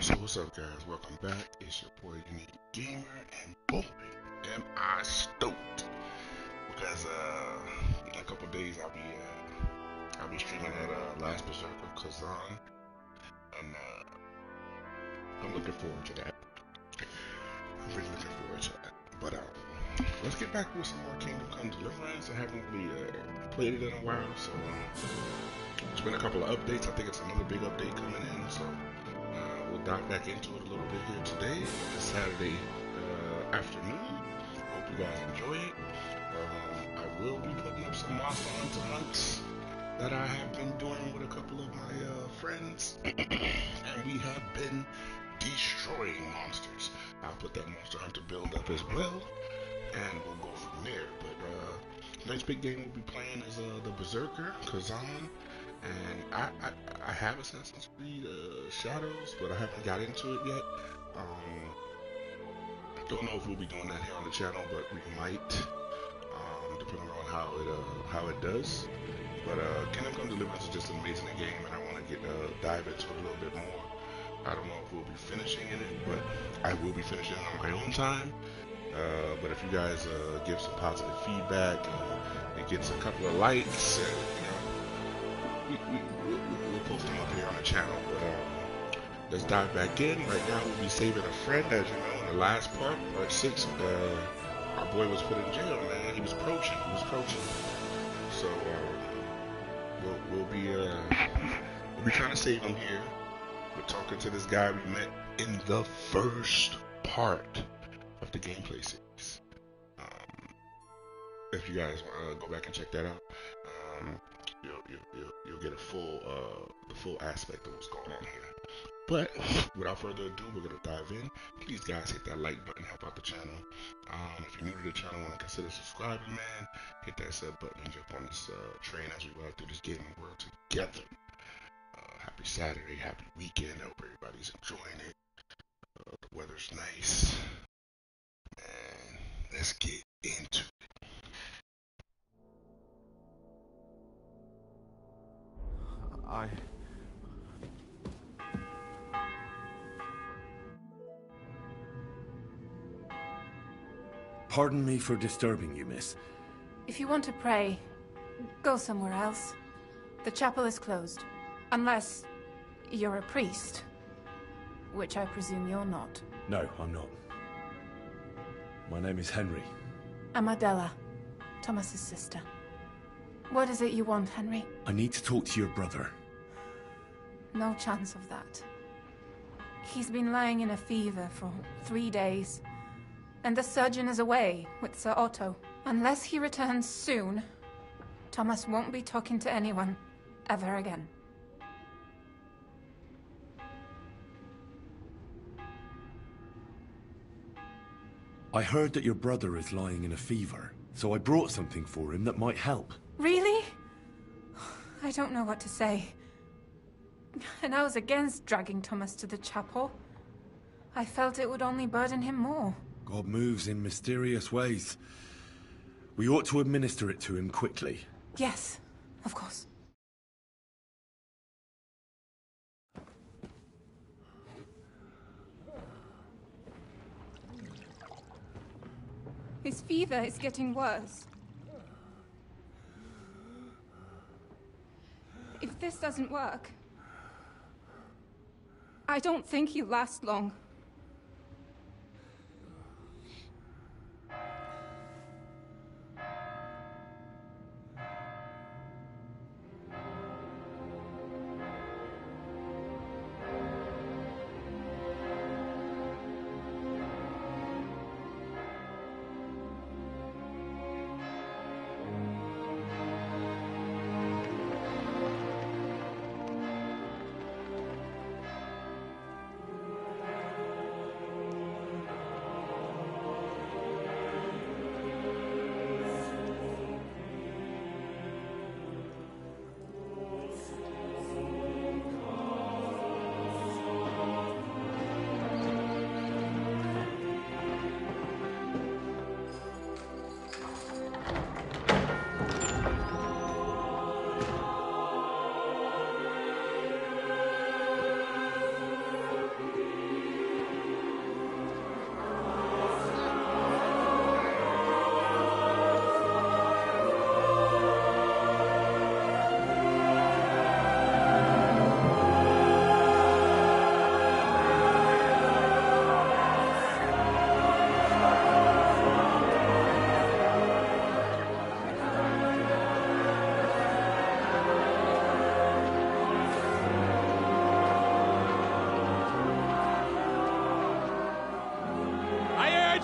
So what's up, guys? Welcome back. It's your boy Unique Gamer, and boy, am I stoked because in a couple days I'll be streaming that last Berserk of Kazan, and I'm looking forward to that. I'm really looking forward to that. But let's get back with some more Kingdom Come Deliverance. I haven't really played it in a while, so it's been a couple of updates. I think it's another big update coming in, so. We'll dive back into it a little bit here today. It's Saturday afternoon. Hope you guys enjoy it. I will be putting up some Monster Hunter hunts that I have been doing with a couple of my friends, and we have been destroying monsters. I'll put that Monster Hunter build up as well, and we'll go from there. But next big game we'll be playing is the Berserker Kazan. And I have Assassin's Creed Shadows, but I haven't got into it yet. Don't know if we'll be doing that here on the channel, but we might, depending on how it does. But Kingdom Come Deliverance is just an amazing game, and I want to dive into it a little bit more. I don't know if we'll be finishing in it, but I will be finishing it on my own time. But if you guys give some positive feedback, it gets a couple of likes, and we'll post them up here on the channel. But let's dive back in. Right now we'll be saving a friend. As you know, in the last part 6, our boy was put in jail, man. He was poaching. So we'll be trying to save him here. We're talking to this guy we met in the first part of the gameplay series. If you guys go back and check that out, you'll get the full aspect of what's going on here. But without further ado, we're gonna dive in. Please, guys, hit that like button, help out the channel. If you're new to the channel, want to consider subscribing, man, hit that sub button and jump on this train as we ride through this gaming world together. Happy Saturday, happy weekend. I hope everybody's enjoying it. The weather's nice, and let's get into it. Pardon me for disturbing you, miss. If you want to pray, go somewhere else. The chapel is closed. Unless you're a priest. Which I presume you're not. No, I'm not. My name is Henry. I'm Adela, Thomas's sister. What is it you want, Henry? I need to talk to your brother. No chance of that. He's been lying in a fever for 3 days. And the surgeon is away with Sir Otto. Unless he returns soon, Thomas won't be talking to anyone ever again. I heard that your brother is lying in a fever, so I brought something for him that might help. Really? I don't know what to say. And I was against dragging Thomas to the chapel. I felt it would only burden him more. God moves in mysterious ways. We ought to administer it to him quickly. Yes, of course. His fever is getting worse. If this doesn't work, I don't think he'll last long.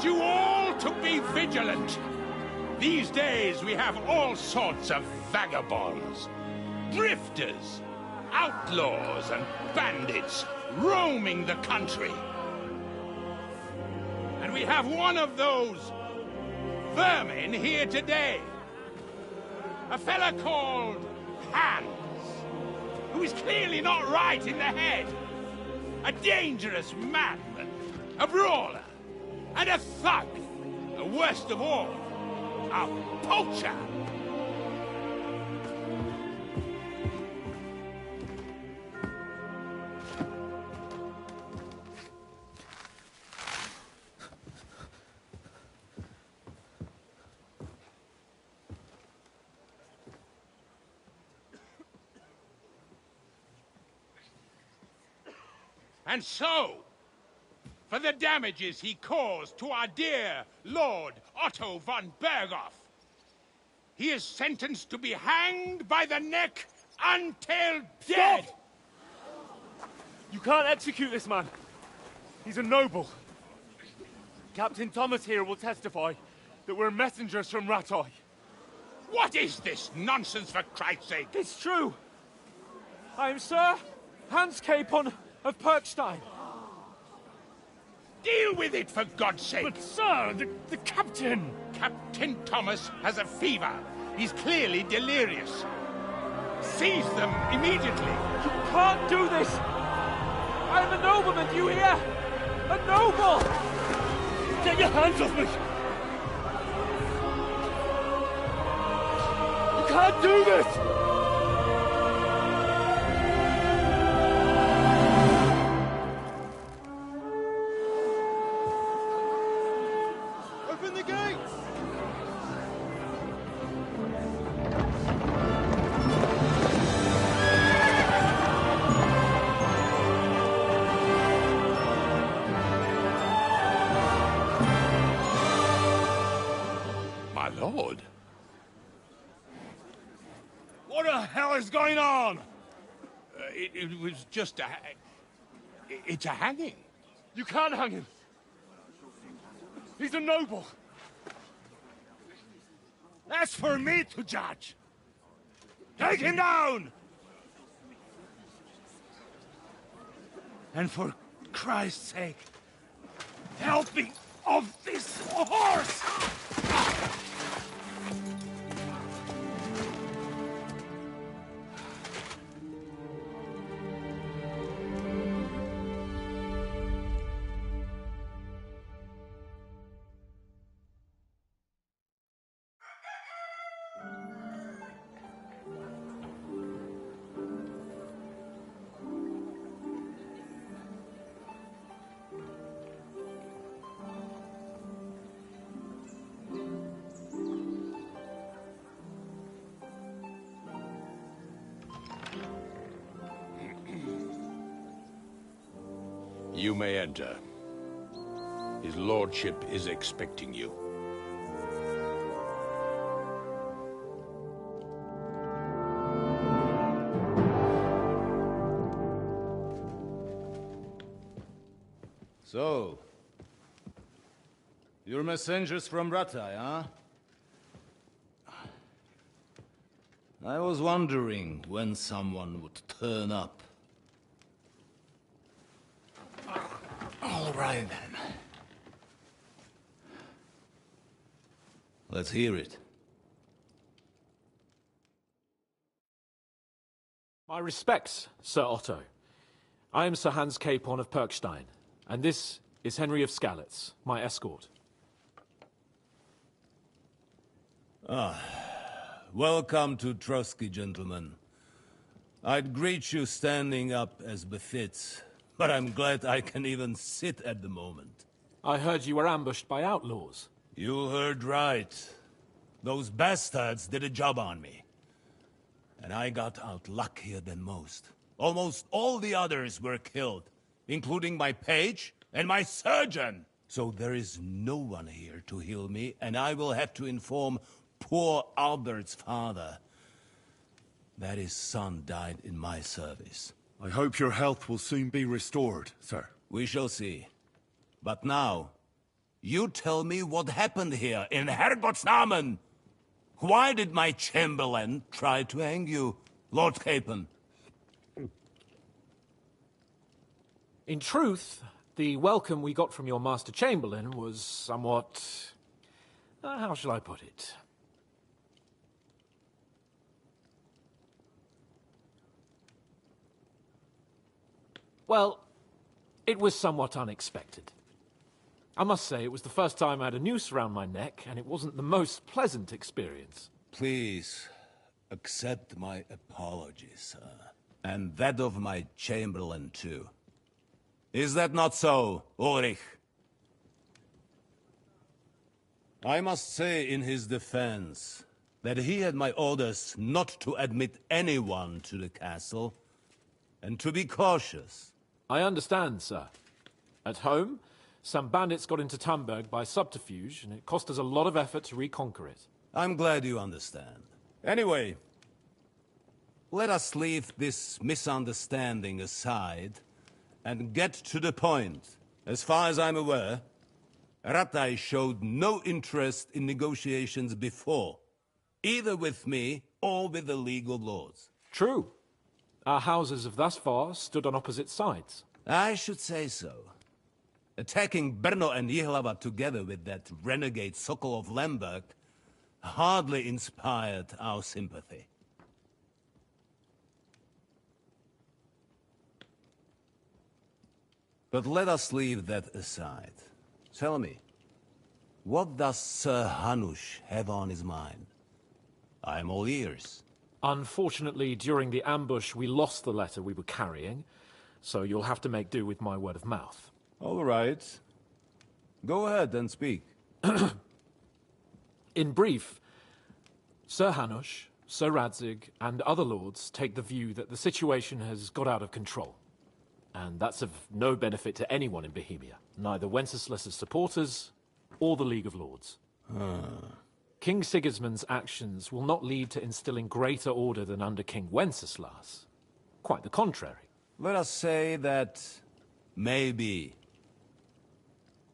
urge you all to be vigilant. These days we have all sorts of vagabonds, drifters, outlaws and bandits roaming the country. And we have one of those vermin here today. A fella called Hans, who is clearly not right in the head. A dangerous man, a brawler, and a thug. The worst of all, a poacher. And so, for the damages he caused to our dear Lord Otto von Berghoff, he is sentenced to be hanged by the neck until dead! Stop! You can't execute this man. He's a noble. Captain Thomas here will testify that we're messengers from Rattay. What is this nonsense, for Christ's sake? It's true. I am Sir Hans Capon of Perkstein. Deal with it, for God's sake! But, sir, the captain... Captain Thomas has a fever. He's clearly delirious. Seize them immediately. You can't do this! I am a nobleman, do you hear? A noble! Get your hands off me! You can't do this! Open the gates! My lord. What the hell is going on? It was just a... It's a hanging. You can't hang him. He's a noble. That's for me to judge. Take him down! And for Christ's sake, help me off this horse! You may enter. His lordship is expecting you. So, you're messengers from Rattay, huh? I was wondering when someone would turn up. All right, then. Let's hear it. My respects, Sir Otto. I am Sir Hans Capon of Perkstein, and this is Henry of Skalitz, my escort. Welcome to Trotsky, gentlemen. I'd greet you standing up as befits, but I'm glad I can even sit at the moment. I heard you were ambushed by outlaws. You heard right. Those bastards did a job on me. And I got out luckier than most. Almost all the others were killed, including my page and my surgeon. So there is no one here to heal me, and I will have to inform poor Albert's father that his son died in my service. I hope your health will soon be restored, sir. We shall see. But now, You tell me what happened here in Herrgott's Namen. Why did my Chamberlain try to hang you, Lord Capon? In truth, the welcome we got from your Master Chamberlain was somewhat... how shall I put it? Well, it was somewhat unexpected. I must say, it was the first time I had a noose around my neck, and it wasn't the most pleasant experience. Please, accept my apologies, sir. And that of my Chamberlain, too. Is that not so, Ulrich? I must say in his defense that he had my orders not to admit anyone to the castle, and to be cautious. I understand, sir. At home, some bandits got into Tamberg by subterfuge, and it cost us a lot of effort to reconquer it. I'm glad you understand. Anyway, let us leave this misunderstanding aside and get to the point. As far as I'm aware, Ratai showed no interest in negotiations before, either with me or with the League of Lords. True. Our houses have thus far stood on opposite sides. I should say so. Attacking Brno and Jihlava together with that renegade Sokol of Lemberg hardly inspired our sympathy. But let us leave that aside. Tell me, what does Sir Hanush have on his mind? I'm all ears. Unfortunately, during the ambush, we lost the letter we were carrying, so you'll have to make do with my word of mouth. All right. Go ahead and speak. In brief, Sir Hanush, Sir Radzig, and other lords take the view that the situation has got out of control. And that's of no benefit to anyone in Bohemia, neither Wenceslas's supporters or the League of Lords. King Sigismund's actions will not lead to instilling greater order than under King Wenceslas. Quite the contrary. Let us say that maybe.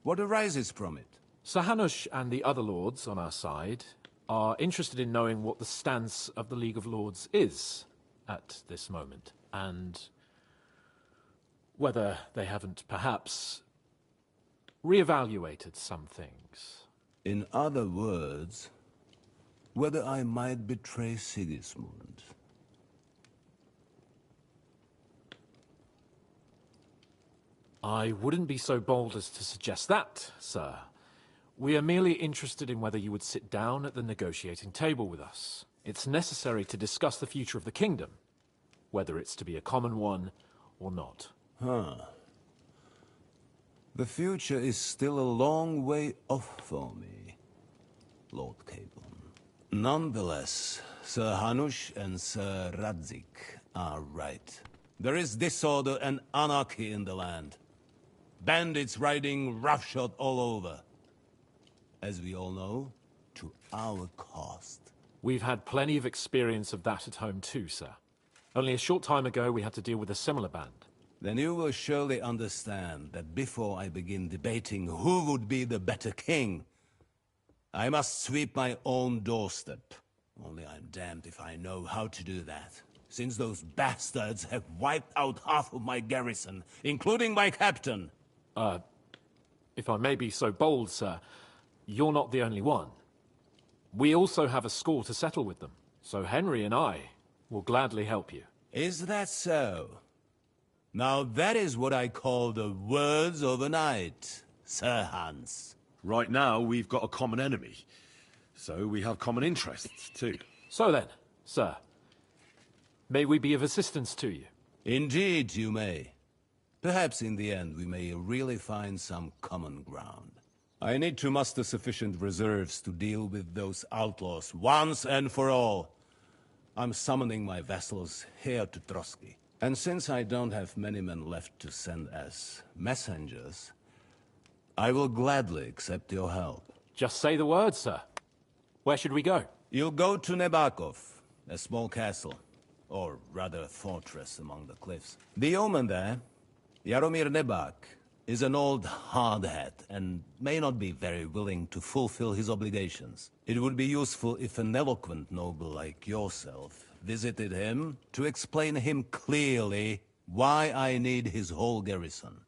What arises from it? Sir Hanush and the other lords on our side are interested in knowing what the stance of the League of Lords is at this moment, and whether they haven't perhaps reevaluated some things. In other words, whether I might betray Sigismund. I wouldn't be so bold as to suggest that, sir. We are merely interested in whether you would sit down at the negotiating table with us. It's necessary to discuss the future of the kingdom, whether it's to be a common one or not. The future is still a long way off for me, Lord Capon. Nonetheless, Sir Hanush and Sir Radzig are right. There is disorder and anarchy in the land. Bandits riding roughshod all over. As we all know, to our cost. We've had plenty of experience of that at home too, sir. Only a short time ago we had to deal with a similar band. Then you will surely understand that before I begin debating who would be the better king, I must sweep my own doorstep. Only I'm damned if I know how to do that, since those bastards have wiped out half of my garrison, including my captain. If I may be so bold, sir, you're not the only one. We also have a score to settle with them, so Henry and I will gladly help you. Is that so? Now that is what I call the words of a knight, Sir Hans. Right now, we've got a common enemy, so we have common interests, too. So then, sir, may we be of assistance to you? Indeed, you may. Perhaps in the end we may really find some common ground. I need to muster sufficient reserves to deal with those outlaws once and for all. I'm summoning my vassals here to Trotsky. And since I don't have many men left to send as messengers, I will gladly accept your help. Just say the word, sir. Where should we go? You'll go to Nebakov, a small castle, or rather a fortress among the cliffs. The yeoman there, Jaromir Nebak, is an old hardhat and may not be very willing to fulfill his obligations. It would be useful if an eloquent noble like yourself visited him to explain him clearly why I need his whole garrison.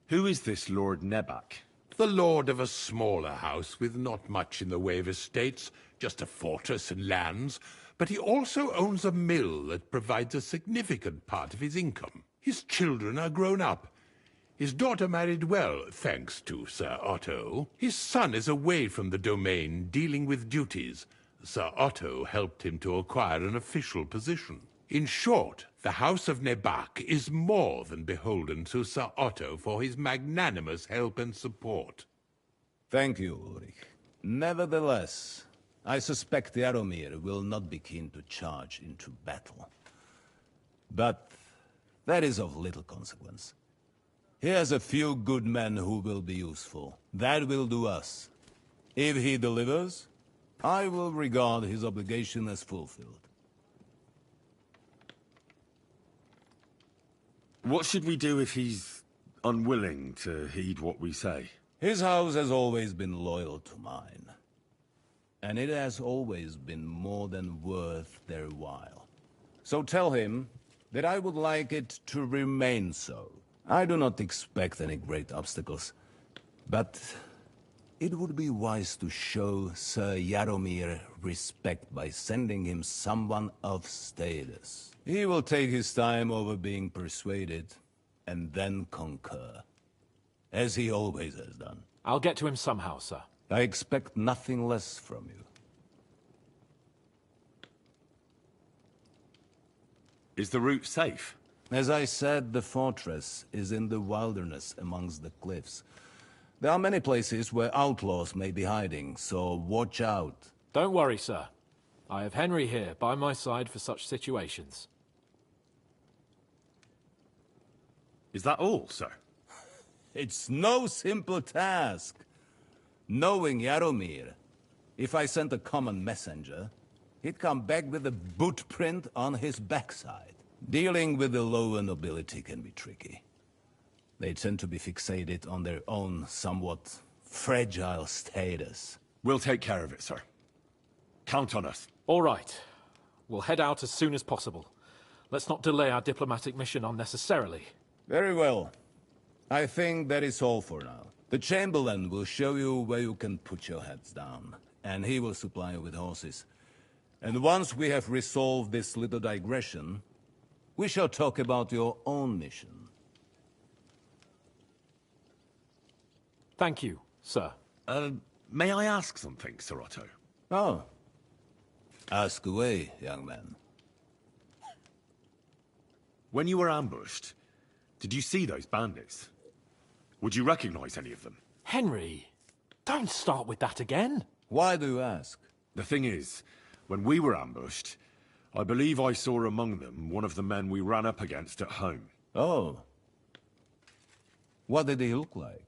Who is this Lord Nebak? The lord of a smaller house with not much in the way of estates, just a fortress and lands, but he also owns a mill that provides a significant part of his income. His children are grown up. His daughter married well, thanks to Sir Otto. His son is away from the domain, dealing with duties. Sir Otto helped him to acquire an official position. In short, the House of Nebak is more than beholden to Sir Otto for his magnanimous help and support. Thank you, Ulrich. Nevertheless, I suspect Jaromir will not be keen to charge into battle. But that is of little consequence. He has a few good men who will be useful. That will do us. If he delivers, I will regard his obligation as fulfilled. What should we do if he's unwilling to heed what we say? His house has always been loyal to mine. And it has always been more than worth their while. So tell him that I would like it to remain so. I do not expect any great obstacles, but it would be wise to show Sir Jaromir respect by sending him someone of status. He will take his time over being persuaded, and then concur, as he always has done. I'll get to him somehow, sir. I expect nothing less from you. Is the route safe? As I said, the fortress is in the wilderness amongst the cliffs. There are many places where outlaws may be hiding, so watch out. Don't worry, sir. I have Henry here by my side for such situations. Is that all, sir? It's no simple task. Knowing Jaromir, if I sent a common messenger, he'd come back with a boot print on his backside. Dealing with the lower nobility can be tricky. They tend to be fixated on their own somewhat fragile status. We'll take care of it, sir. Count on us. All right. We'll head out as soon as possible. Let's not delay our diplomatic mission unnecessarily. Very well. I think that is all for now. The Chamberlain will show you where you can put your heads down, and he will supply you with horses. And once we have resolved this little digression, we shall talk about your own mission. Thank you, sir. May I ask something, Sir Otto? Oh. Ask away, young man. When you were ambushed, did you see those bandits? Would you recognize any of them? Henry, don't start with that again. Why do you ask? The thing is, when we were ambushed, I believe I saw among them one of the men we ran up against at home. Oh. What did he look like?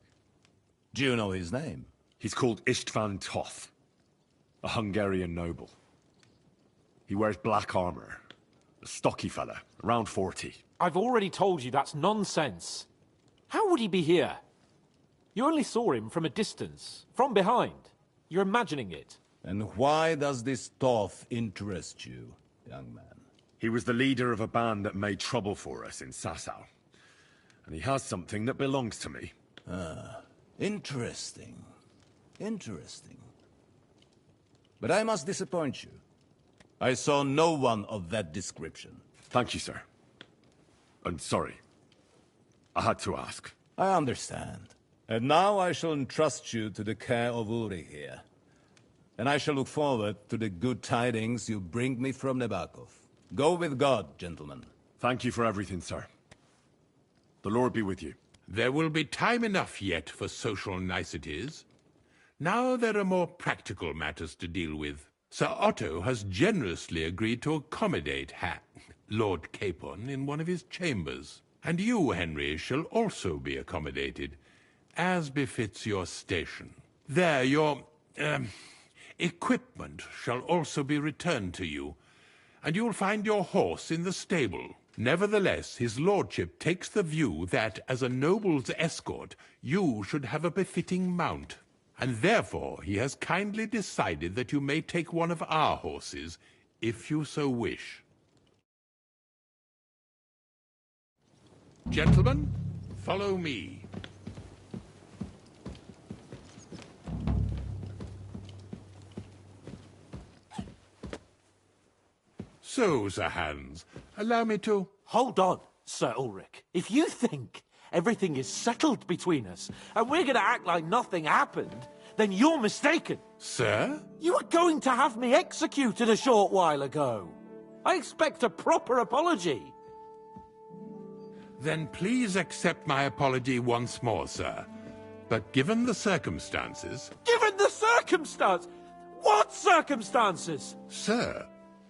Do you know his name? He's called Istvan Toth, a Hungarian noble. He wears black armor. A stocky fella, around 40. I've already told you that's nonsense. How would he be here? You only saw him from a distance, from behind. You're imagining it. And why does this Toth interest you, young man? He was the leader of a band that made trouble for us in Sasau. And he has something that belongs to me. Ah, interesting. Interesting. But I must disappoint you. I saw no one of that description. Thank you, sir. I'm sorry. I had to ask. I understand. And now I shall entrust you to the care of Ulrich here. And I shall look forward to the good tidings you bring me from Nebakov. Go with God, gentlemen. Thank you for everything, sir. The Lord be with you. There will be time enough yet for social niceties. Now there are more practical matters to deal with. Sir Otto has generously agreed to accommodate Lord Capon in one of his chambers. And you, Henry, shall also be accommodated, as befits your station. There, your Equipment shall also be returned to you, and you'll find your horse in the stable. Nevertheless, his lordship takes the view that, as a noble's escort, you should have a befitting mount, and therefore he has kindly decided that you may take one of our horses, if you so wish. Gentlemen, follow me. So, Sir Hans, allow me to... Hold on, Sir Ulrich. If you think everything is settled between us, and we're gonna act like nothing happened, then you're mistaken. Sir? You were going to have me executed a short while ago. I expect a proper apology. Then please accept my apology once more, sir. But given the circumstances... Given the circumstance? What circumstances? Sir,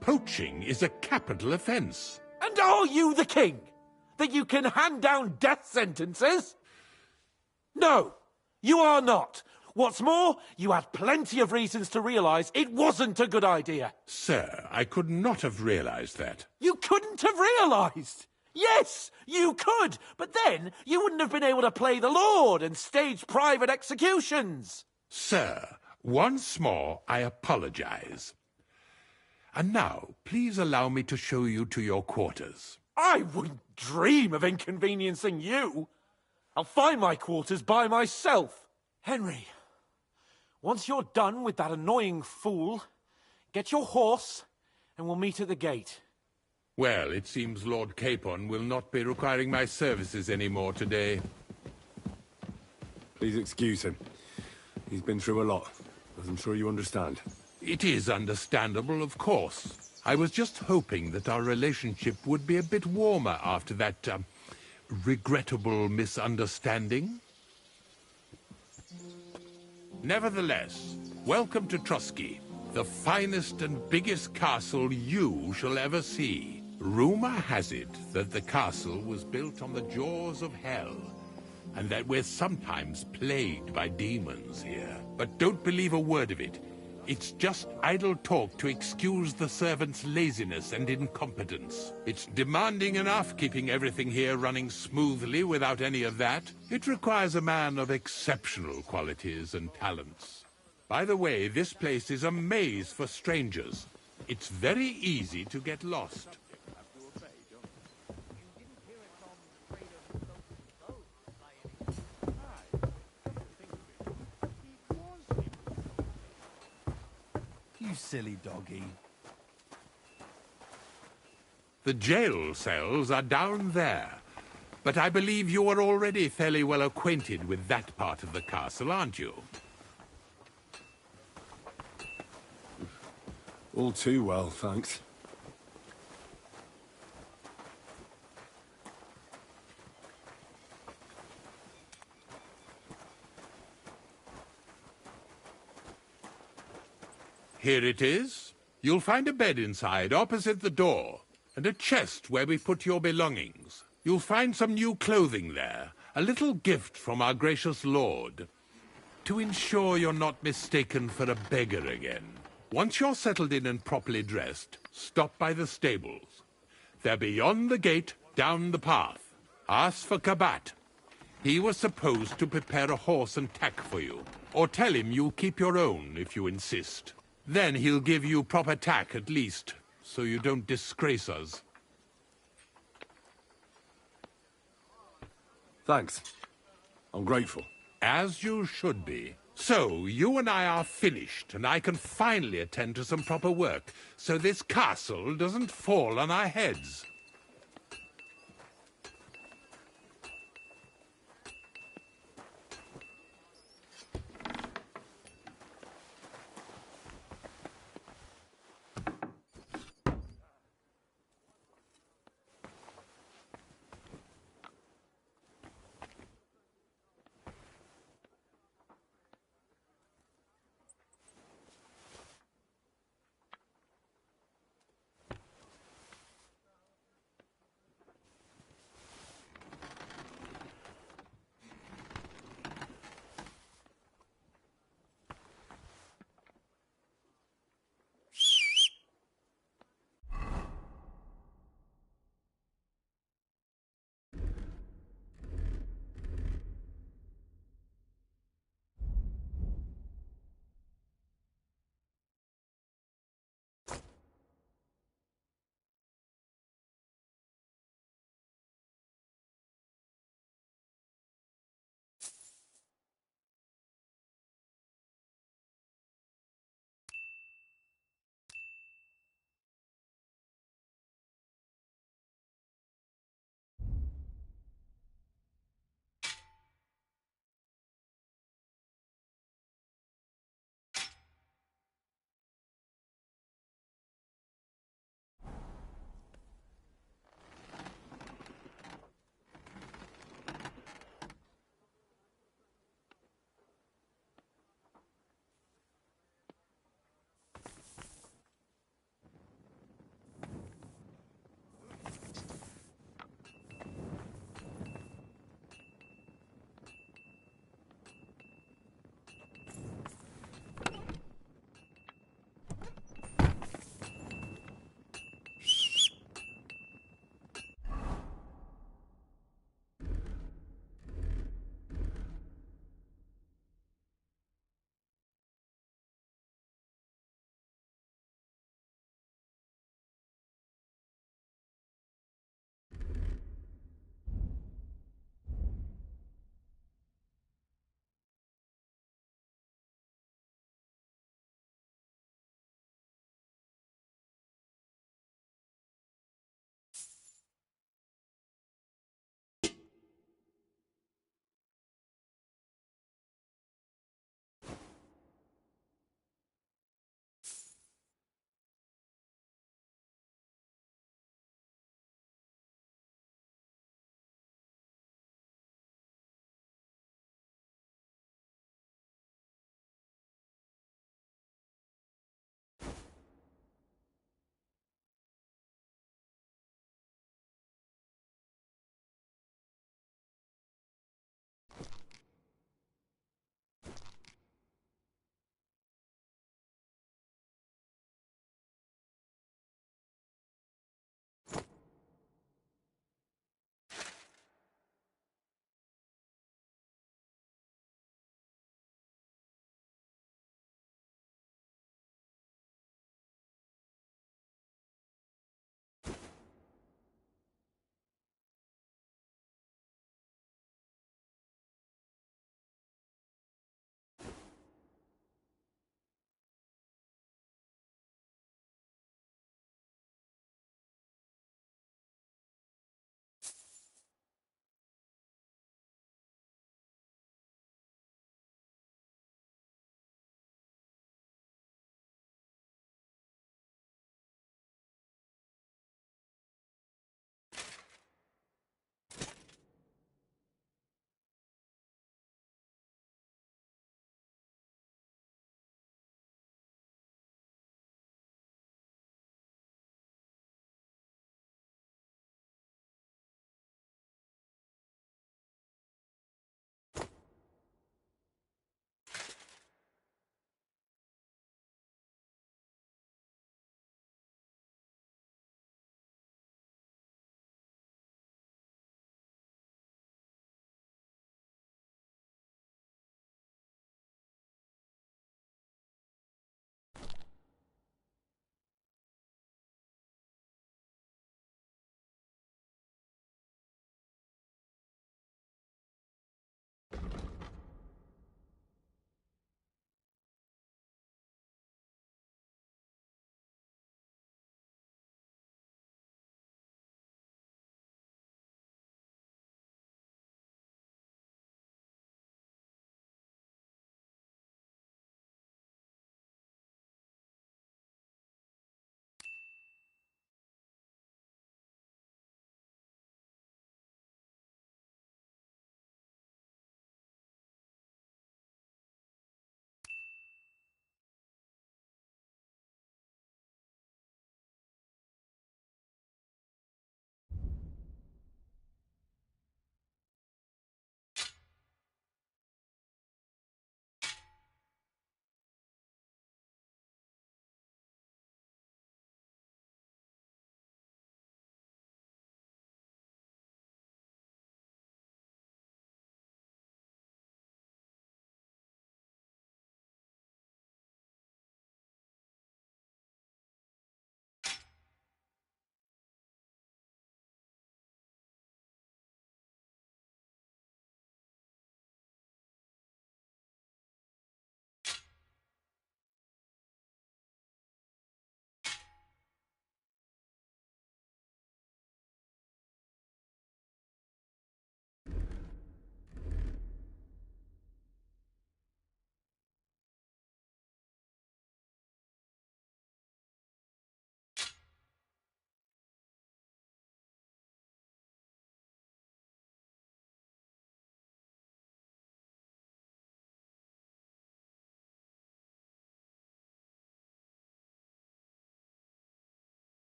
poaching is a capital offence. And are you the king? That you can hand down death sentences? No, you are not. What's more, you had plenty of reasons to realise it wasn't a good idea. Sir, I could not have realised that. You couldn't have realised? Yes, you could, but then you wouldn't have been able to play the Lord and stage private executions. Sir, once more I apologise. And now, please allow me to show you to your quarters. I wouldn't dream of inconveniencing you. I'll find my quarters by myself. Henry, once you're done with that annoying fool, get your horse and we'll meet at the gate. Well, it seems Lord Capon will not be requiring my services anymore today. Please excuse him. He's been through a lot, as I'm sure you understand. It is understandable, of course. I was just hoping that our relationship would be a bit warmer after that, regrettable misunderstanding. Nevertheless, welcome to Trotsky, the finest and biggest castle you shall ever see. Rumor has it that the castle was built on the jaws of hell, and that we're sometimes plagued by demons here. But don't believe a word of it. It's just idle talk to excuse the servants' laziness and incompetence. It's demanding enough keeping everything here running smoothly without any of that. It requires a man of exceptional qualities and talents. By the way, this place is a maze for strangers. It's very easy to get lost. You silly doggy. The jail cells are down there. But I believe you are already fairly well acquainted with that part of the castle, aren't you? All too well, thanks. Here it is. You'll find a bed inside, opposite the door, and a chest where we put your belongings. You'll find some new clothing there, a little gift from our gracious lord, to ensure you're not mistaken for a beggar again. Once you're settled in and properly dressed, stop by the stables. They're beyond the gate, down the path. Ask for Kabat. He was supposed to prepare a horse and tack for you, or tell him you'll keep your own if you insist. Then he'll give you proper tack at least, so you don't disgrace us. Thanks. I'm grateful. As you should be. So, you and I are finished, and I can finally attend to some proper work, so this castle doesn't fall on our heads.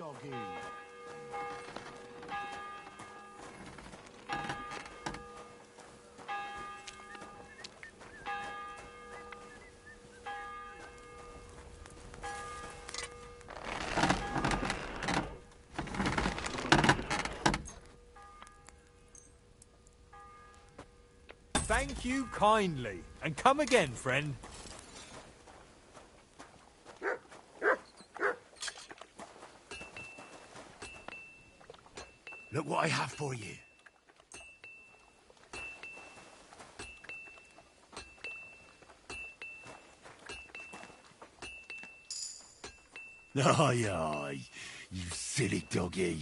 doggy. Thank you kindly, and come again, friend. Look what I have for you. Aye, aye, you silly doggy.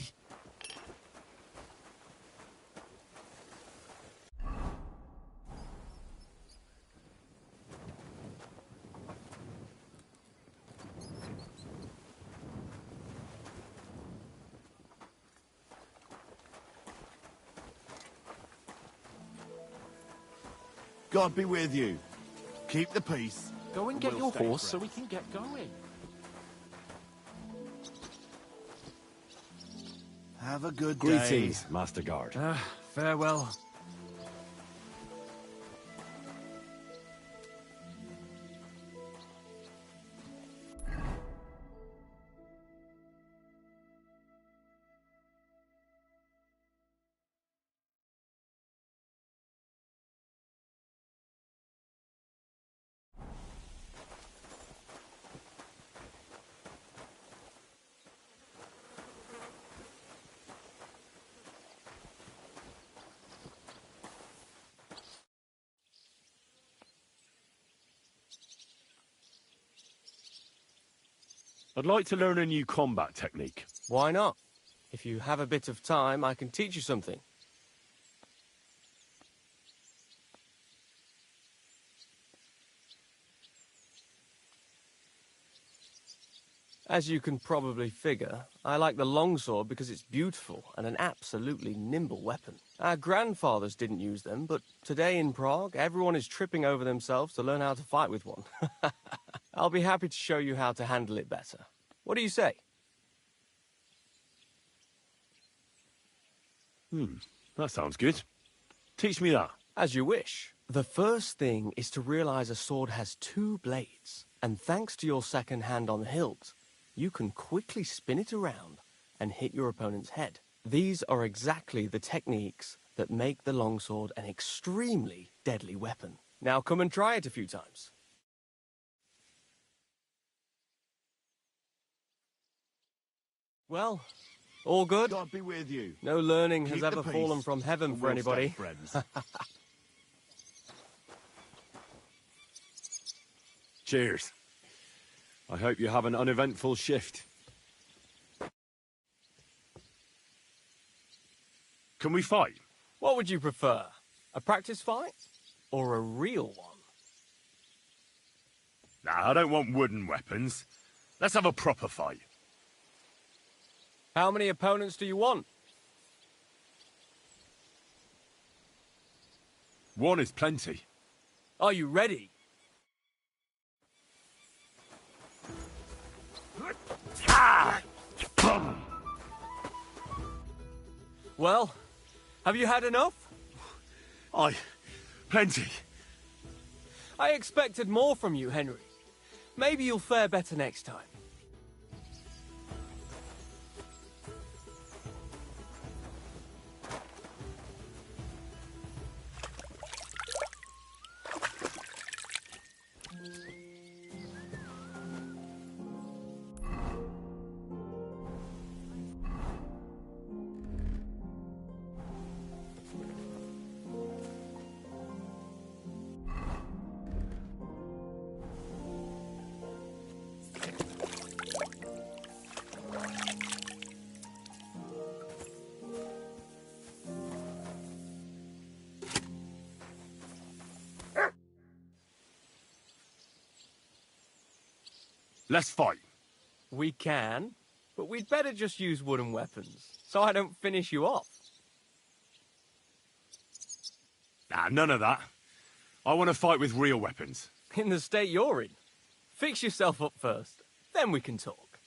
God be with you. Keep the peace. Go and get your horse so we can get going. Have a good day. Greetings, Master Guard. Farewell. I'd like to learn a new combat technique. Why not? If you have a bit of time, I can teach you something. As you can probably figure, I like the longsword because it's beautiful and an absolutely nimble weapon. Our grandfathers didn't use them, but today in Prague, everyone is tripping over themselves to learn how to fight with one. I'll be happy to show you how to handle it better. What do you say? That sounds good. Teach me that. As you wish. The first thing is to realize a sword has two blades, and thanks to your second hand on the hilt, you can quickly spin it around and hit your opponent's head. These are exactly the techniques that make the longsword an extremely deadly weapon. Now come and try it a few times. Well, all good? God be with you. No learning has Keep ever the fallen peace, from heaven and for we'll anybody. stay friends. Cheers. I hope you have an uneventful shift. Can we fight? What would you prefer? A practice fight? Or a real one? Nah, I don't want wooden weapons. Let's have a proper fight. How many opponents do you want? One is plenty. Are you ready? Well, have you had enough? Plenty. I expected more from you, Henry. Maybe you'll fare better next time. Let's fight. We can, but we'd better just use wooden weapons, so I don't finish you off. Nah, none of that. I want to fight with real weapons. In the state you're in. Fix yourself up first, then we can talk.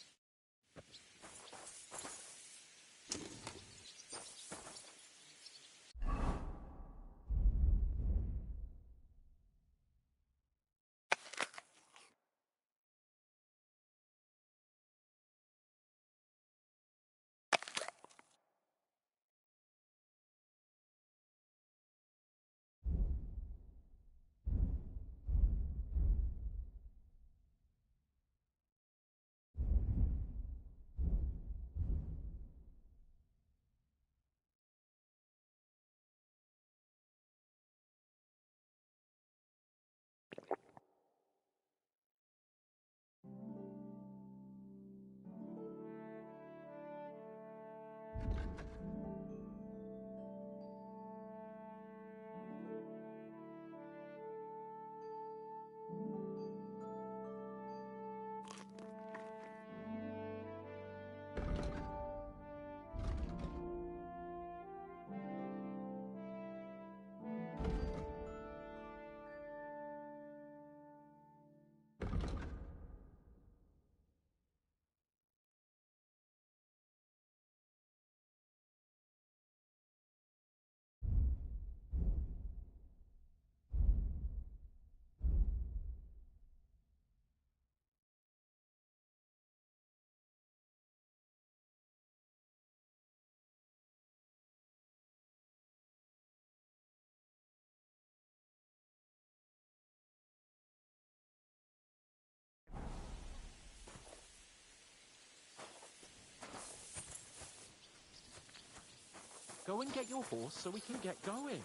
Go and get your horse so we can get going.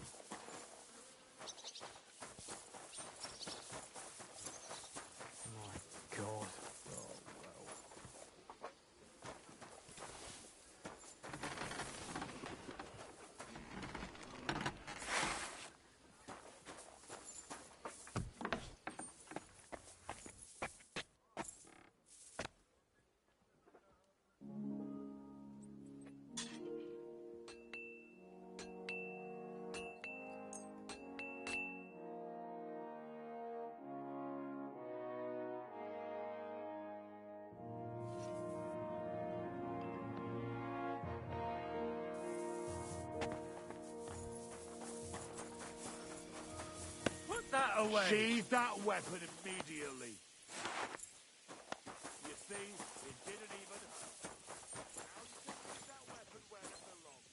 My God. Oh, well. That away. Sheathe that weapon immediately. You see, it didn't even hurt. Now you can put that weapon where it belongs.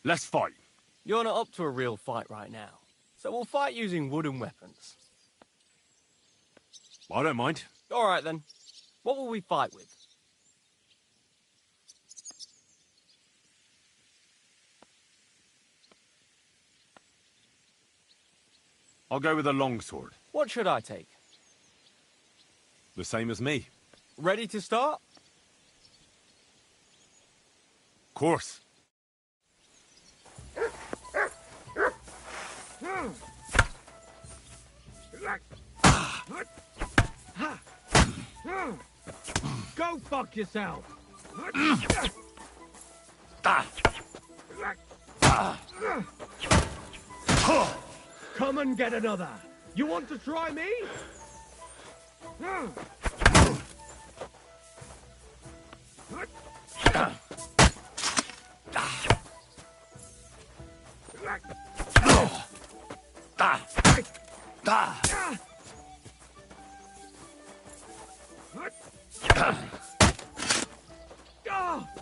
Let's fight. You're not up to a real fight right now, so we'll fight using wooden weapons. I don't mind. All right, then. What will we fight with? I'll go with a longsword. What should I take? The same as me. Ready to start? Of course. Go fuck yourself! Come and get another! You want to try me?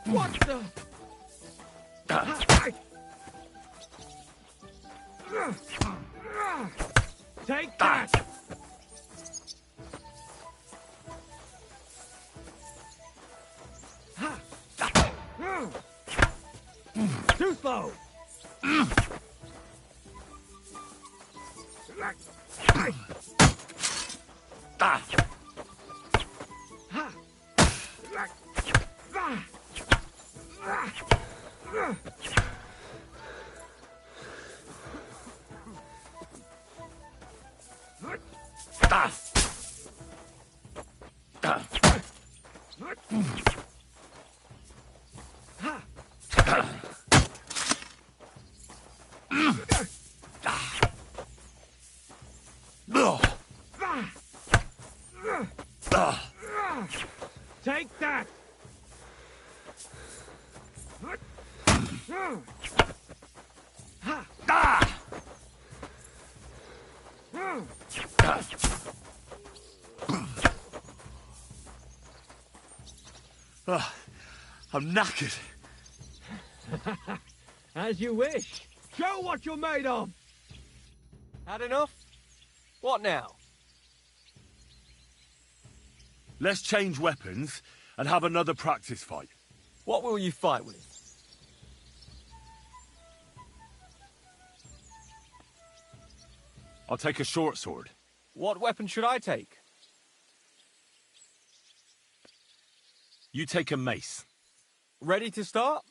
What the? Take that! Too slow! Take that! I'm knackered. As you wish. Show what you're made of! Had enough? What now? Let's change weapons and have another practice fight. What will you fight with? I'll take a short sword. What weapon should I take? You take a mace. Ready to start?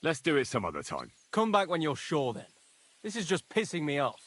Let's do it some other time. Come back when you're sure, then. This is just pissing me off.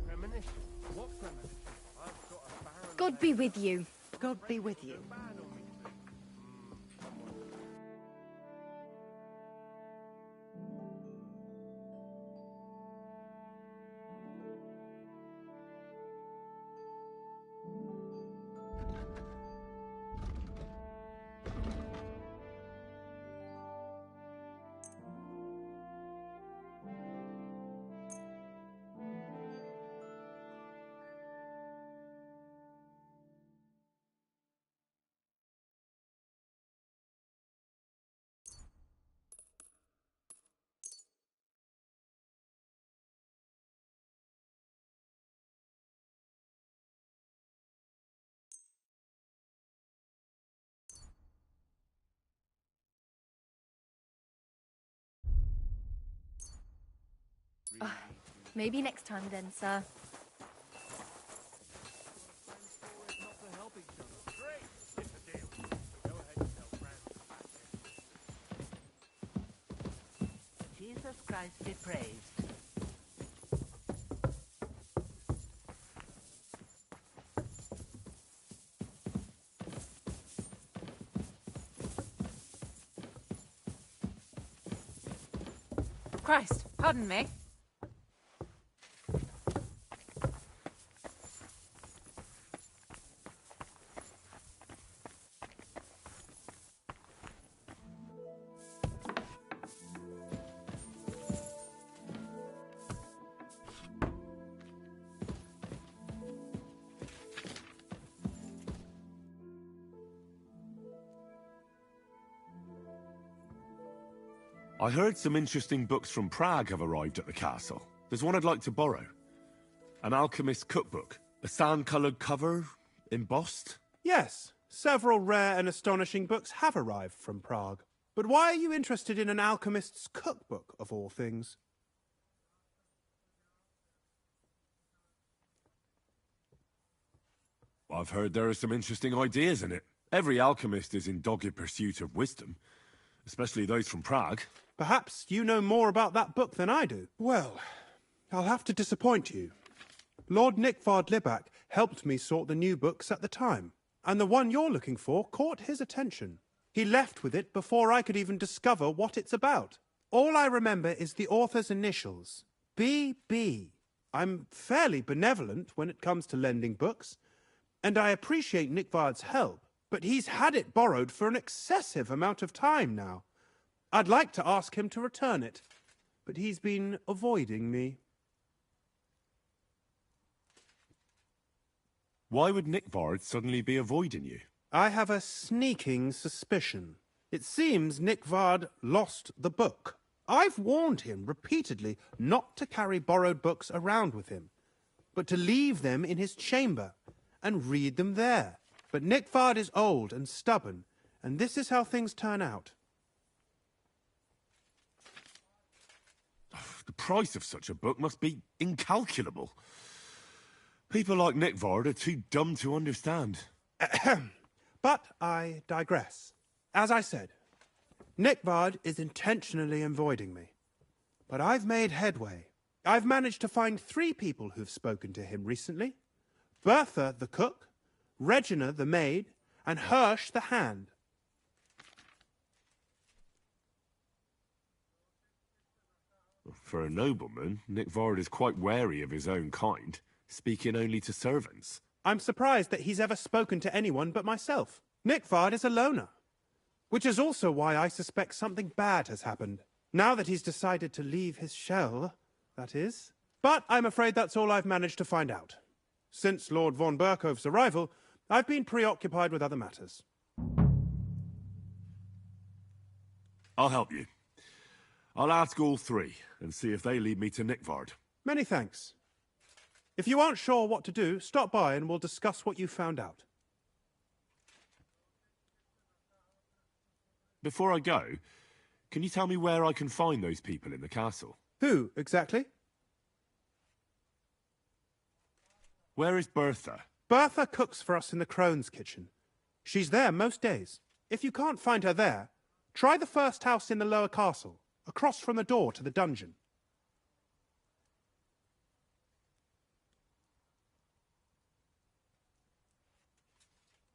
Premonition? What premonition? I've got a barrel. God be with you. God be with you. Maybe next time then, sir. Jesus Christ be praised. Christ, pardon me. I heard some interesting books from Prague have arrived at the castle. There's one I'd like to borrow. An alchemist's cookbook. A sand-coloured cover, embossed. Yes, several rare and astonishing books have arrived from Prague. But why are you interested in an alchemist's cookbook, of all things? I've heard there are some interesting ideas in it. Every alchemist is in dogged pursuit of wisdom, especially those from Prague. Perhaps you know more about that book than I do. Well, I'll have to disappoint you. Lord Nickvard Libak helped me sort the new books at the time, and the one you're looking for caught his attention. He left with it before I could even discover what it's about. All I remember is the author's initials, B.B. I'm fairly benevolent when it comes to lending books, and I appreciate Nickvard's help, but he's had it borrowed for an excessive amount of time now. I'd like to ask him to return it, but he's been avoiding me. Why would Nickvard suddenly be avoiding you? I have a sneaking suspicion. It seems Nickvard lost the book. I've warned him repeatedly not to carry borrowed books around with him, but to leave them in his chamber and read them there. But Nickvard is old and stubborn, and this is how things turn out. The price of such a book must be incalculable. People like Nickvard are too dumb to understand. But I digress. As I said, Nickvard is intentionally avoiding me. But I've made headway. I've managed to find 3 people who've spoken to him recently. Bertha, the cook, Regina, the maid, and Hirsch, the hand. For a nobleman, Nickvard is quite wary of his own kind, speaking only to servants. I'm surprised that he's ever spoken to anyone but myself. Nickvard is a loner, which is also why I suspect something bad has happened. Now that he's decided to leave his shell, that is. But I'm afraid that's all I've managed to find out. Since Lord von Berkove's arrival, I've been preoccupied with other matters. I'll help you. I'll ask all 3 and see if they lead me to Nickvard. Many thanks. If you aren't sure what to do, stop by and we'll discuss what you found out. Before I go, can you tell me where I can find those people in the castle? Who, exactly? Where is Bertha? Bertha cooks for us in the Crone's kitchen. She's there most days. If you can't find her there, try the first house in the lower castle, across from the door to the dungeon.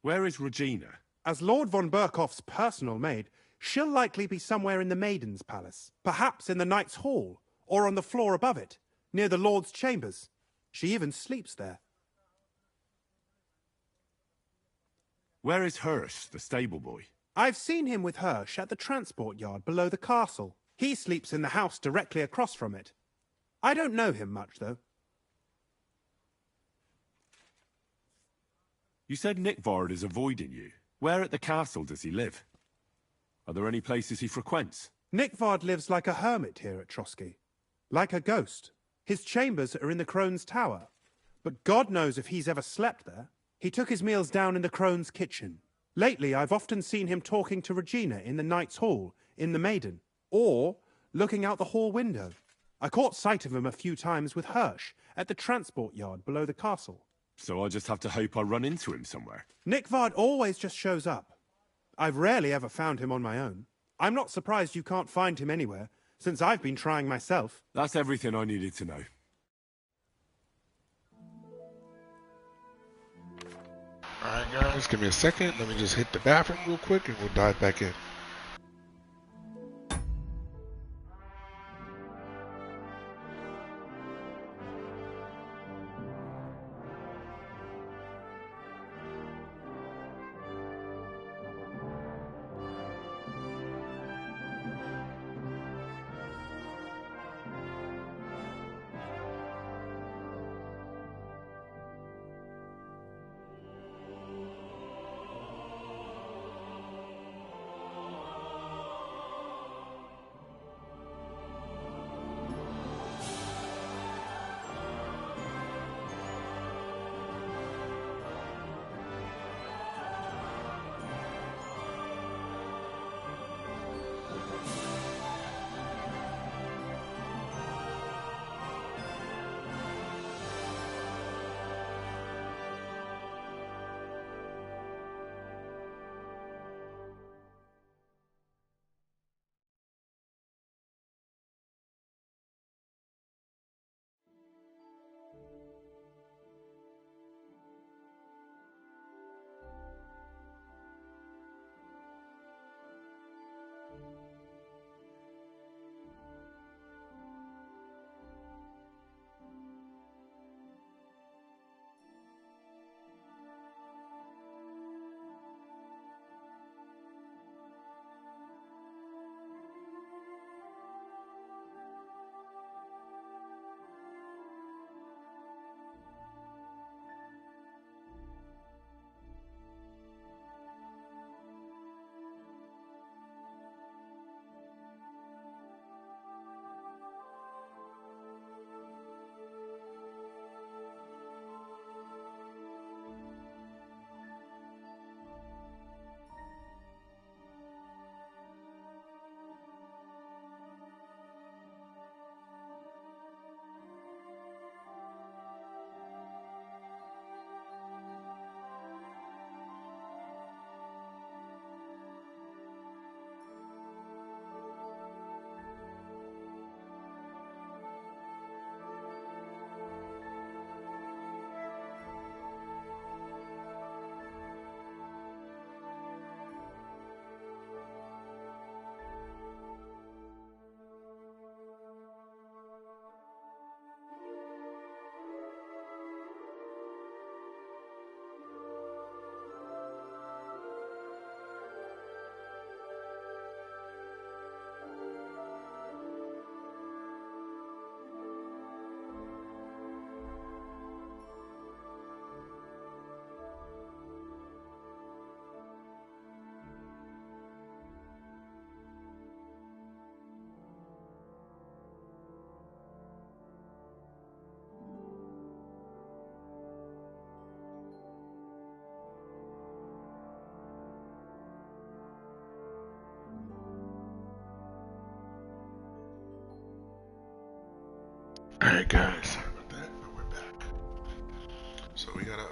Where is Regina? As Lord von Burkhoff's personal maid, she'll likely be somewhere in the Maiden's Palace. Perhaps in the Knight's Hall, or on the floor above it, near the Lord's chambers. She even sleeps there. Where is Hirsch, the stable boy? I've seen him with Hirsch at the transport yard below the castle. He sleeps in the house directly across from it. I don't know him much, though. You said Nickvard is avoiding you. Where at the castle does he live? Are there any places he frequents? Nickvard lives like a hermit here at Trotsky. Like a ghost. His chambers are in the Crone's Tower. But God knows if he's ever slept there. He took his meals down in the Crone's kitchen. Lately, I've often seen him talking to Regina in the Knight's Hall, in the Maiden, or looking out the hall window. I caught sight of him a few times with Hirsch at the transport yard below the castle. So I just have to hope I run into him somewhere. Nickvard always just shows up. I've rarely ever found him on my own. I'm not surprised you can't find him anywhere, since I've been trying myself. That's everything I needed to know. Alright guys, give me a second. Let me just hit the bathroom real quick and we'll dive back in. Alright guys, with that, we're back. So we gotta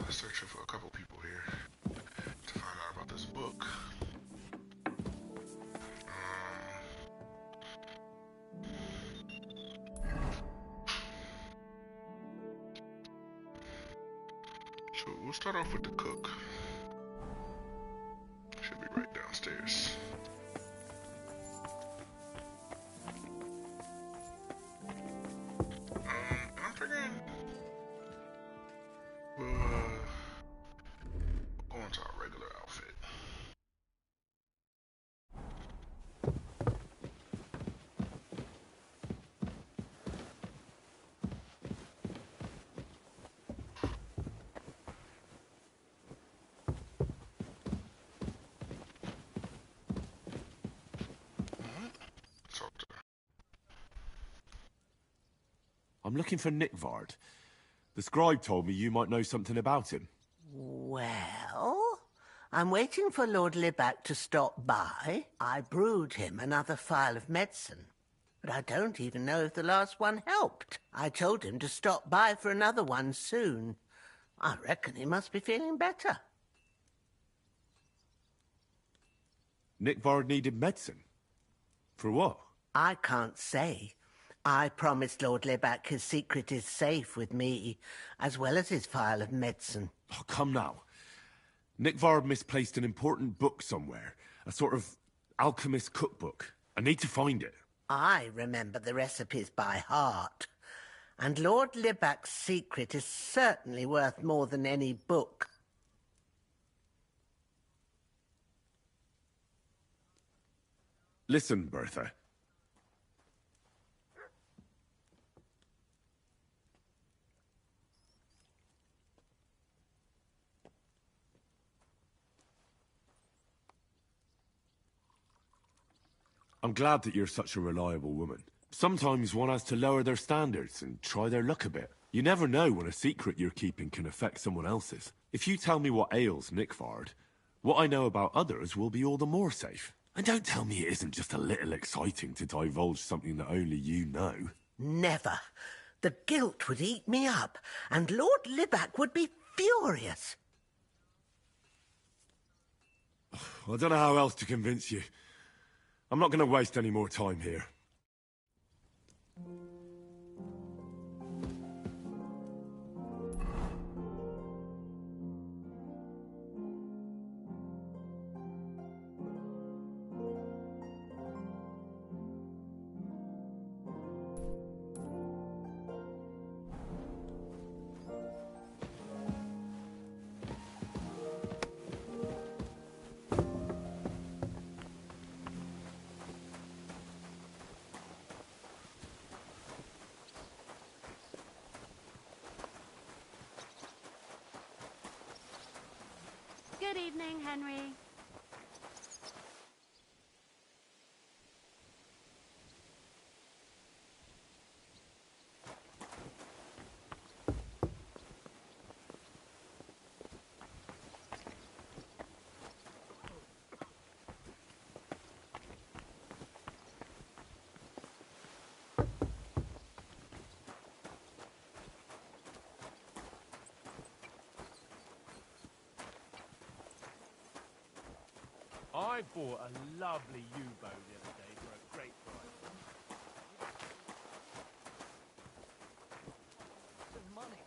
search for a couple people here to find out about this book. So we'll start off with the cook. downstairs. I'm figuring we'll go into our regular outfit. I'm looking for Nickvard. The scribe told me you might know something about him. Well, I'm waiting for Lord Libac to stop by. I brewed him another phial of medicine, but I don't even know if the last one helped. I told him to stop by for another one soon. I reckon he must be feeling better. Nickvard needed medicine? For what? I can't say. I promised Lord Libac his secret is safe with me, as well as his phial of medicine. Oh, come now. Nickvard misplaced an important book somewhere. A sort of alchemist cookbook. I need to find it. I remember the recipes by heart. And Lord Libac's secret is certainly worth more than any book. Listen, Bertha. I'm glad that you're such a reliable woman. Sometimes one has to lower their standards and try their luck a bit. You never know when a secret you're keeping can affect someone else's. If you tell me what ails Nickvard, what I know about others will be all the more safe. And don't tell me it isn't just a little exciting to divulge something that only you know. Never. The guilt would eat me up, and Lord Libac would be furious. I don't know how else to convince you. I'm not going to waste any more time here. Good evening, Henry. I bought a lovely U-bow the other day for a great price. Some money.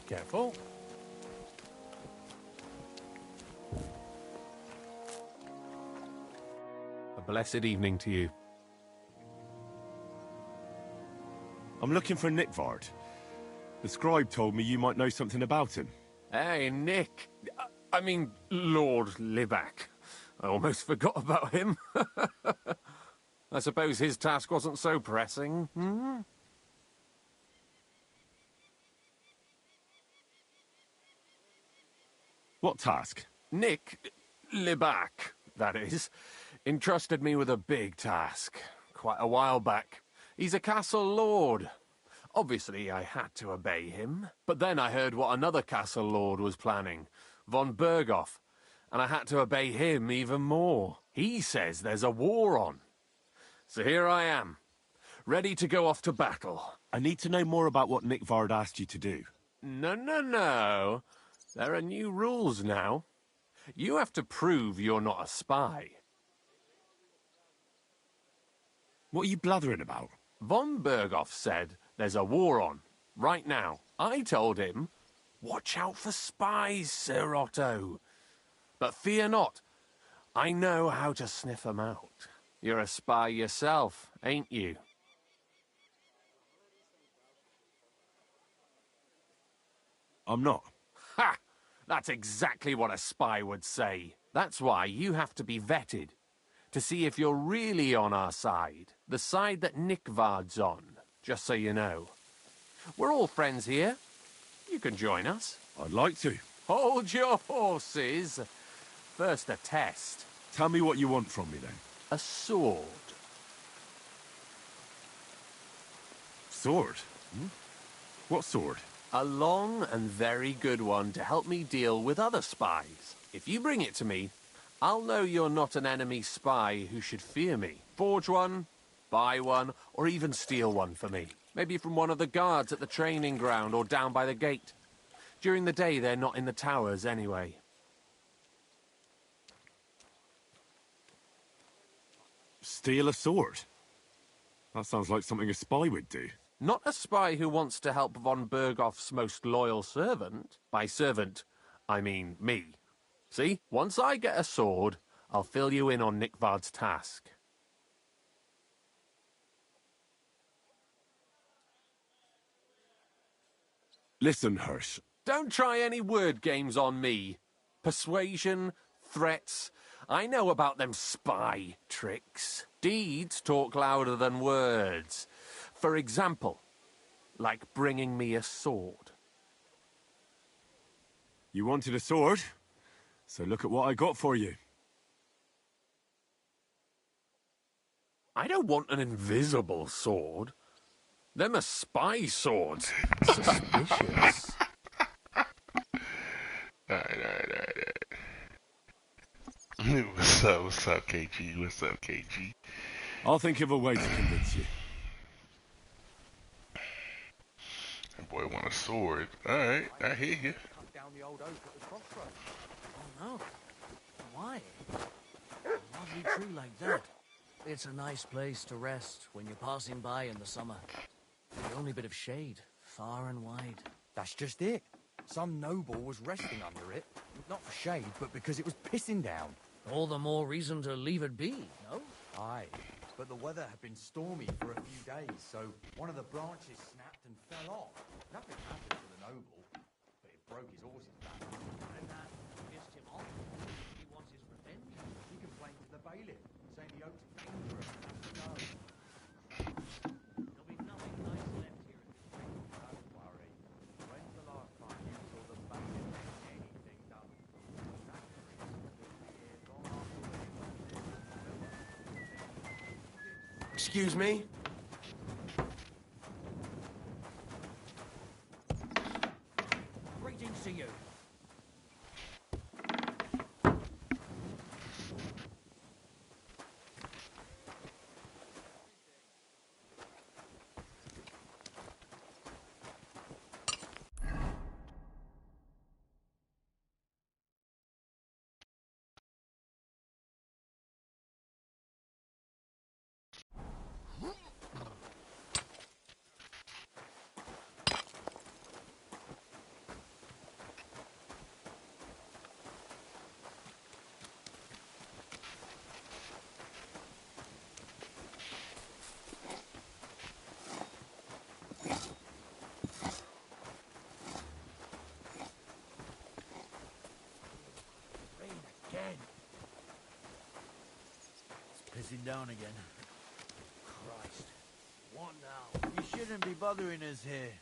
Careful. A blessed evening to you. I'm looking for Nickvard. The scribe told me you might know something about him. Hey, Nick. I mean, Lord Libac. I almost forgot about him. I suppose his task wasn't so pressing, hmm? What task? Nick Libac, that is, entrusted me with a big task, quite a while back. He's a castle lord. Obviously, I had to obey him. But then I heard what another castle lord was planning, von Berghoff, and I had to obey him even more. He says there's a war on. So here I am, ready to go off to battle. I need to know more about what Nickvard asked you to do. No. There are new rules now. You have to prove you're not a spy. What are you blathering about? Von Berghoff said there's a war on, right now. I told him, watch out for spies, Sir Otto. But fear not, I know how to sniff them out. You're a spy yourself, ain't you? I'm not. Ha! That's exactly what a spy would say. That's why you have to be vetted, to see if you're really on our side, the side that Nickvard's on, just so you know. We're all friends here. You can join us. I'd like to. Hold your horses. First a test. Tell me what you want from me, then. A sword. Sword? Hmm? What sword? A long and very good one to help me deal with other spies. If you bring it to me, I'll know you're not an enemy spy who should fear me. Forge one, buy one, or even steal one for me. Maybe from one of the guards at the training ground or down by the gate. During the day, they're not in the towers anyway. Steal a sword? That sounds like something a spy would do. Not a spy who wants to help von Berghoff's most loyal servant. By servant, I mean me. See, once I get a sword, I'll fill you in on Nickvard's task. Listen, Hirsch. Don't try any word games on me. Persuasion, threats, I know about them spy tricks. Deeds talk louder than words. For example, like bringing me a sword. You wanted a sword? So look at what I got for you. I don't want an invisible sword. Them are spy swords. Suspicious. Alright. What's up, KG? What's up, KG? I'll think of a way to convince you. That boy want a sword. Alright, I hear you. Oh no. Why? A lovely tree like that. It's a nice place to rest when you're passing by in the summer. The only bit of shade, far and wide. That's just it. Some noble was resting under it. Not for shade, but because it was pissing down. All the more reason to leave it be, no? Aye, but the weather had been stormy for a few days, so one of the branches snapped and fell off. Nothing happened to the noble, but it broke his horse's back. And that pissed him off? He wants his revenge? He complained to the bailiff, saying the oak's dangerous and has to go. There'll be nothing nice left here at this rate. Don't worry. When's the last time you saw the bailiff get anything done? That priest will be here long after we Excuse me? Greetings to you. Pissing down again. Christ. What now? You shouldn't be bothering us here.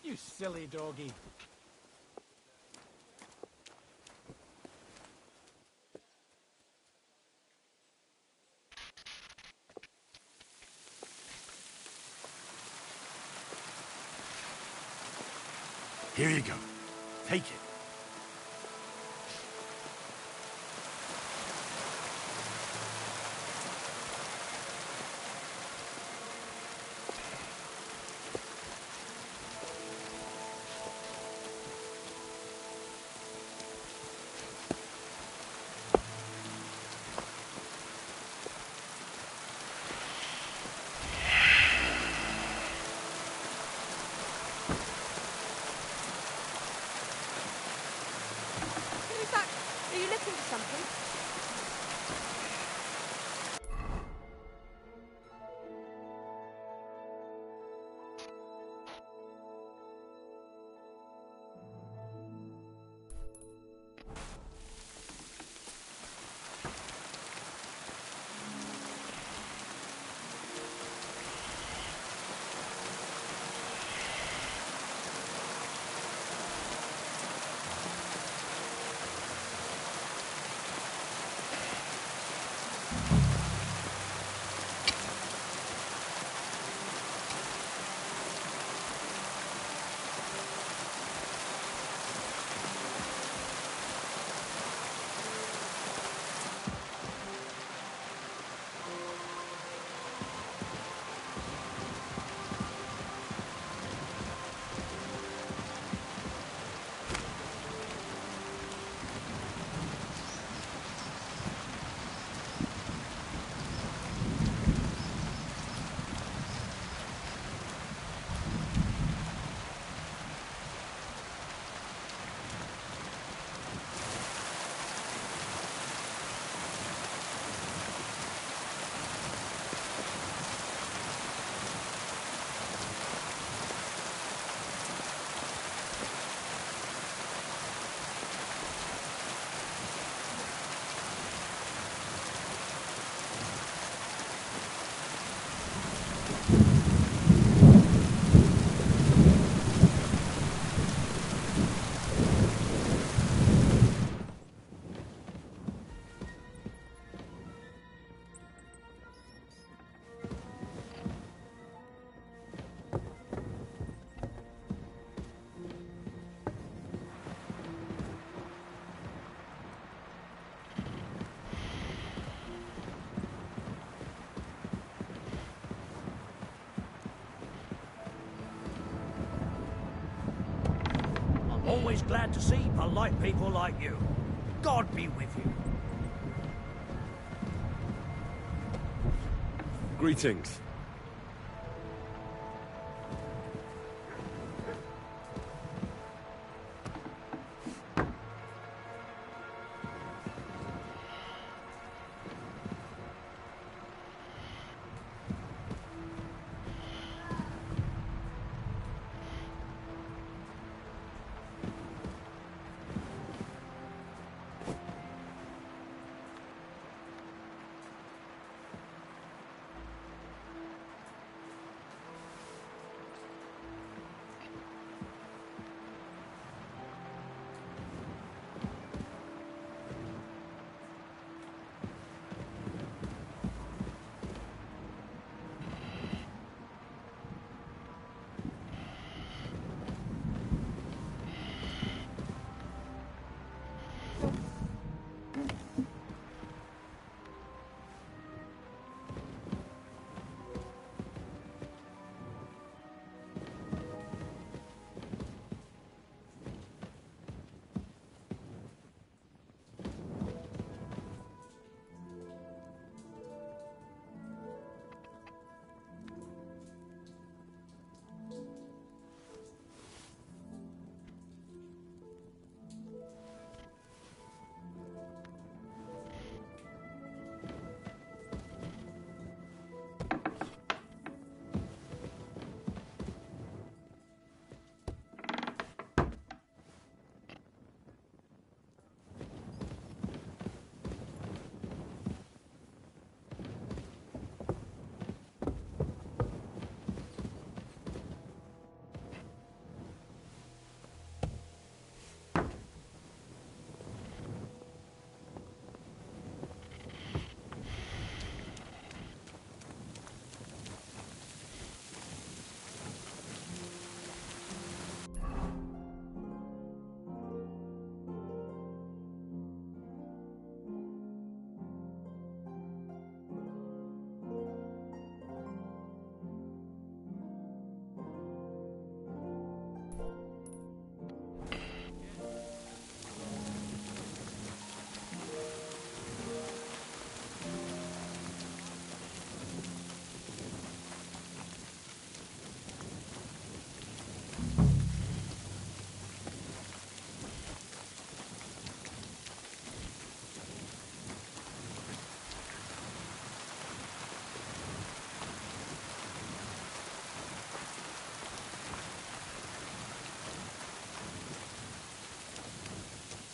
You silly doggy. Here you go. Take it. Always glad to see polite people like you. God be with you. Greetings.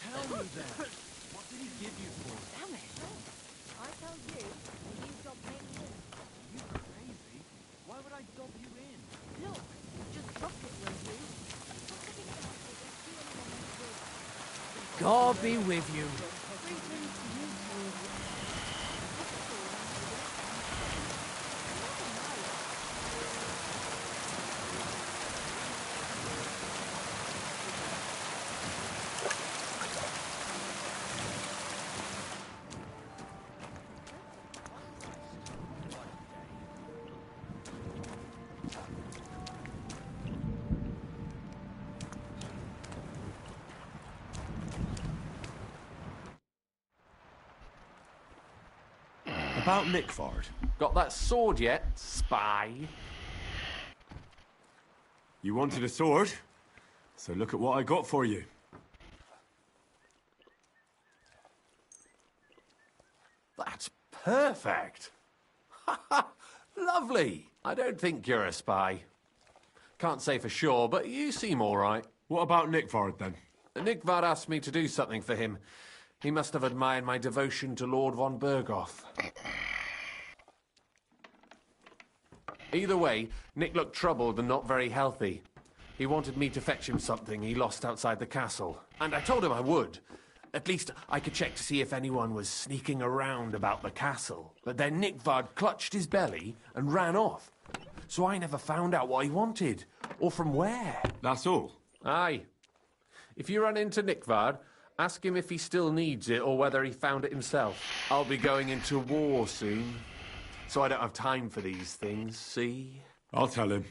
Tell me that. What did he give you for? Damn it. I tell you, and you dob me in. You crazy? Why would I dob you in? Look, just drop it, will you? Stop looking at us as if you anyone else would. God be with you. Greetings to you too. About Nickford. Got that sword yet, spy? You wanted a sword? So look at what I got for you. That's perfect. Lovely. I don't think you're a spy. Can't say for sure, but you seem all right. What about Nickford, then? Nickford asked me to do something for him. He must have admired my devotion to Lord von Berghoff. Either way, Nick looked troubled and not very healthy. He wanted me to fetch him something he lost outside the castle, and I told him I would. At least I could check to see if anyone was sneaking around about the castle. But then Nickford clutched his belly and ran off. So I never found out what he wanted, or from where. That's all? Aye. If you run into Nickford, ask him if he still needs it or whether he found it himself. I'll be going into war soon, so I don't have time for these things, see? I'll tell him.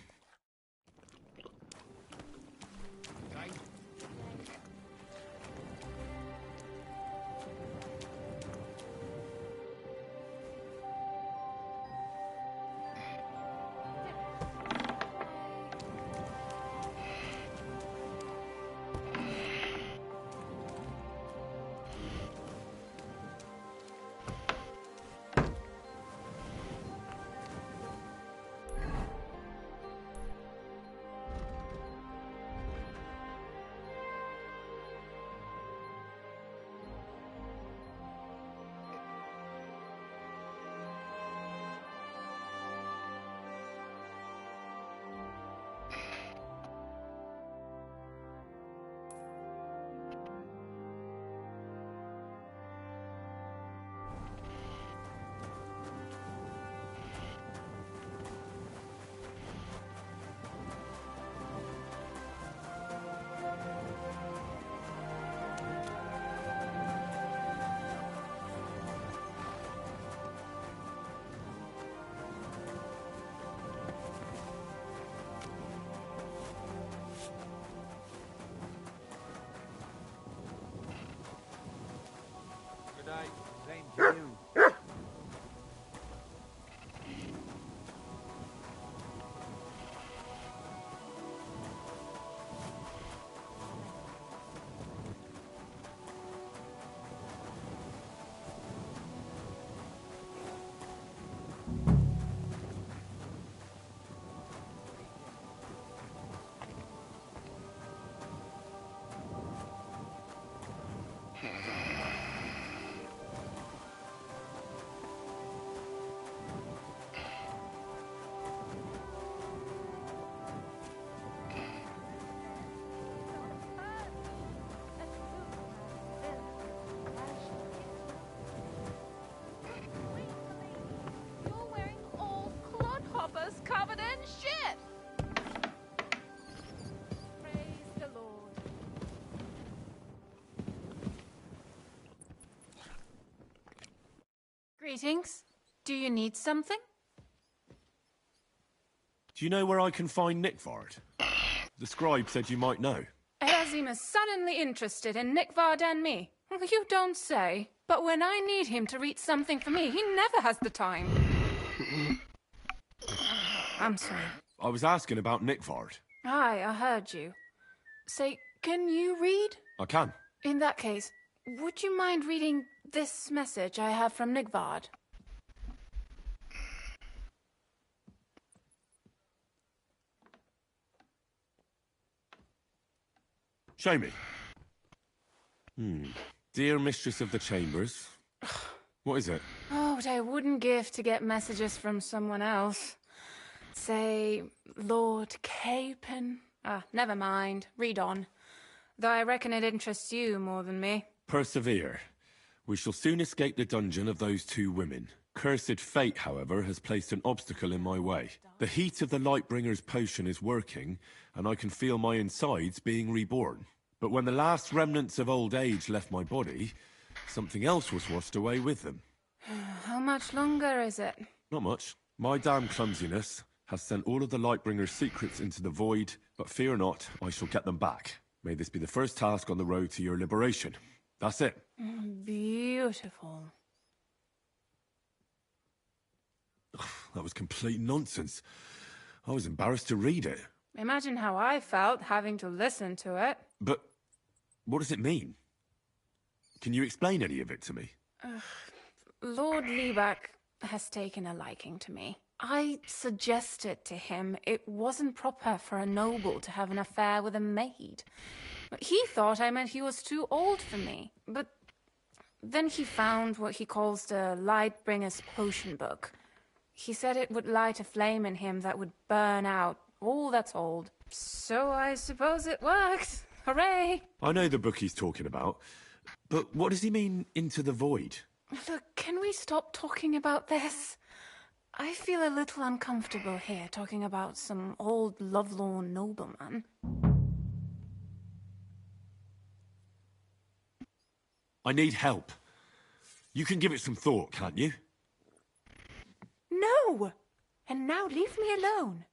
Greetings. Do you need something? Do you know where I can find Nickvard? The scribe said you might know. Erazim is suddenly interested in Nickvard and me. You don't say. But when I need him to read something for me, he never has the time. I'm sorry. I was asking about Nickvard. Aye, I heard you. Say, can you read? I can. In that case, would you mind reading this message I have from Nickvard? Show me. Dear Mistress of the Chambers. What is it? Oh, what I wouldn't give to get messages from someone else. Say, Lord Capon. Never mind. Read on. Though I reckon it interests you more than me. Persevere. We shall soon escape the dungeon of those two women. Cursed fate, however, has placed an obstacle in my way. The heat of the Lightbringer's potion is working, and I can feel my insides being reborn. But when the last remnants of old age left my body, something else was washed away with them. How much longer is it? Not much. My damn clumsiness has sent all of the Lightbringer's secrets into the void, but fear not, I shall get them back. May this be the first task on the road to your liberation. That's it. Beautiful. That was complete nonsense. I was embarrassed to read it. Imagine how I felt having to listen to it. But what does it mean? Can you explain any of it to me? Lord Liebeck has taken a liking to me. I suggested to him it wasn't proper for a noble to have an affair with a maid. He thought I meant he was too old for me. But then he found what he calls the Lightbringer's potion book. He said it would light a flame in him that would burn out all that's old. So I suppose it worked. Hooray! I know the book he's talking about, but what does he mean, into the void? Look, can we stop talking about this? I feel a little uncomfortable here, talking about some old lovelorn nobleman. I need help. You can give it some thought, can't you? No! And now leave me alone.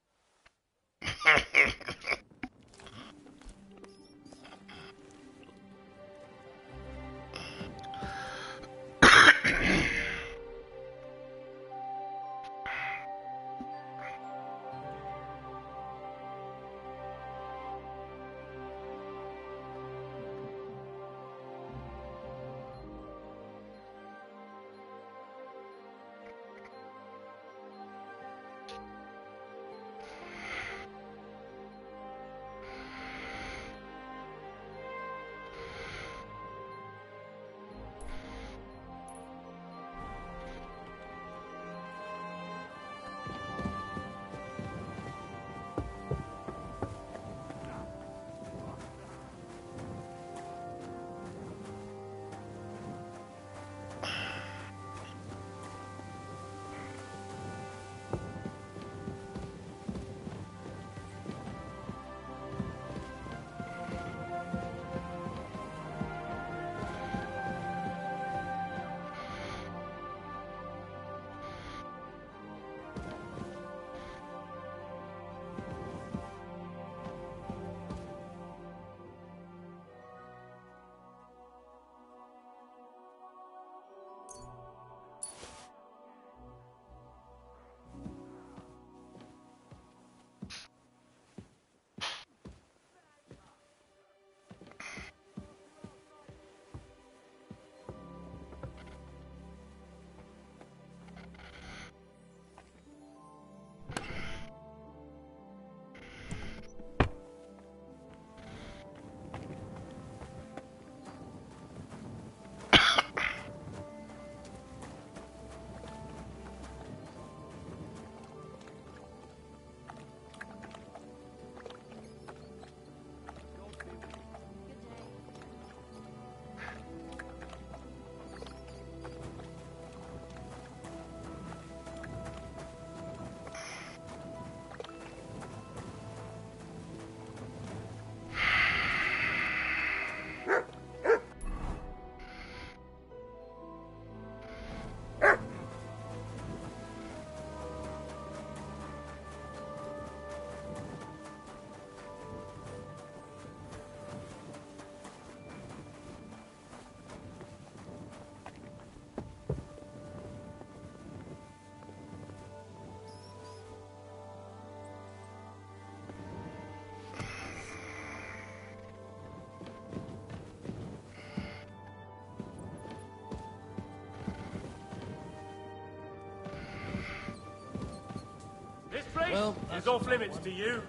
It's off limits to you.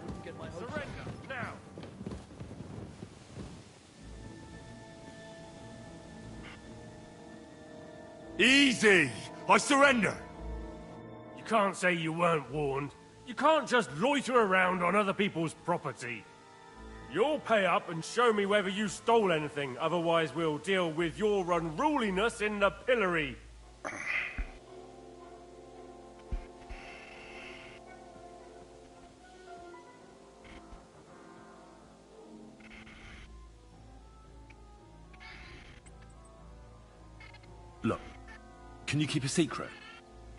Surrender, now. Easy! I surrender! You can't say you weren't warned. You can't just loiter around on other people's property. You'll pay up and show me whether you stole anything, otherwise we'll deal with your unruliness in the pillory. Look, can you keep a secret?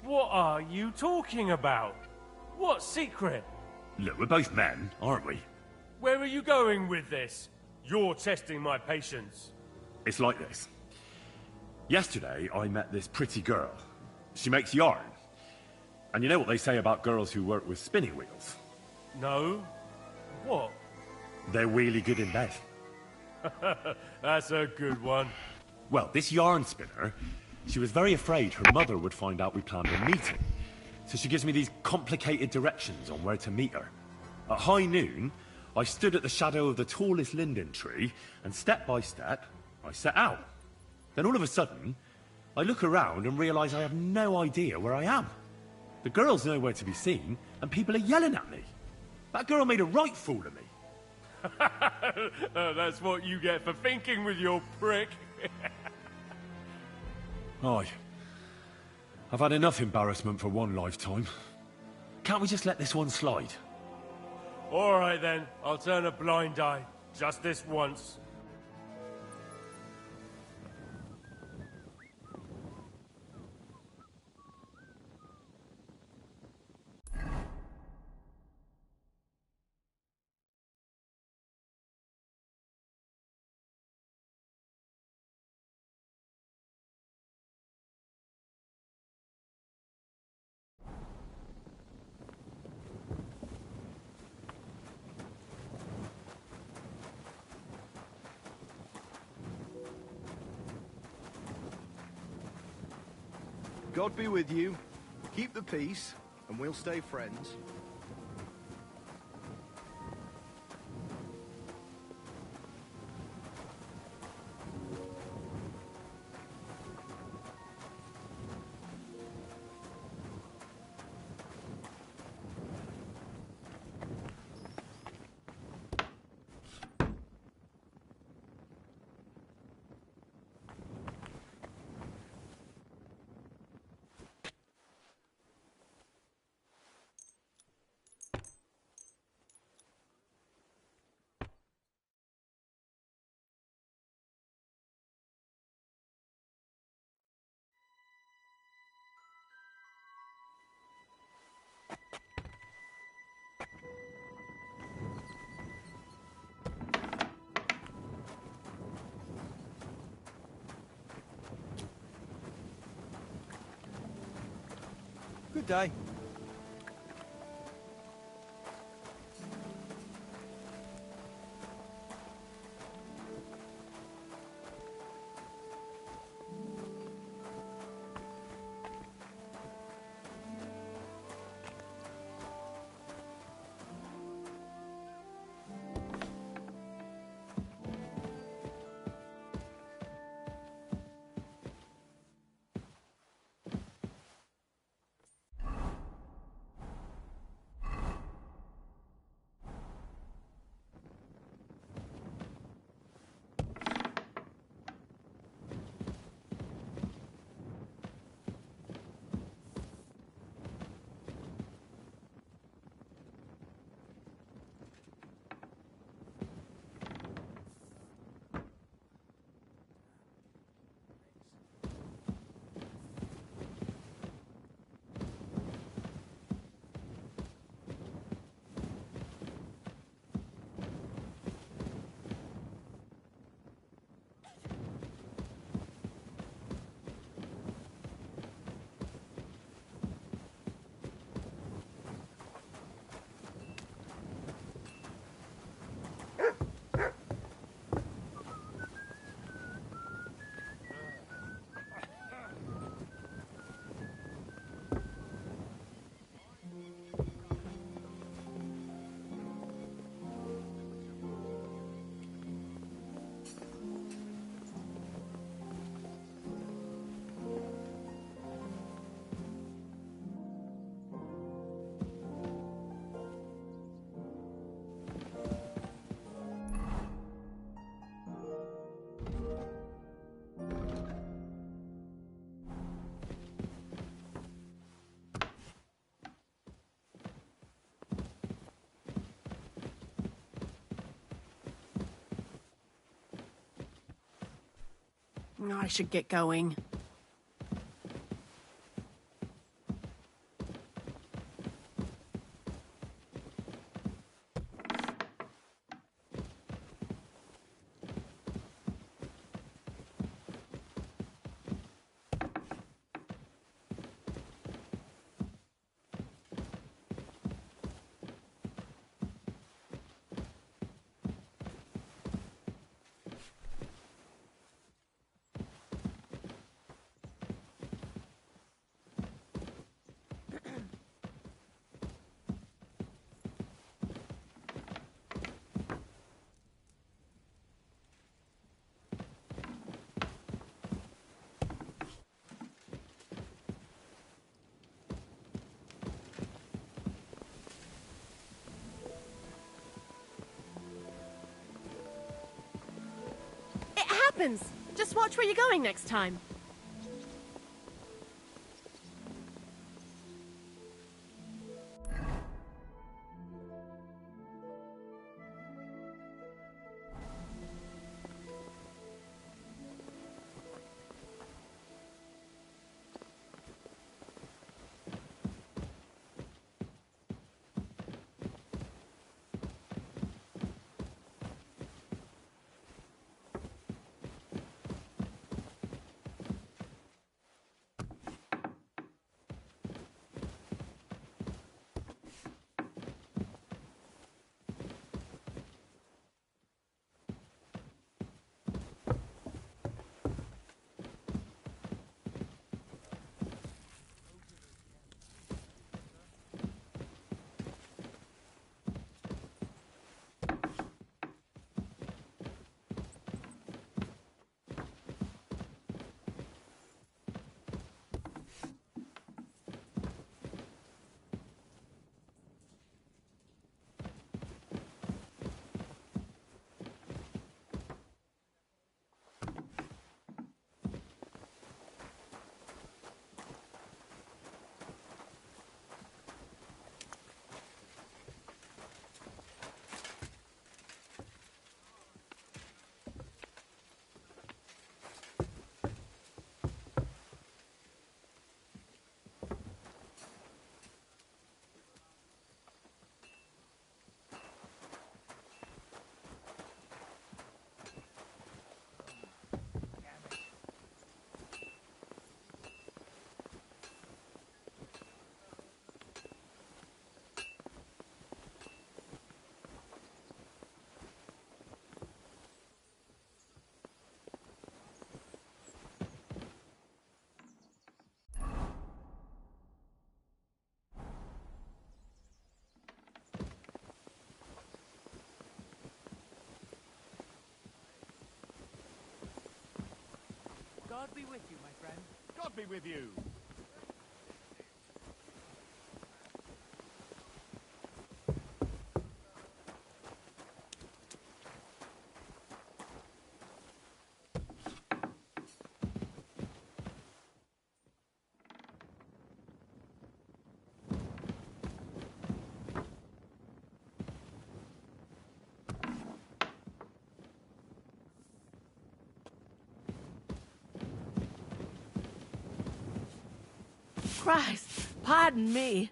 What are you talking about? What secret? Look, we're both men, aren't we? Where are you going with this? You're testing my patience. It's like this. Yesterday, I met this pretty girl. She makes yarn. And you know what they say about girls who work with spinning wheels? No? What? They're really good in bed. That's a good one. Well, this yarn spinner, she was very afraid her mother would find out we planned a meeting. So she gives me these complicated directions on where to meet her. At high noon, I stood at the shadow of the tallest linden tree, and step by step, I set out. Then all of a sudden, I look around and realise I have no idea where I am. The girl's nowhere to be seen, and people are yelling at me. That girl made a right fool of me. That's what you get for thinking with your prick. Aye. I've had enough embarrassment for one lifetime. Can't we just let this one slide? All right then, I'll turn a blind eye. Just this once. God be with you. Keep the peace, and we'll stay friends. Good day. I should get going. Happens. Just watch where you're going next time. God be with you, my friend. God be with you. Christ, pardon me.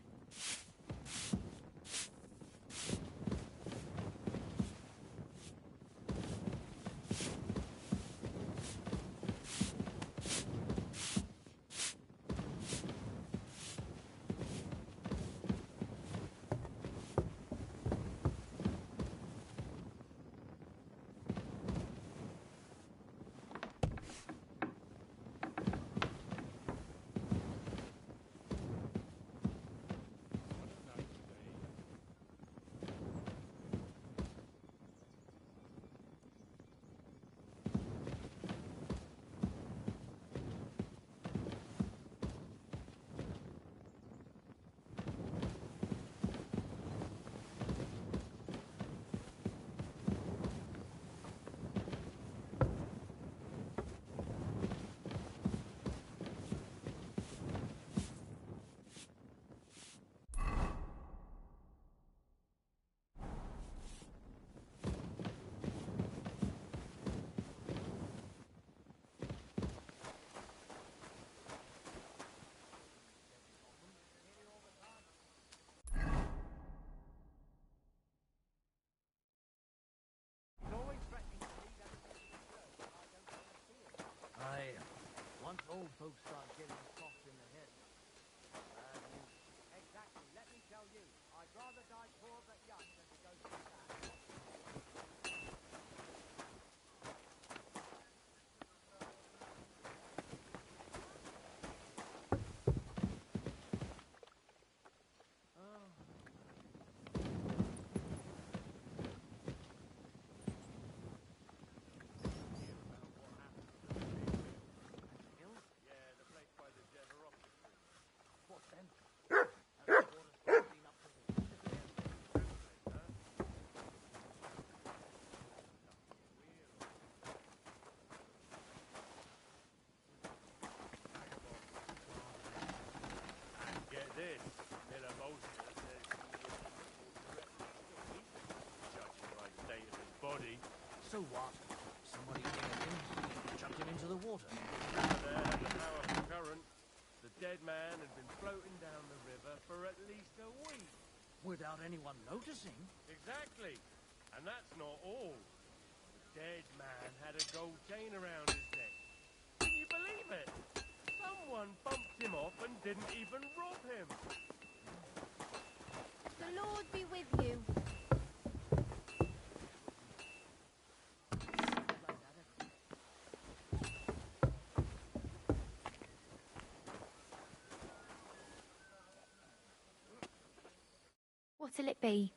folks start getting soft in the head. Exactly. Let me tell you, I'd rather die poor but young than to go through that. Yeah, the place by the Deliverace. What then? Have the water's been up to the Get this, Miller Bolster says he judging by the state of his body. So what? Somebody near him chucked him into the water. There had a powerful current. The dead man had been floating down the river for at least a week. Without anyone noticing? Exactly. And that's not all. The dead man had a gold chain around his neck. Can you believe it? Someone bumped him off and didn't even rob him. The Lord be with you. What'll it be?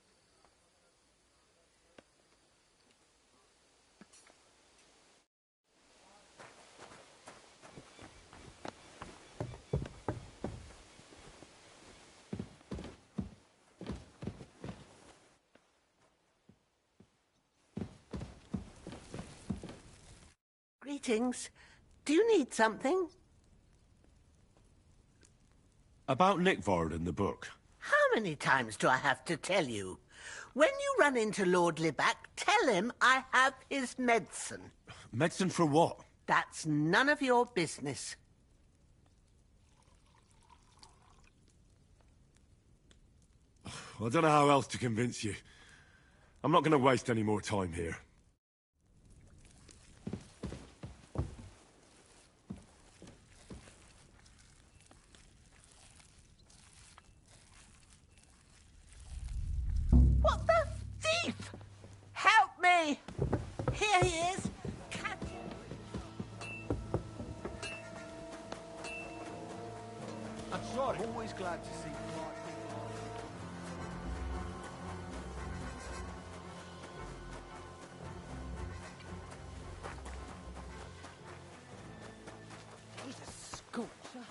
Greetings. Do you need something? About Nickvard and the book. How many times do I have to tell you? When you run into Lord Libac, tell him I have his medicine. Medicine for what? That's none of your business. I don't know how else to convince you. I'm not going to waste any more time here. What the thief? Help me! Here he is. Catch him. I'm sorry. I'm always glad to see you. He's a scorcher.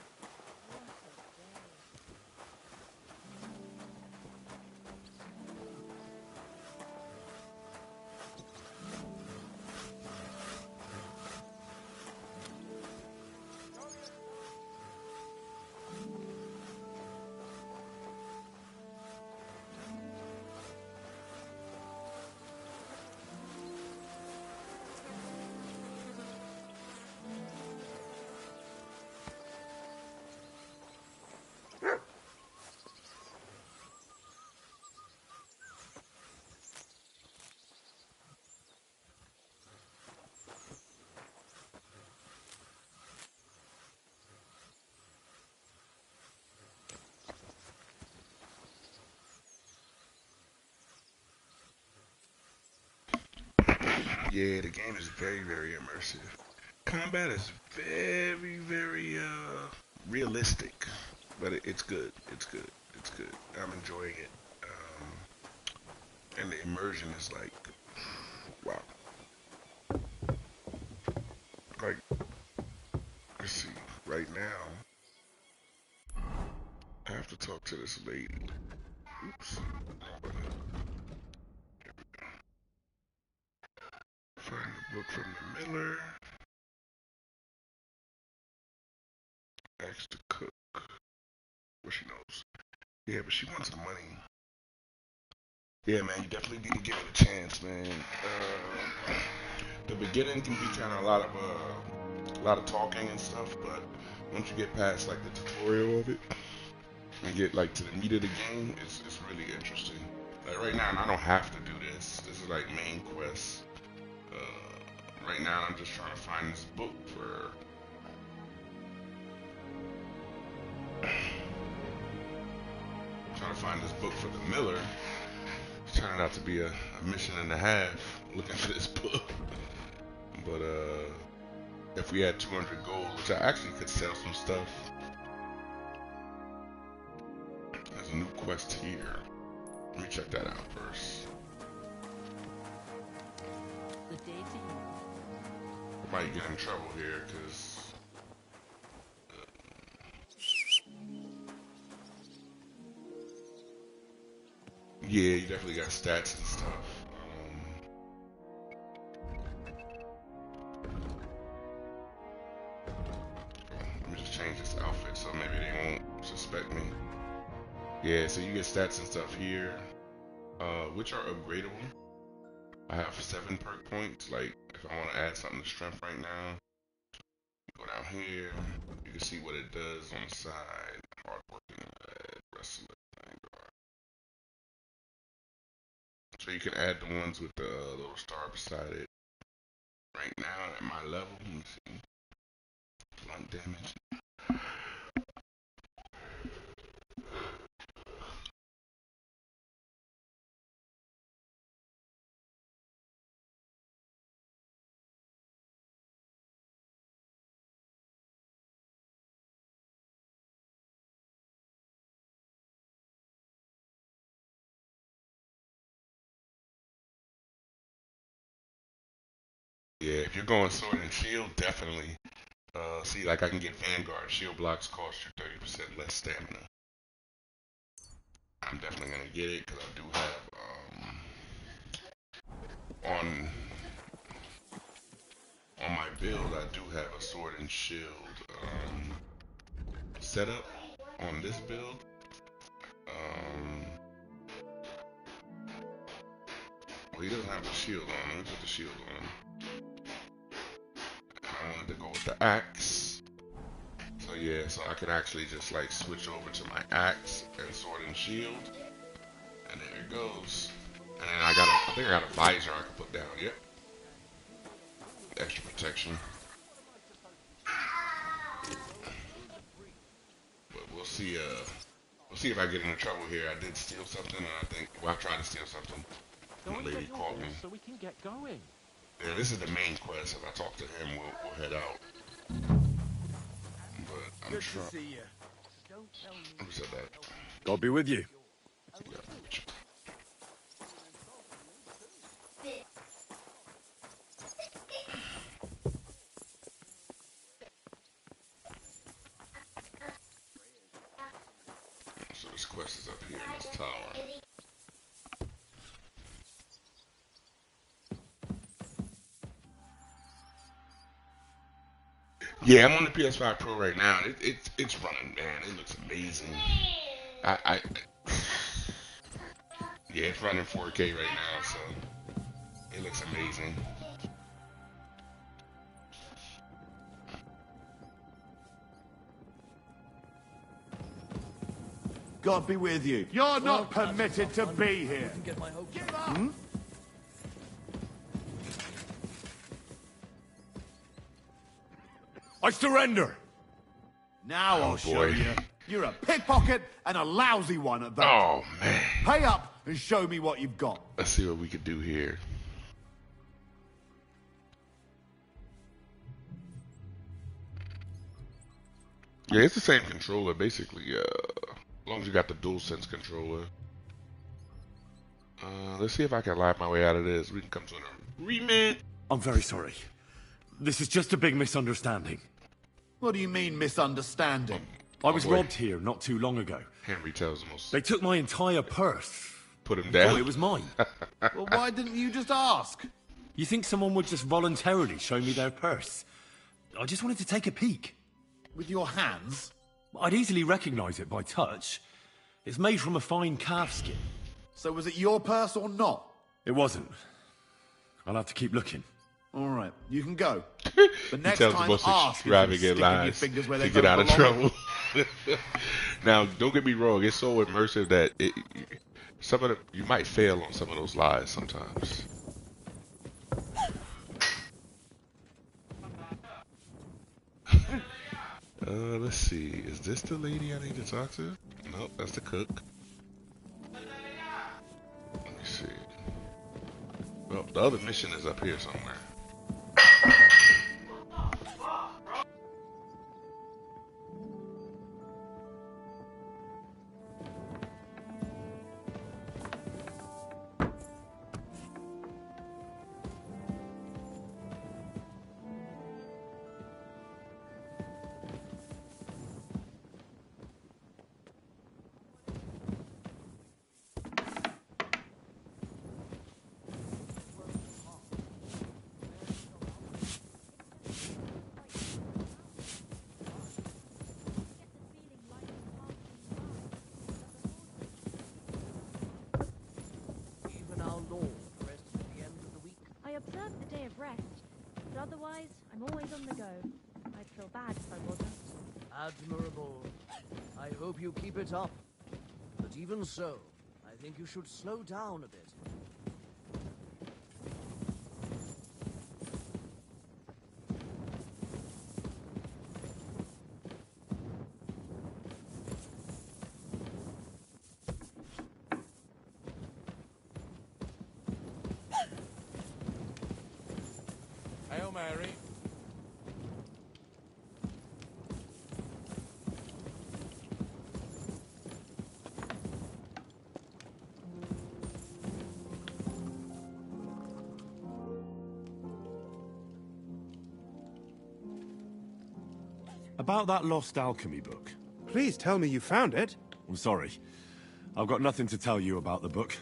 Yeah, the game is very, very immersive. Combat is very, very realistic, but it's good. It's good. It's good. I'm enjoying it, and the immersion is like, wow. Like, let's see. Right now, I have to talk to this lady. Oops. Find the book from the miller. Ask the cook. Well, she knows. Yeah, but she wants some money. Yeah, man, you definitely need to give it a chance, man. The beginning can be kind of a lot of talking and stuff, but once you get past like the tutorial of it and get like to the meat of the game, it's really interesting. Like right now, I don't have to do this. This is like main quest. Right now, I'm just trying to find this book for find this book for the miller. It's turning out to be a mission and a half looking for this book. But if we had 200 gold, which I actually could sell some stuff. There's a new quest here. Let me check that out first. Good day to you. I might get in trouble here because yeah, you definitely got stats and stuff. Let me just change this outfit so maybe they won't suspect me. Yeah, so you get stats and stuff here, which are upgradable. I have 7 perk points. Like, if I want to add something to strength right now, go down here. You can see what it does on the side. Hardworking, wrestler. So you can add the ones with the little star beside it. Right now, at my level, let me see. Blunt damage. Yeah, if you're going sword and shield, definitely. See, like I can get Vanguard. Shield blocks cost you 30% less stamina. I'm definitely gonna get it because I do have on my build. I do have a sword and shield setup on this build. Well, he doesn't have the shield on. Let me put the shield on. I wanted to go with the axe. So yeah, so I can actually just like switch over to my axe and sword and shield. And there it goes. And then I think I got a visor I can put down, yep. Extra protection. But we'll see if I get into trouble here. I did steal something and I think I tried to steal something. And the lady caught me. So we can get going. Yeah, this is the main quest. If I talk to him, we'll head out. But I'm sure. Good to see you. Who said that? God be with you. So this quest is up here in this tower. Yeah, I'm on the PS5 Pro right now. It's running, man. It looks amazing. Yeah, it's running 4K right now, so it looks amazing. God be with you. You're not permitted to be here. Give up! Hmm? I surrender. Now I'll show boy. you. You're a pickpocket and a lousy one at that. Oh, man. Pay up and show me what you've got. Let's see what we can do here. Yeah, it's the same controller, basically. As long as you got the DualSense controller. Let's see if I can lie my way out of this. We can come to an agreement. I'm very sorry. This is just a big misunderstanding. What do you mean, misunderstanding? I was robbed here not too long ago. Henry tells most. They took my entire purse. Put him I down. thought it was mine. Well, why didn't you just ask? You think someone would just voluntarily show me their purse? I just wanted to take a peek. With your hands? I'd easily recognize it by touch. It's made from a fine calf skin. So was it your purse or not? It wasn't. I'll have to keep looking. All right, you can go. The next tells the time, most ask extravagant lies to get out of trouble. trouble. Now, don't get me wrong. It's so immersive that you might fail on some of those lies sometimes. Let's see. Is this the lady I need to talk to? Nope, that's the cook. Oh, the other mission is up here somewhere. Even our Lord rests at the end of the week. I observe the day of rest, but otherwise, I'm always on the go. I'd feel bad if I wasn't. Admirable. I hope you keep it up. But even so, I think you should slow down a bit. Hail Mary. About that lost alchemy book. Please tell me you found it. I'm sorry. I've got nothing to tell you about the book.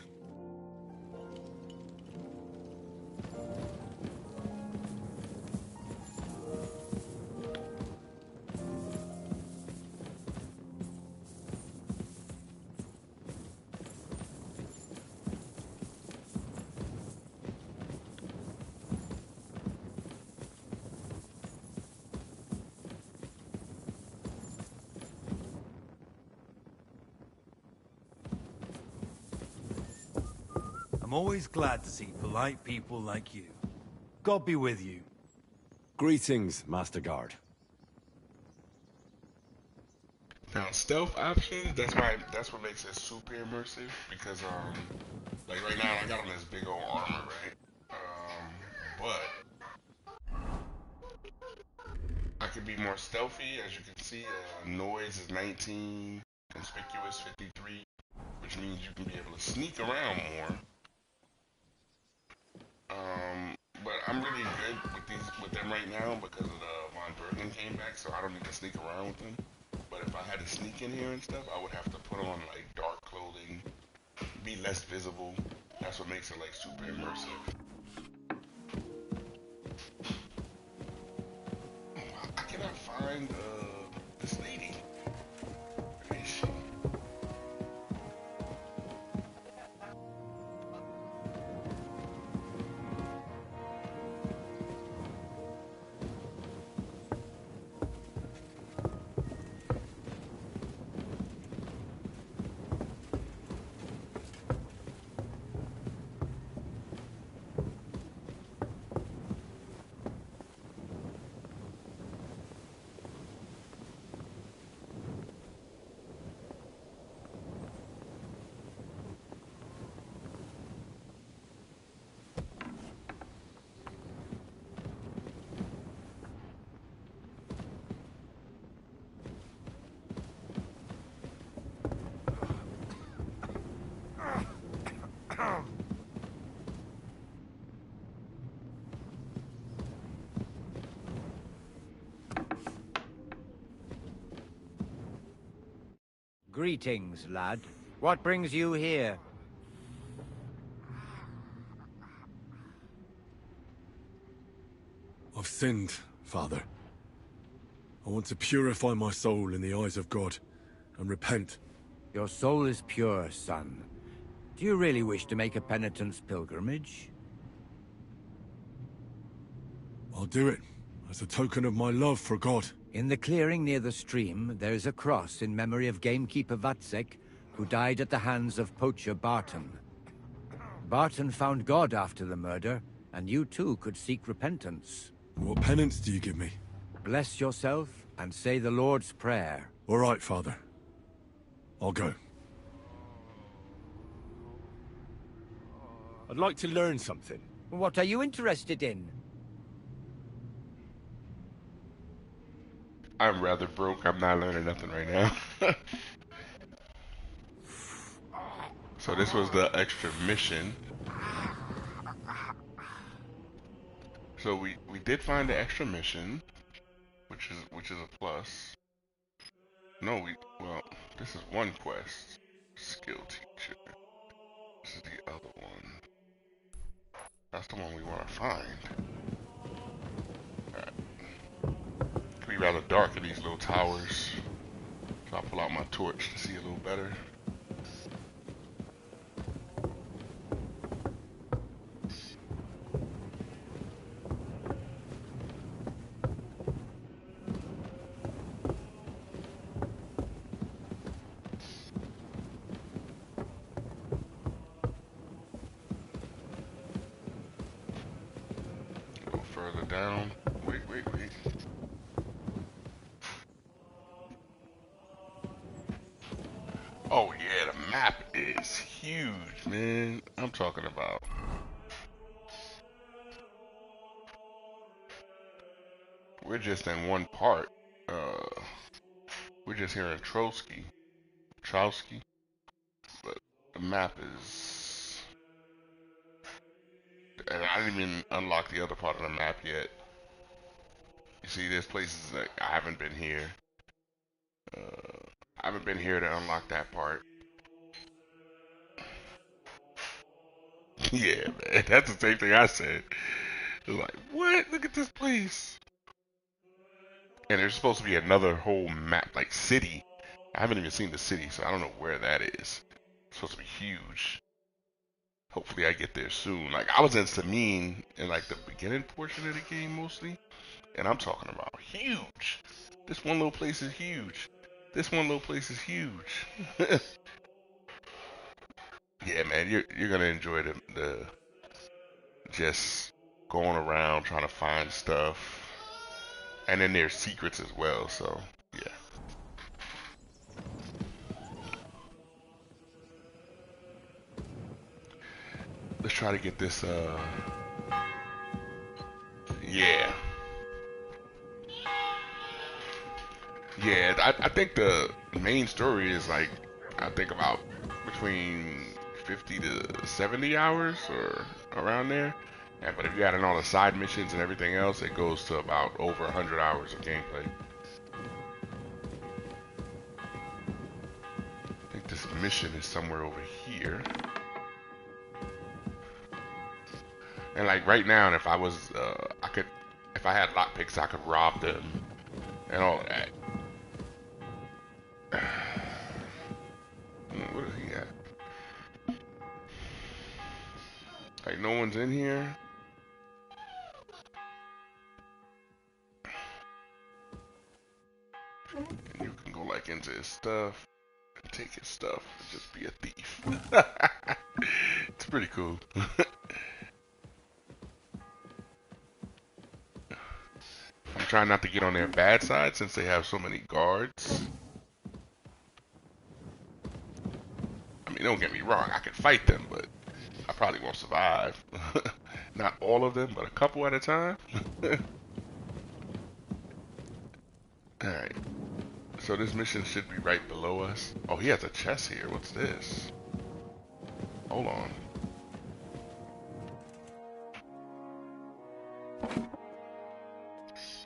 I'm always glad to see polite people like you. God be with you. Greetings, Master Guard. Now stealth options, that's what makes it super immersive because like right now I got on this big old armor, right? But I could be more stealthy, as you can see. Noise is 19, conspicuous 53, which means you can be able to sneak around more. But I'm really good with them right now because of the Von Bergen came back, so I don't need to sneak around with them. But if I had to sneak in here and stuff, I would have to put on like dark clothing, be less visible. That's what makes it like super immersive. I cannot find this lady. Where is she? Greetings, lad. What brings you here? I've sinned, Father. I want to purify my soul in the eyes of God and repent. Your soul is pure, son. Do you really wish to make a penitence pilgrimage? I'll do it as a token of my love for God. In the clearing near the stream, there is a cross in memory of gamekeeper Vatsek, who died at the hands of poacher Barton. Barton found God after the murder, and you too could seek repentance. What penance do you give me? Bless yourself and say the Lord's Prayer. All right, Father. I'll go. I'd like to learn something. What are you interested in? I'm rather broke. I'm not learning nothing right now. So this was the extra mission. So we did find the extra mission, which is a plus. No, well, this is one quest. Skill teacher. This is the other one. That's the one we want to find. Alright. It can be rather dark in these little towers. So I'll pull out my torch to see a little better. Go further down. Wait. Oh yeah, the map is huge, man. I'm talking about. We're just in one part. We're just here in Trowski, but the map is. And I didn't even unlock the other part of the map yet. You see, there's places that I haven't been here. I haven't been here to unlock that part. Yeah, man, that's the same thing I said. It was like, what? Look at this place. And there's supposed to be another whole map, like city. I haven't even seen the city, so I don't know where that is. It's supposed to be huge. Hopefully I get there soon. Like, I was in Samine in like the beginning portion of the game mostly. And I'm talking about huge. This one little place is huge. This one little place is huge. Yeah, man, you're gonna enjoy the just going around trying to find stuff. And then there's secrets as well, so yeah. Let's try to get this yeah. Yeah, I think the main story is like, I think about between 50 to 70 hours or around there. Yeah, but if you add in all the side missions and everything else, it goes to about over 100 hours of gameplay. I think this mission is somewhere over here. And like right now, if I was, if I had lockpicks, I could rob them and all of that. What is he at? Like, no one's in here? And you can go, like, into his stuff and take his stuff and just be a thief. It's pretty cool. I'm trying not to get on their bad side since they have so many guards. I mean, don't get me wrong, I could fight them, but I probably won't survive. Not all of them, but a couple at a time. Alright. So this mission should be right below us. Oh, he has a chest here. What's this? Hold on.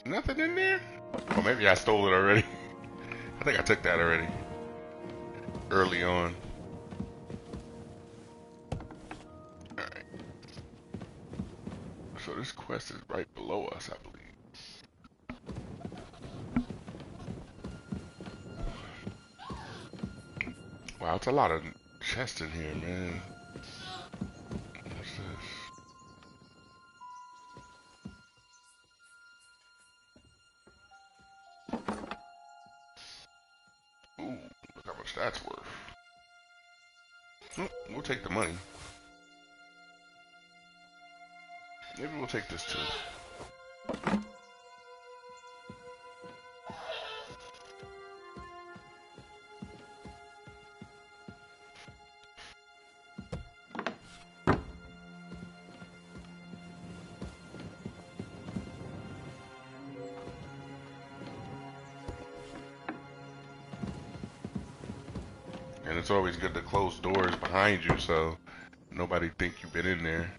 Nothing in there? Oh, maybe I stole it already. I think I took that already. Early on. Alright. So this quest is right below us, I believe. Wow, it's a lot of chests in here, man. What's this? Ooh, look how much that's worth. Oh, we'll take the money. Maybe we'll take this too. and it's always good to close doors behind you so nobody think you've been in there.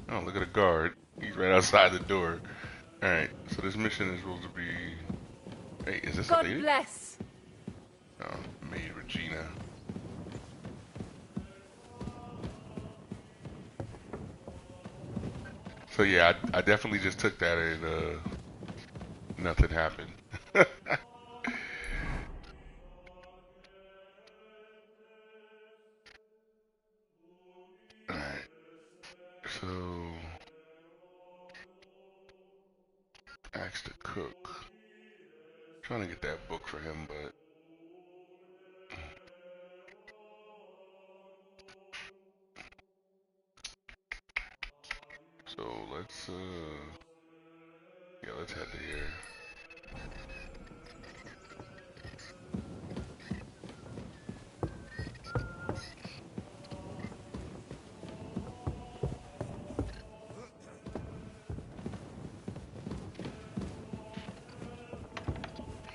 Oh, look at the guard. He's right outside the door. Alright, so this mission is supposed to be... Hey, is this a lady? God bless. Oh, Maid Regina. So yeah, I definitely just took that and nothing happened. Alright, so... Ask the cook. Trying to get that book for him, but... So let's yeah, let's head to here.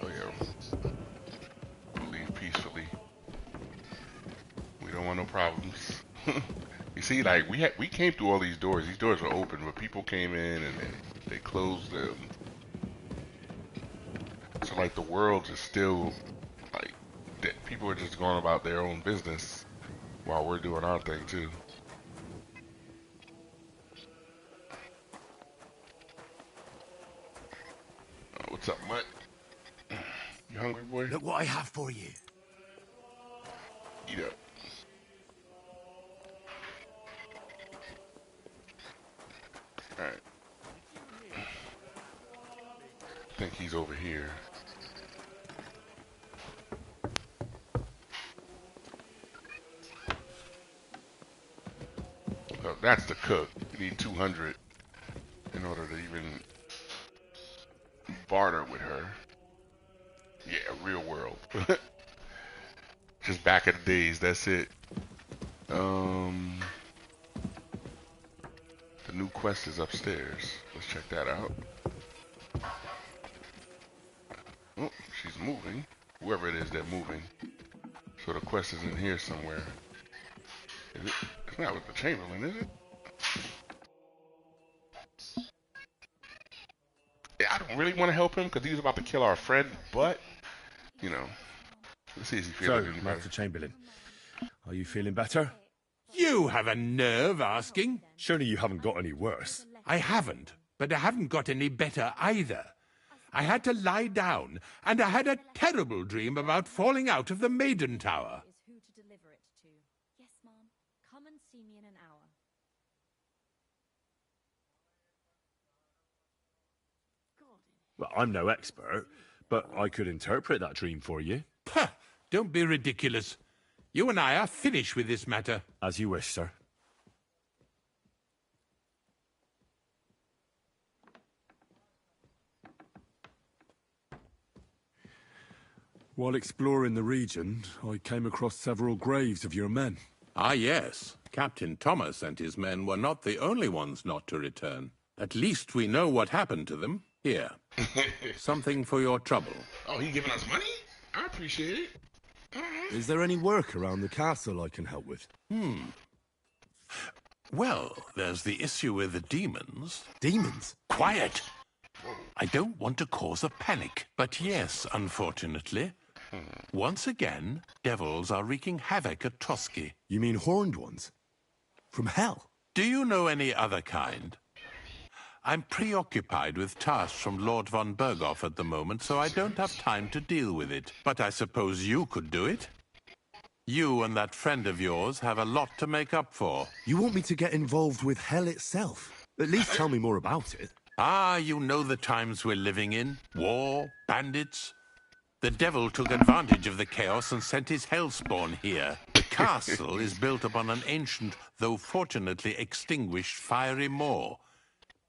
Oh yeah, leave peacefully. We don't want no problems. You see, like we came through all these doors. These doors were open, but people came in and they closed them. So like the world is still like people are just going about their own business while we're doing our thing too. What's up, Mutt? You hungry, boy? Look what I have for you. Eat up. Alright. I think he's over here. Oh, that's the cook. You need 200 in order to even barter with her. Yeah, real world. Just back in the days, that's it. The new quest is upstairs. Let's check that out. Oh, she's moving. Whoever it is, they're moving. So the quest is in here somewhere. Is it? It's not with the Chamberlain, is it? Yeah, I don't really want to help him because he's about to kill our friend, but, you know, let's see if he feels any better. Master Chamberlain, are you feeling better? You have a nerve asking? Surely you haven't got any worse. I haven't, but I haven't got any better either. I had to lie down, and I had a terrible dream about falling out of the Maiden Tower. Is who to deliver it to. Yes, Mom. Come and see me in an hour. Well, I'm no expert, but I could interpret that dream for you. Pah! Don't be ridiculous. You and I are finished with this matter. As you wish, sir. While exploring the region, I came across several graves of your men. Ah, yes. Captain Thomas and his men were not the only ones not to return. At least we know what happened to them. Here. Something for your trouble. Oh, he giving us money? I appreciate it. Is there any work around the castle I can help with? Well, there's the issue with the demons. Demons? Quiet! I don't want to cause a panic, but yes, unfortunately. Once again, devils are wreaking havoc at Trotsky. You mean horned ones? From hell? Do you know any other kind? I'm preoccupied with tasks from Lord von Berghoff at the moment, so I don't have time to deal with it. But I suppose you could do it? You and that friend of yours have a lot to make up for. You want me to get involved with hell itself? At least tell me more about it. Ah, you know the times we're living in. War, bandits. The devil took advantage of the chaos and sent his hellspawn here. The castle is built upon an ancient, though fortunately extinguished, fiery moor.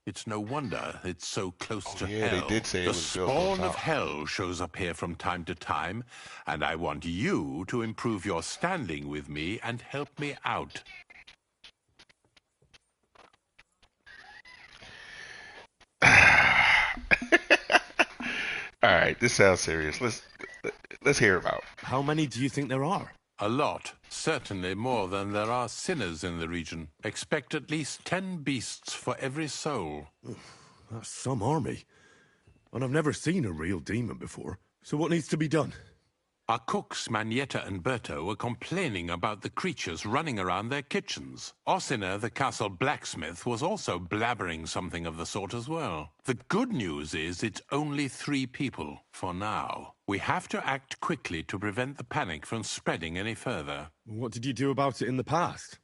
It's no wonder it's so close to hell. They did say the it was built on spawn top. of hell shows up here from time to time, and I want you to improve your standing with me and help me out. All right, this sounds serious. Let's hear about. How many do you think there are? A lot. Certainly more than there are sinners in the region. Expect at least 10 beasts for every soul. That's some army. And I've never seen a real demon before. So what needs to be done? Our cooks, Manietta and Berto, were complaining about the creatures running around their kitchens. Ossina, the castle blacksmith, was also blabbering something of the sort as well. The good news is it's only 3 people, for now. We have to act quickly to prevent the panic from spreading any further. What did you do about it in the past?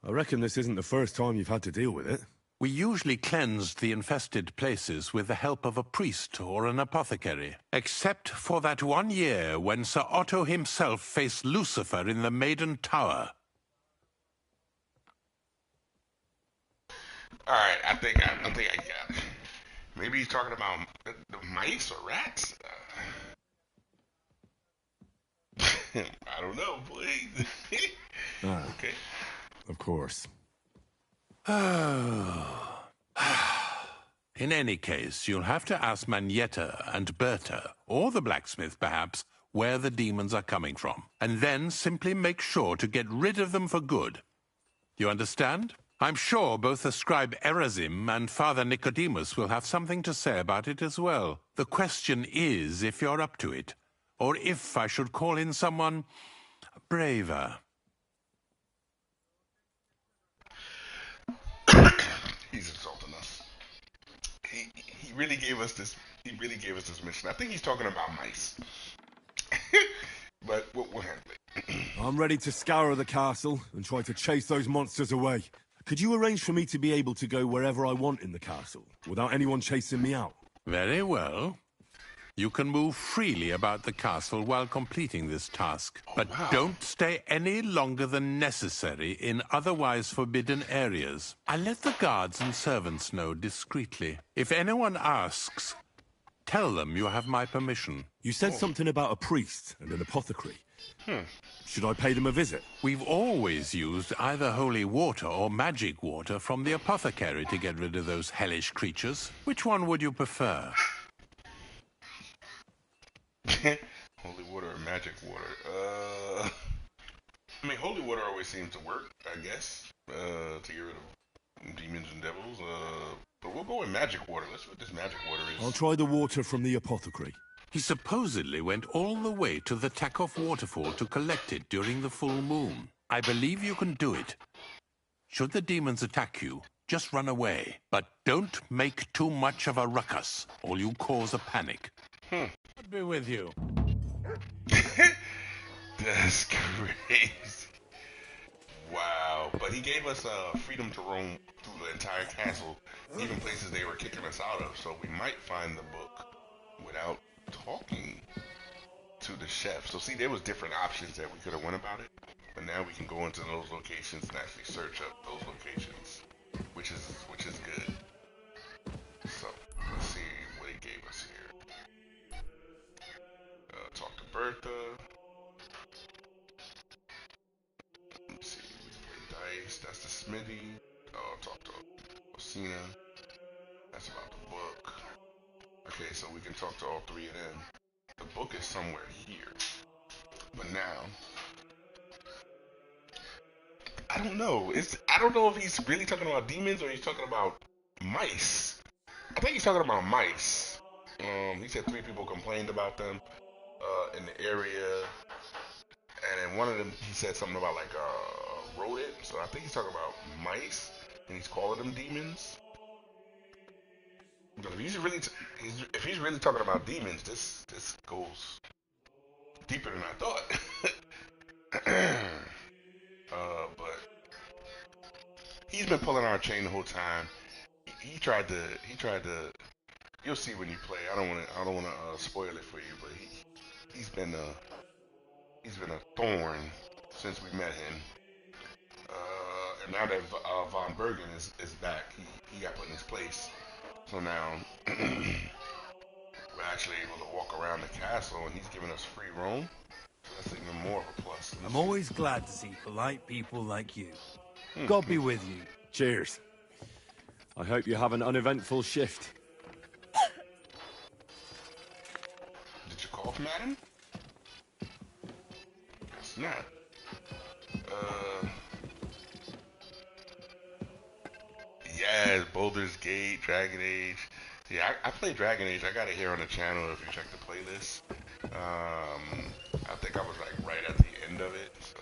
I reckon this isn't the first time you've had to deal with it. We usually cleansed the infested places with the help of a priest or an apothecary. Except for that one year when Sir Otto himself faced Lucifer in the Maiden Tower. Alright, I think I got it. Maybe he's talking about the mice or rats? I don't know, boy. Okay. Of course. In any case, you'll have to ask Manietta and Berta, or the blacksmith perhaps, where the demons are coming from. And then simply make sure to get rid of them for good. You understand? I'm sure both the scribe Erazim and Father Nicodemus will have something to say about it as well. The question is if you're up to it, or if I should call in someone braver. He's insulting us. He really gave us this. He really gave us this mission. I think he's talking about mice. But we'll handle it. I'm ready to scour the castle and try to chase those monsters away. Could you arrange for me to be able to go wherever I want in the castle, without anyone chasing me out? Very well. You can move freely about the castle while completing this task, but don't stay any longer than necessary in otherwise forbidden areas. I'll let the guards and servants know discreetly. If anyone asks, tell them you have my permission. You said something about a priest and an apothecary. Should I pay them a visit? We've always used either holy water or magic water from the apothecary to get rid of those hellish creatures. Which one would you prefer? Holy water or magic water? I mean, holy water always seems to work, I guess, to get rid of demons and devils. But we'll go with magic water. Let's see what this magic water is. I'll try the water from the apothecary. He supposedly went all the way to the Takoff waterfall to collect it during the full moon. I believe you can do it. Should the demons attack you, just run away. But don't make too much of a ruckus, or you'll cause a panic. I'll be with you. That's crazy. Wow. But he gave us freedom to roam through the entire castle, even places they were kicking us out of. So we might find the book without talking to the chef. So see, there was different options that we could have went about it. But now we can go into those locations and actually search up those locations, which is good. So let's see what he gave us here. Talk to Bertha. Let's see, we can play dice. That's the smithy. Talk to Ossina. That's about the book. Okay, so we can talk to all 3 of them. The book is somewhere here. But now, I don't know. I don't know if he's really talking about demons or he's talking about mice. I think he's talking about mice. He said 3 people complained about them in the area, and then one of them he said something about like a rodent. So I think he's talking about mice, and he's calling them demons. But if he's really talking about demons, this goes deeper than I thought. But he's been pulling our chain the whole time. He tried to. You'll see when you play. I don't want to spoil it for you, but he's been a thorn since we met him. And now that Von Bergen is back, he got put in his place. So now we're actually able to walk around the castle, and he's giving us free roam. So that's even more of a plus. I'm always glad to see polite people like you. God be with you. Cheers. I hope you have an uneventful shift. Did you cough, madam? Yes. snap. Yeah, Baldur's Gate, Dragon Age. Yeah, I played Dragon Age. I got it here on the channel if you check the playlist. I think I was like right at the end of it. So.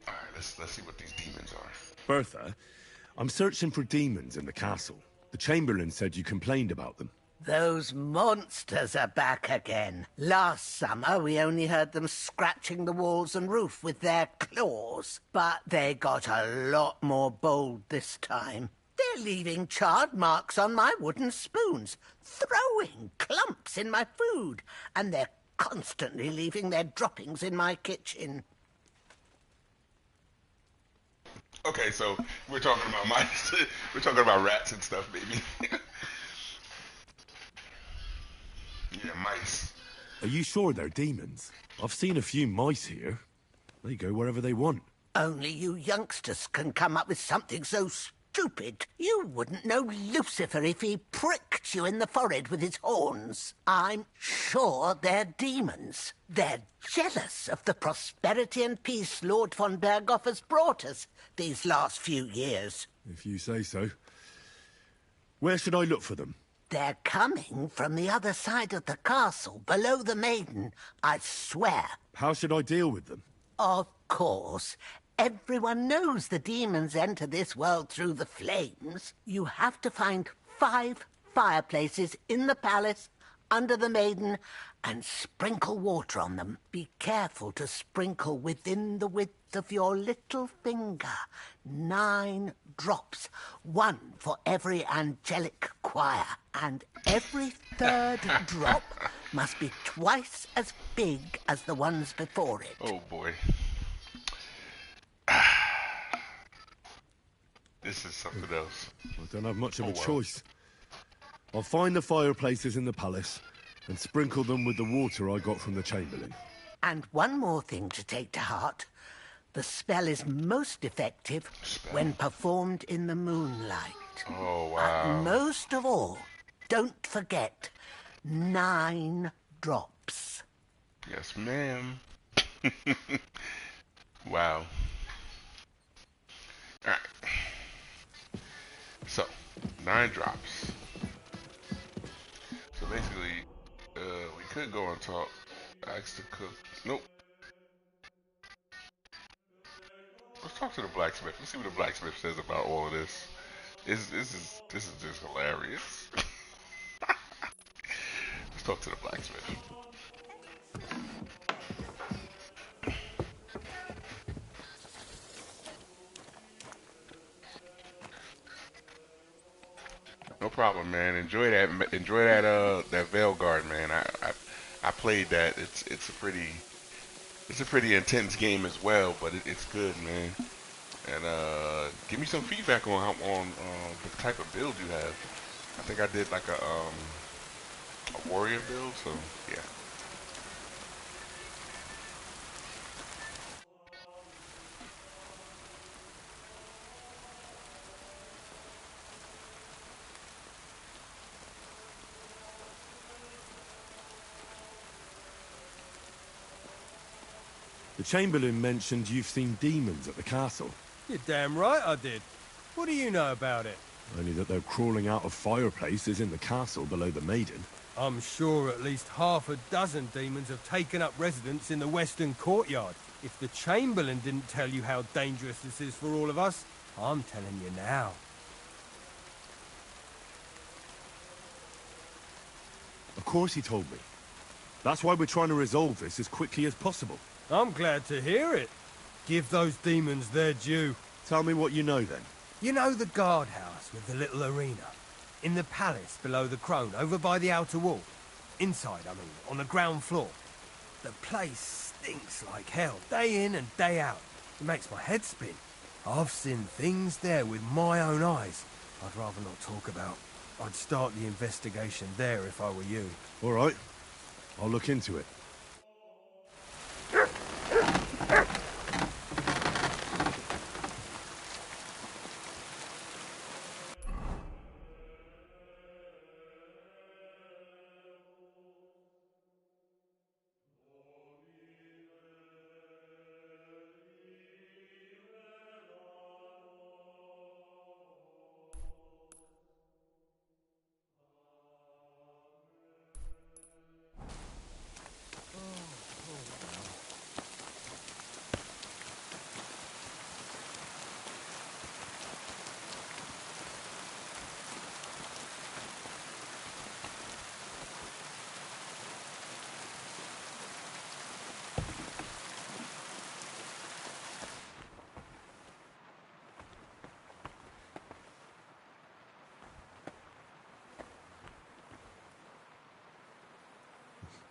All right, let's see what these demons are. Bertha, I'm searching for demons in the castle. The Chamberlain said you complained about them. Those monsters are back again. Last summer, we only heard them scratching the walls and roof with their claws. But they got a lot more bold this time. They're leaving charred marks on my wooden spoons, throwing clumps in my food, and they're constantly leaving their droppings in my kitchen. Okay, so we're talking about mice. We're talking about rats and stuff, baby. Yeah, mice. Are you sure they're demons? I've seen a few mice here. They go wherever they want. Only you youngsters can come up with something so stupid. You wouldn't know Lucifer if he pricked you in the forehead with his horns. I'm sure they're demons. They're jealous of the prosperity and peace Lord von Berghoff has brought us these last few years. If you say so. Where should I look for them? They're coming from the other side of the castle, below the maiden, I swear. How should I deal with them? Of course. Everyone knows the demons enter this world through the flames. You have to find 5 fireplaces in the palace, under the maiden, and sprinkle water on them. Be careful to sprinkle within the width of your little finger. 9 drops, 1 for every angelic choir. And every 3rd drop must be twice as big as the ones before it. Oh boy. This is something else. I don't have much of a choice. I'll find the fireplaces in the palace and sprinkle them with the water I got from the Chamberlain. And one more thing to take to heart. The spell is most effective when performed in the moonlight. Oh, wow. But most of all, don't forget, 9 drops. Yes, ma'am. Wow. All right. So, 9 drops. So basically, we could go and talk. Ask the cook. Nope. Let's talk to the blacksmith. Let's see what the blacksmith says about all of this. This is just hilarious. Let's talk to the blacksmith. No problem, man. Enjoy that Veilguard, man. I played that. It's a pretty intense game as well, but it's good, man. And give me some feedback on the type of build you have. I think I did like a warrior build, so yeah. The Chamberlain mentioned you've seen demons at the castle. You're damn right I did. What do you know about it? Only that they're crawling out of fireplaces in the castle below the maiden. I'm sure at least half a dozen demons have taken up residence in the western courtyard. If the Chamberlain didn't tell you how dangerous this is for all of us, I'm telling you now. Of course he told me. That's why we're trying to resolve this as quickly as possible. I'm glad to hear it. Give those demons their due. Tell me what you know, then. You know the guardhouse with the little arena? In the palace below the Crone, over by the outer wall. Inside, I mean, on the ground floor. The place stinks like hell, day in and day out. It makes my head spin. I've seen things there with my own eyes I'd rather not talk about. I'd start the investigation there if I were you. All right. I'll look into it.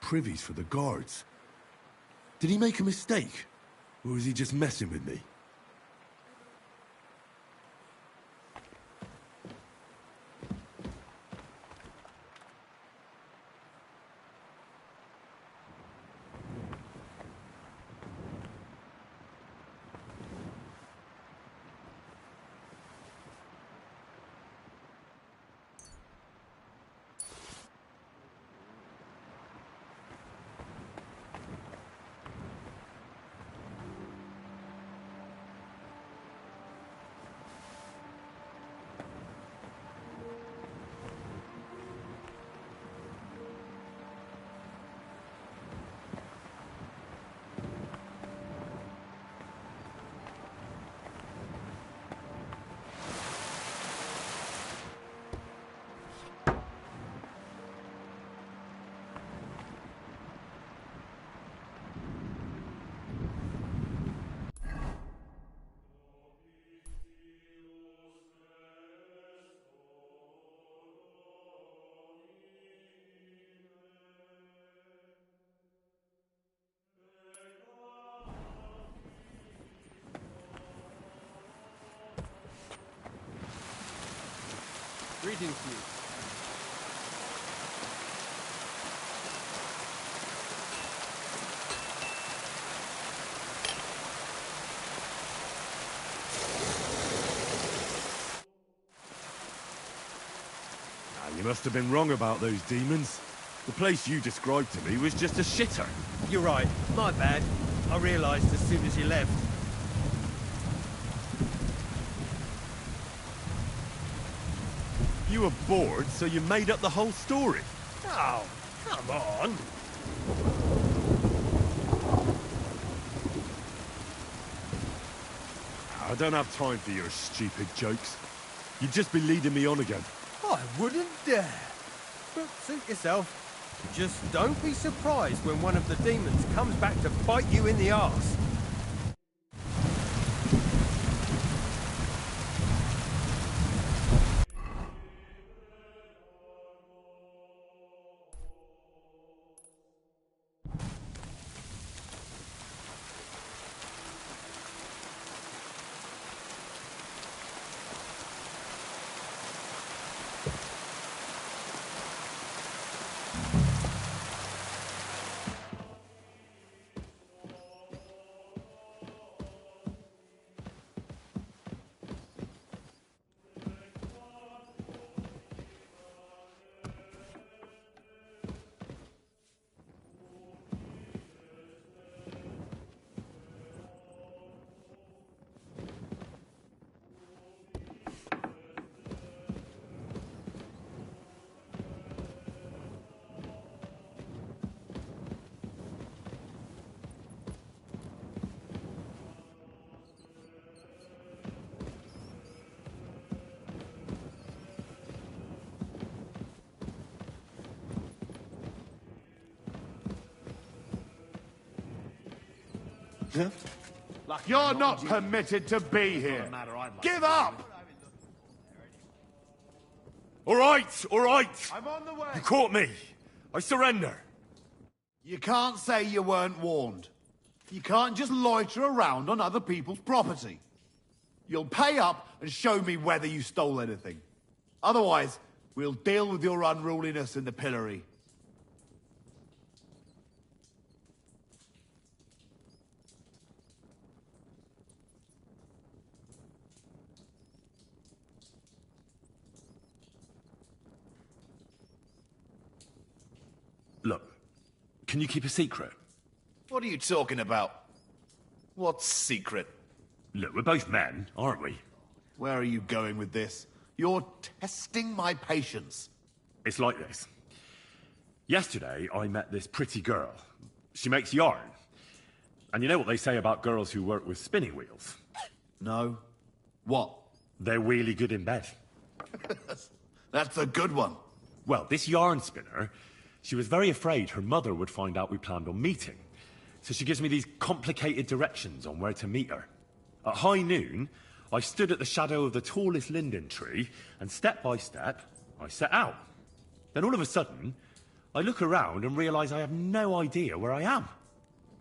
privies for the guards. Did he make a mistake? Or is he just messing with me? Greetings to you. You must have been wrong about those demons. The place you described to me was just a shitter. You're right. My bad. I realised as soon as you left. You were bored, so you made up the whole story. Oh, come on. I don't have time for your stupid jokes. You'd just be leading me on again. I wouldn't dare. But suit yourself. Just don't be surprised when one of the demons comes back to bite you in the arse. You're not permitted to be here. Give up! All right. I'm on the way. You caught me. I surrender. You can't say you weren't warned. You can't just loiter around on other people's property. You'll pay up and show me whether you stole anything. Otherwise, we'll deal with your unruliness in the pillory. Look, can you keep a secret? What are you talking about? What's secret? Look, we're both men, aren't we? Where are you going with this? You're testing my patience. It's like this. Yesterday, I met this pretty girl. She makes yarn. And you know what they say about girls who work with spinning wheels? No. What? They're really good in bed. That's a good one. Well, this yarn spinner, she was very afraid her mother would find out we planned on meeting. So she gives me these complicated directions on where to meet her. At high noon, I stood at the shadow of the tallest linden tree, and step by step, I set out. Then all of a sudden, I look around and realise I have no idea where I am.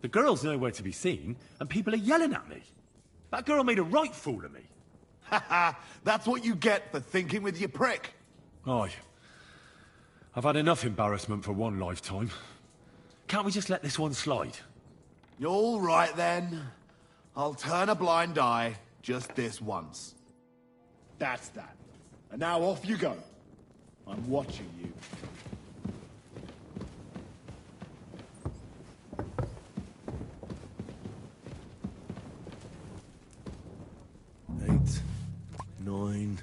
The girl's nowhere to be seen, and people are yelling at me. That girl made a right fool of me. Haha, that's what you get for thinking with your prick. Aye. I've had enough embarrassment for one lifetime. Can't we just let this one slide? All right then. I'll turn a blind eye just this once. That's that. And now off you go. I'm watching you. Eight, 9.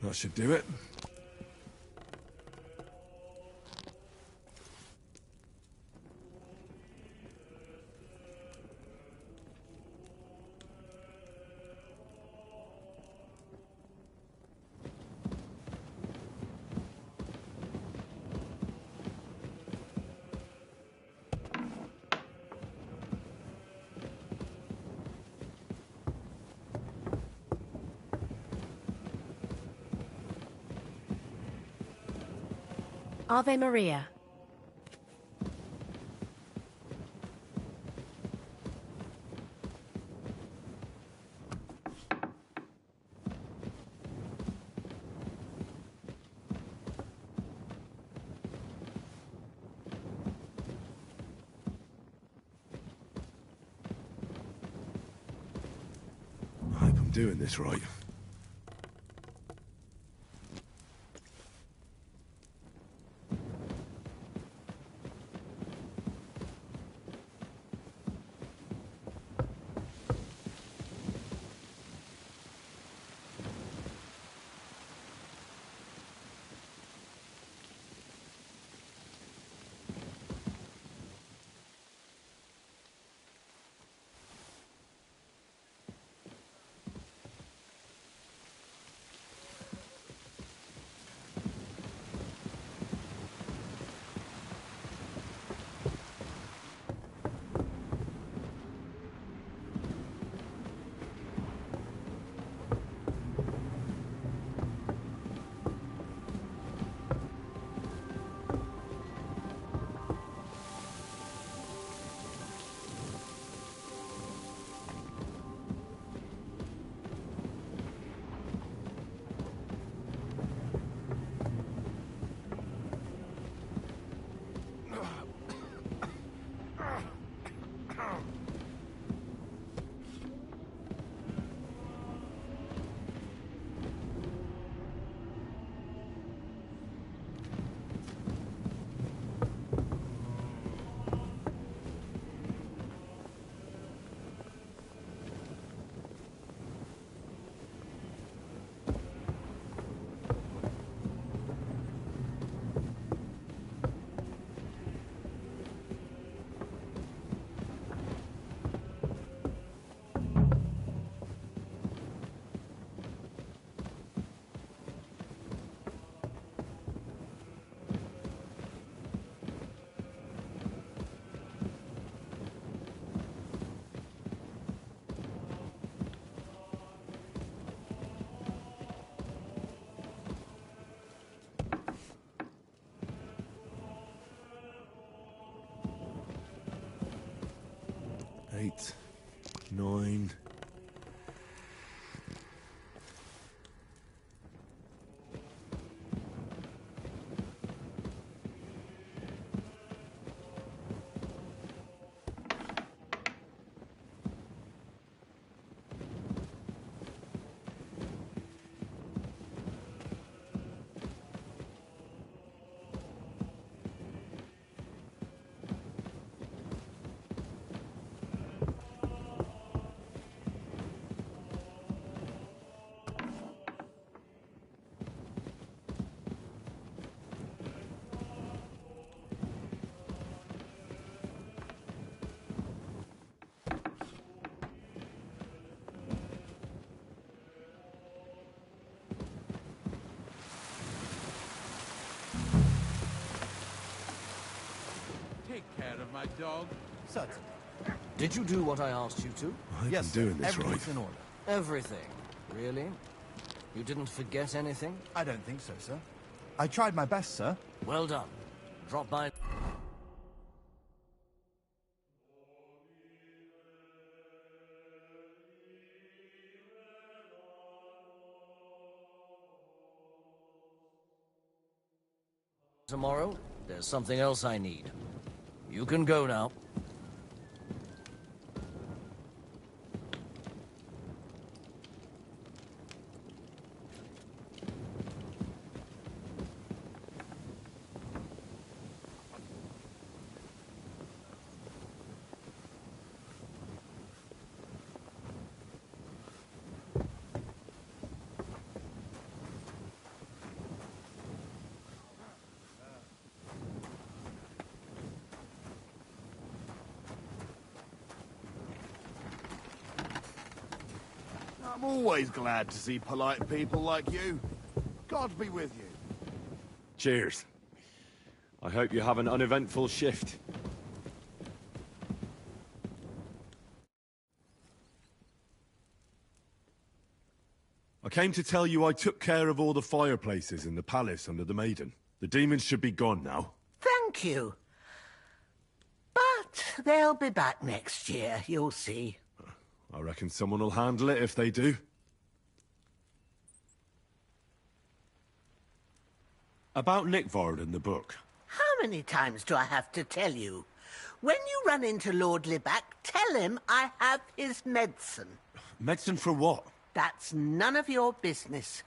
That should do it. Ave Maria. I hope I'm doing this right. 8, 9... Take care of my dog. Certainly. Did you do what I asked you to? Yes, I'm doing this right. Everything's in order. Everything. Really? You didn't forget anything? I don't think so, sir. I tried my best, sir. Well done. Drop by. Tomorrow, there's something else I need. You can go now. I'm always glad to see polite people like you. God be with you. Cheers. I hope you have an uneventful shift. I came to tell you I took care of all the fireplaces in the palace under the Maiden. The demons should be gone now. Thank you. But they'll be back next year, you'll see. I reckon someone will handle it if they do. About Nickvard and the book. How many times do I have to tell you? When you run into Lord Libac, tell him I have his medicine. Medicine for what? That's none of your business.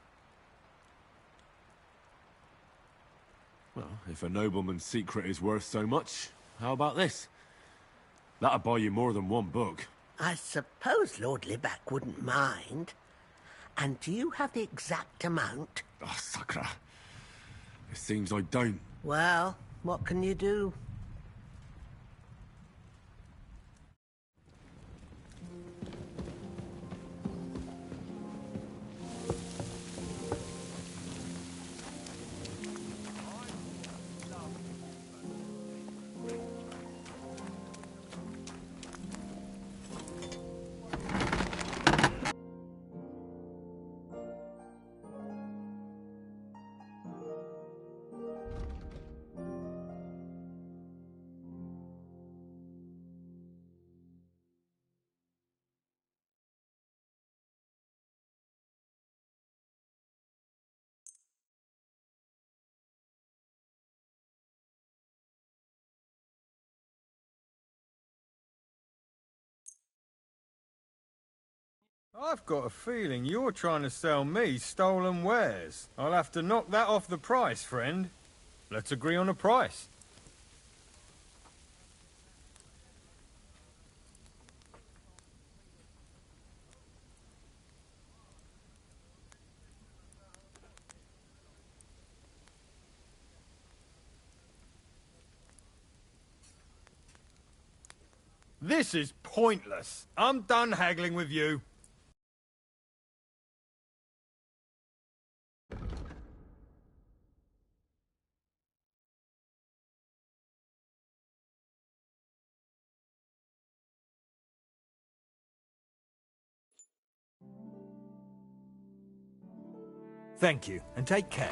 Well, if a nobleman's secret is worth so much, how about this? That'll buy you more than one book. I suppose Lord Libac wouldn't mind. And do you have the exact amount? Oh, Sakra. It seems I don't. Well, what can you do? I've got a feeling you're trying to sell me stolen wares. I'll have to knock that off the price, friend. Let's agree on a price. This is pointless. I'm done haggling with you. Thank you, and take care.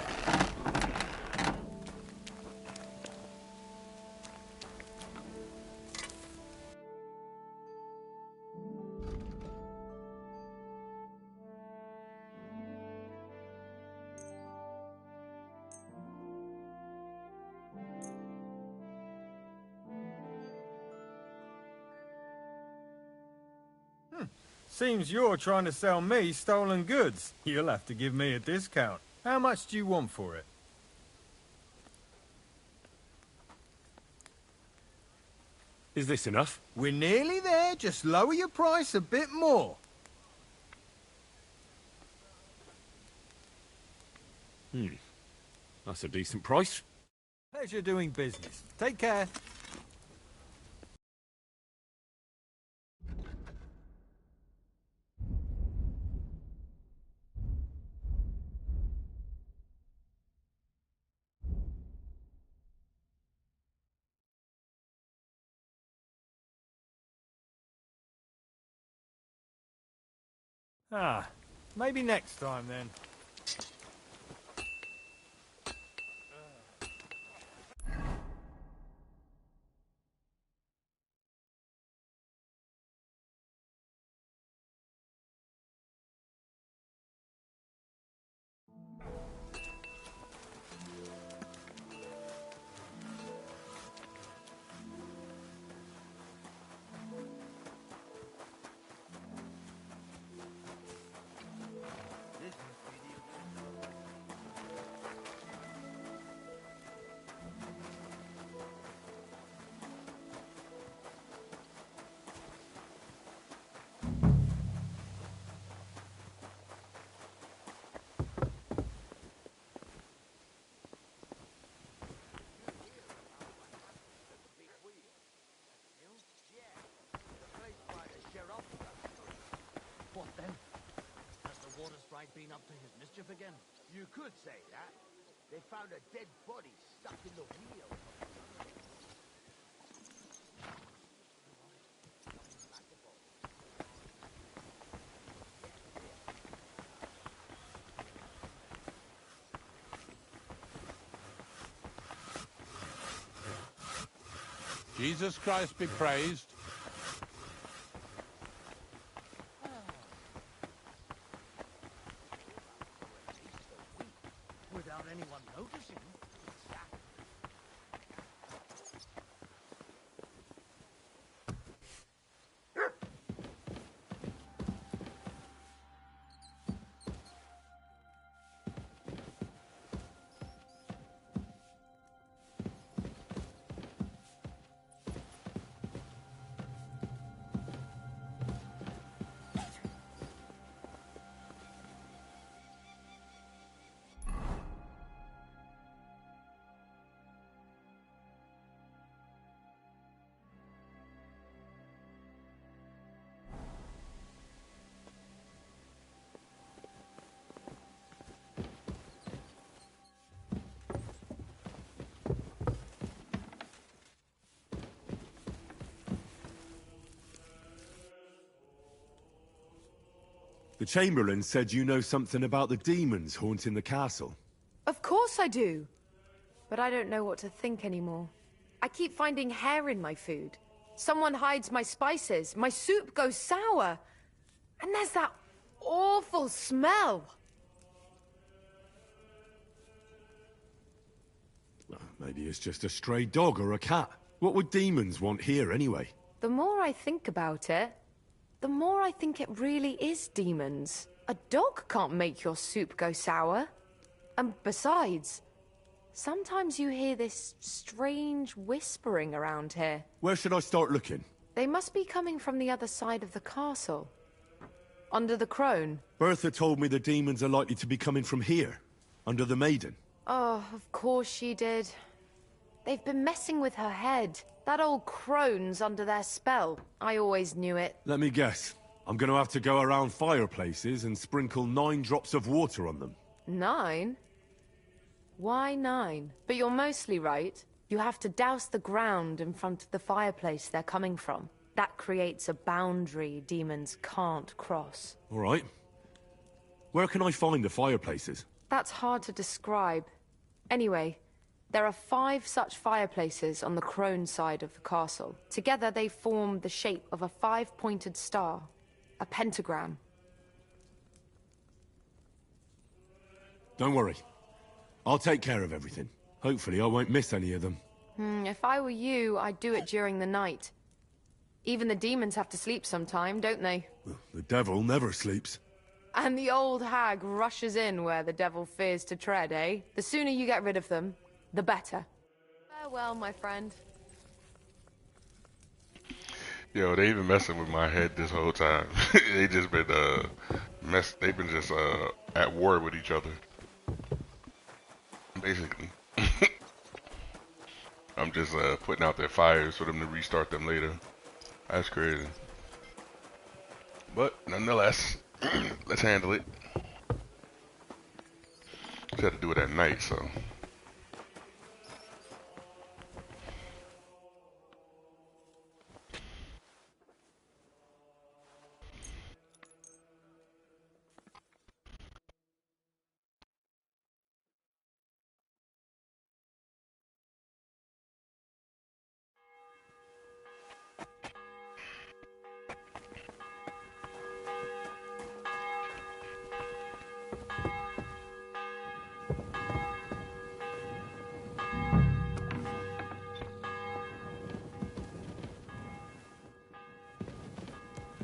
Seems you're trying to sell me stolen goods. You'll have to give me a discount. How much do you want for it? Is this enough? We're nearly there. Just lower your price a bit more. That's a decent price. Pleasure doing business. Take care. Maybe next time then. What then? Has the water sprite been up to his mischief again? You could say that. They found a dead body stuck in the wheel. Jesus Christ be praised. Without anyone noticing. The Chamberlain said you know something about the demons haunting the castle. Of course I do. But I don't know what to think anymore. I keep finding hair in my food. Someone hides my spices. My soup goes sour. And there's that awful smell. Well, maybe it's just a stray dog or a cat. What would demons want here anyway? The more I think about it, the more I think it really is demons. A dog can't make your soup go sour. And besides, sometimes you hear this strange whispering around here. Where should I start looking? They must be coming from the other side of the castle. Under the crone. Bertha told me the demons are likely to be coming from here, under the Maiden. Oh, of course she did. They've been messing with her head. That old crone's under their spell. I always knew it. Let me guess. I'm gonna have to go around fireplaces and sprinkle 9 drops of water on them. 9? Why 9? But you're mostly right. You have to douse the ground in front of the fireplace they're coming from. That creates a boundary demons can't cross. All right. Where can I find the fireplaces? That's hard to describe. Anyway, there are 5 such fireplaces on the crone side of the castle. Together they form the shape of a 5-pointed star, a pentagram. Don't worry. I'll take care of everything. Hopefully I won't miss any of them. If I were you, I'd do it during the night. Even the demons have to sleep sometime, don't they? Well, the devil never sleeps. And the old hag rushes in where the devil fears to tread, eh? The sooner you get rid of them, the better. Farewell, my friend. Yo, they been messing with my head this whole time. They just been they've been just at war with each other. Basically. I'm just putting out their fires for them to restart them later. That's crazy. But nonetheless, let's handle it. Just had to do it at night, so.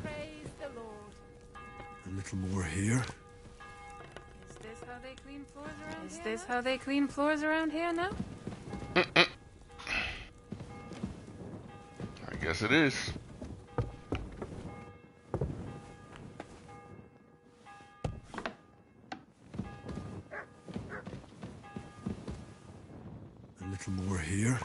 Praise the Lord. A little more here. Is this how they clean floors around here? Is this how they clean floors around here now? I guess it is. A little more here.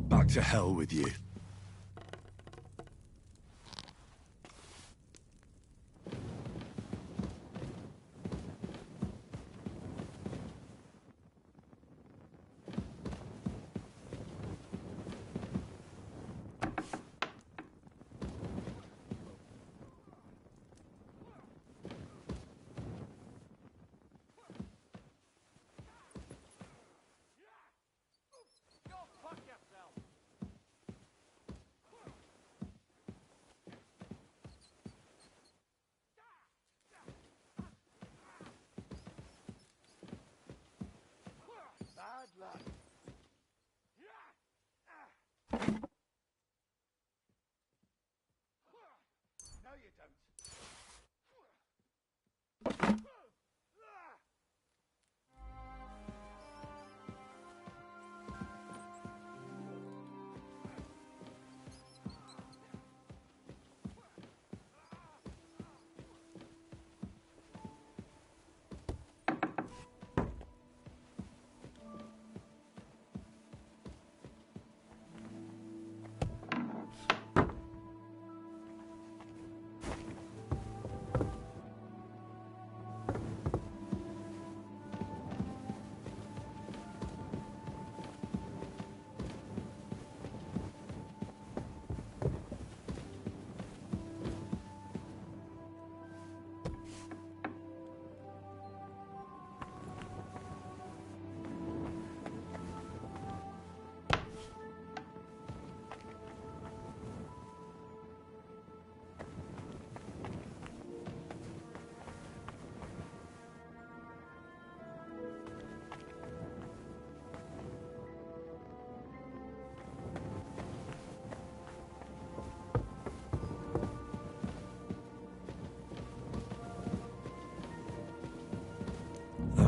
Back to hell with you.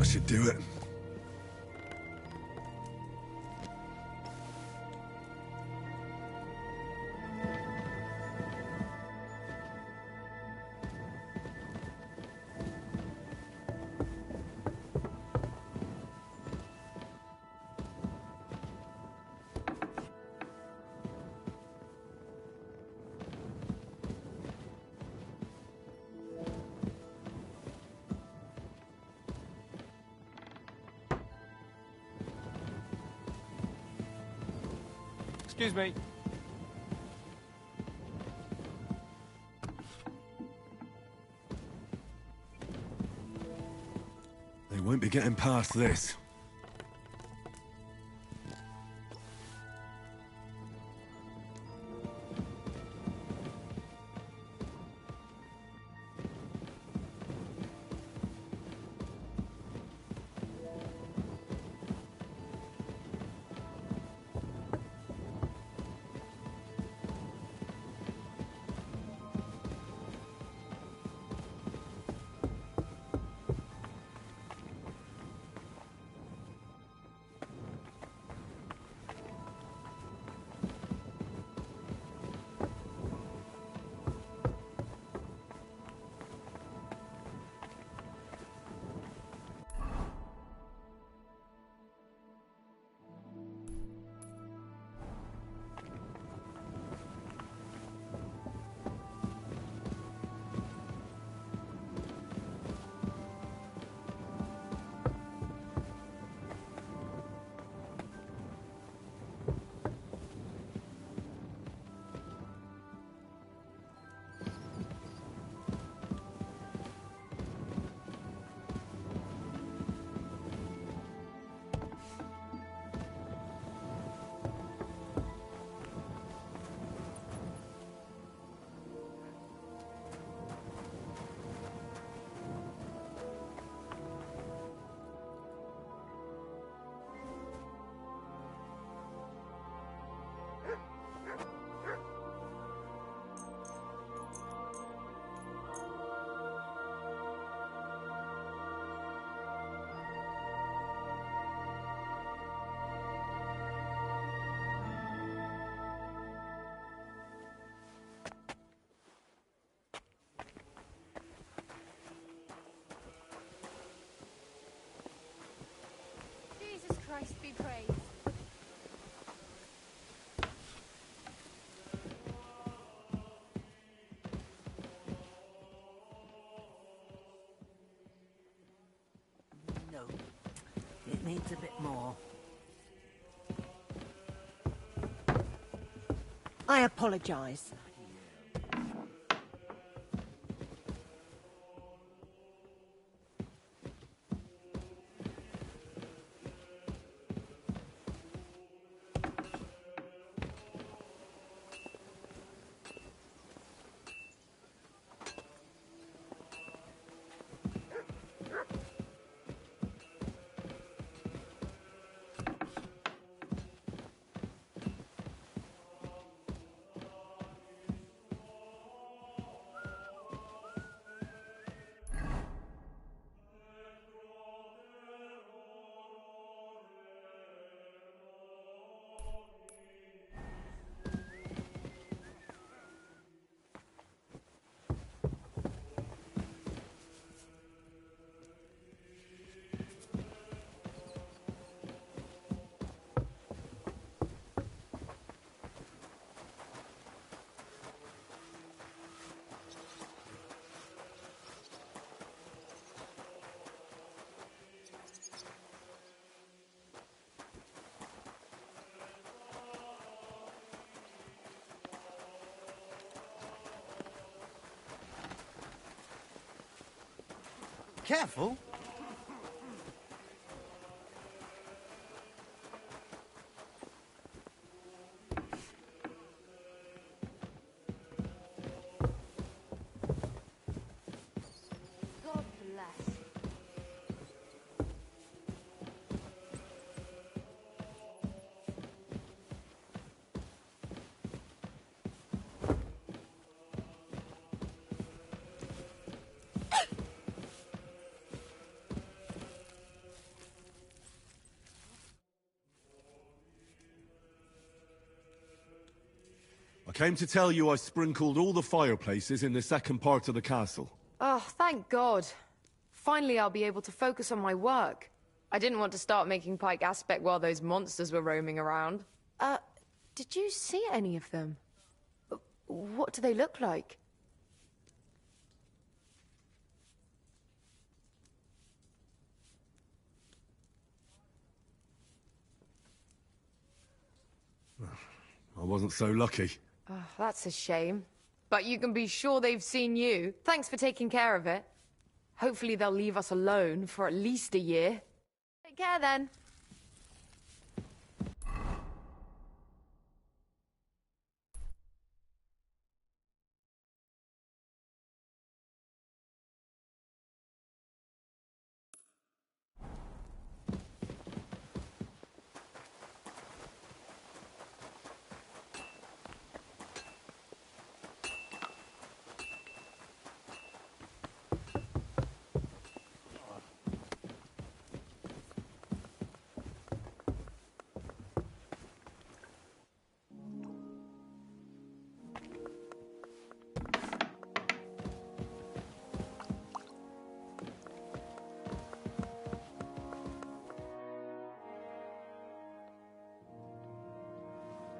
That should do it. Excuse me. They won't be getting past this. Jesus Christ be praised. No, it needs a bit more. I apologize. Careful. God bless. came to tell you I sprinkled all the fireplaces in the second part of the castle. Oh, thank God. Finally, I'll be able to focus on my work. I didn't want to start making Pike Aspect while those monsters were roaming around. Did you see any of them? What do they look like? I wasn't so lucky. Oh, that's a shame. But you can be sure they've seen you. Thanks for taking care of it. Hopefully they'll leave us alone for at least a year. Take care then.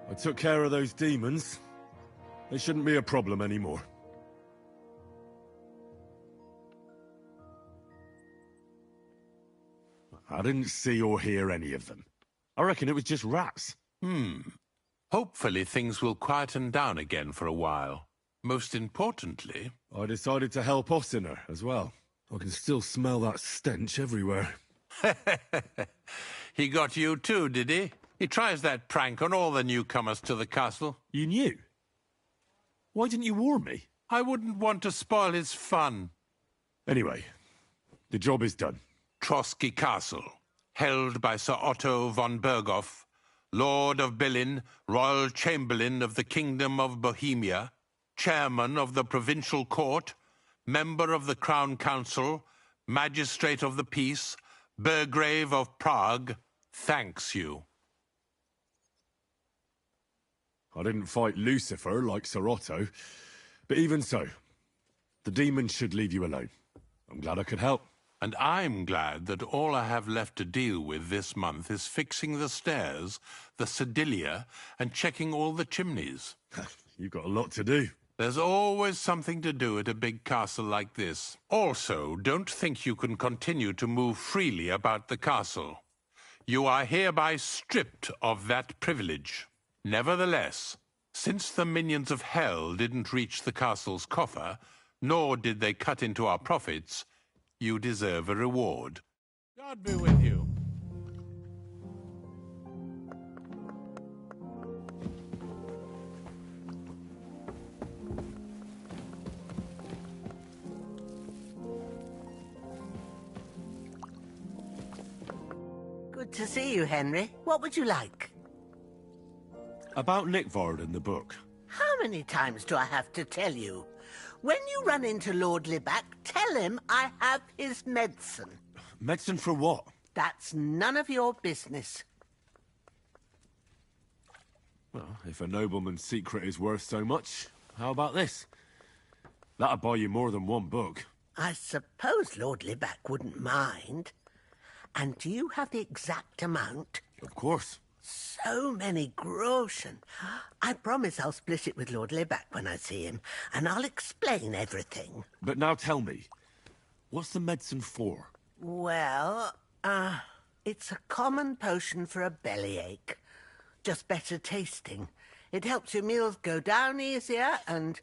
I took care of those demons. They shouldn't be a problem anymore. I didn't see or hear any of them. I reckon it was just rats. Hopefully things will quieten down again for a while. Most importantly... I decided to help Ossiner as well. I can still smell that stench everywhere. He got you too, did he? He tries that prank on all the newcomers to the castle. You knew? Why didn't you warn me? I wouldn't want to spoil his fun. Anyway, the job is done. Trotsky Castle, held by Sir Otto von Berghoff, Lord of Billin, Royal Chamberlain of the Kingdom of Bohemia, Chairman of the Provincial Court, Member of the Crown Council, Magistrate of the Peace, Burgrave of Prague, thanks you. I didn't fight Lucifer like Sir Otto, but even so, the demons should leave you alone. I'm glad I could help. And I'm glad that all I have left to deal with this month is fixing the stairs, the sedilia, and checking all the chimneys. You've got a lot to do. There's always something to do at a big castle like this. Also, don't think you can continue to move freely about the castle. You are hereby stripped of that privilege. Nevertheless, since the minions of hell didn't reach the castle's coffer, nor did they cut into our profits, you deserve a reward. God be with you. Good to see you, Henry. What would you like? About Nickvard and the book. How many times do I have to tell you? When you run into Lord Libac, tell him I have his medicine. Medicine for what? That's none of your business. Well, if a nobleman's secret is worth so much, how about this? That'll buy you more than one book. I suppose Lord Libac wouldn't mind. And do you have the exact amount? Of course. So many groschen. I promise I'll split it with Lord Libac when I see him, and I'll explain everything. But now tell me, what's the medicine for? Well, it's a common potion for a bellyache. Just better tasting. It helps your meals go down easier and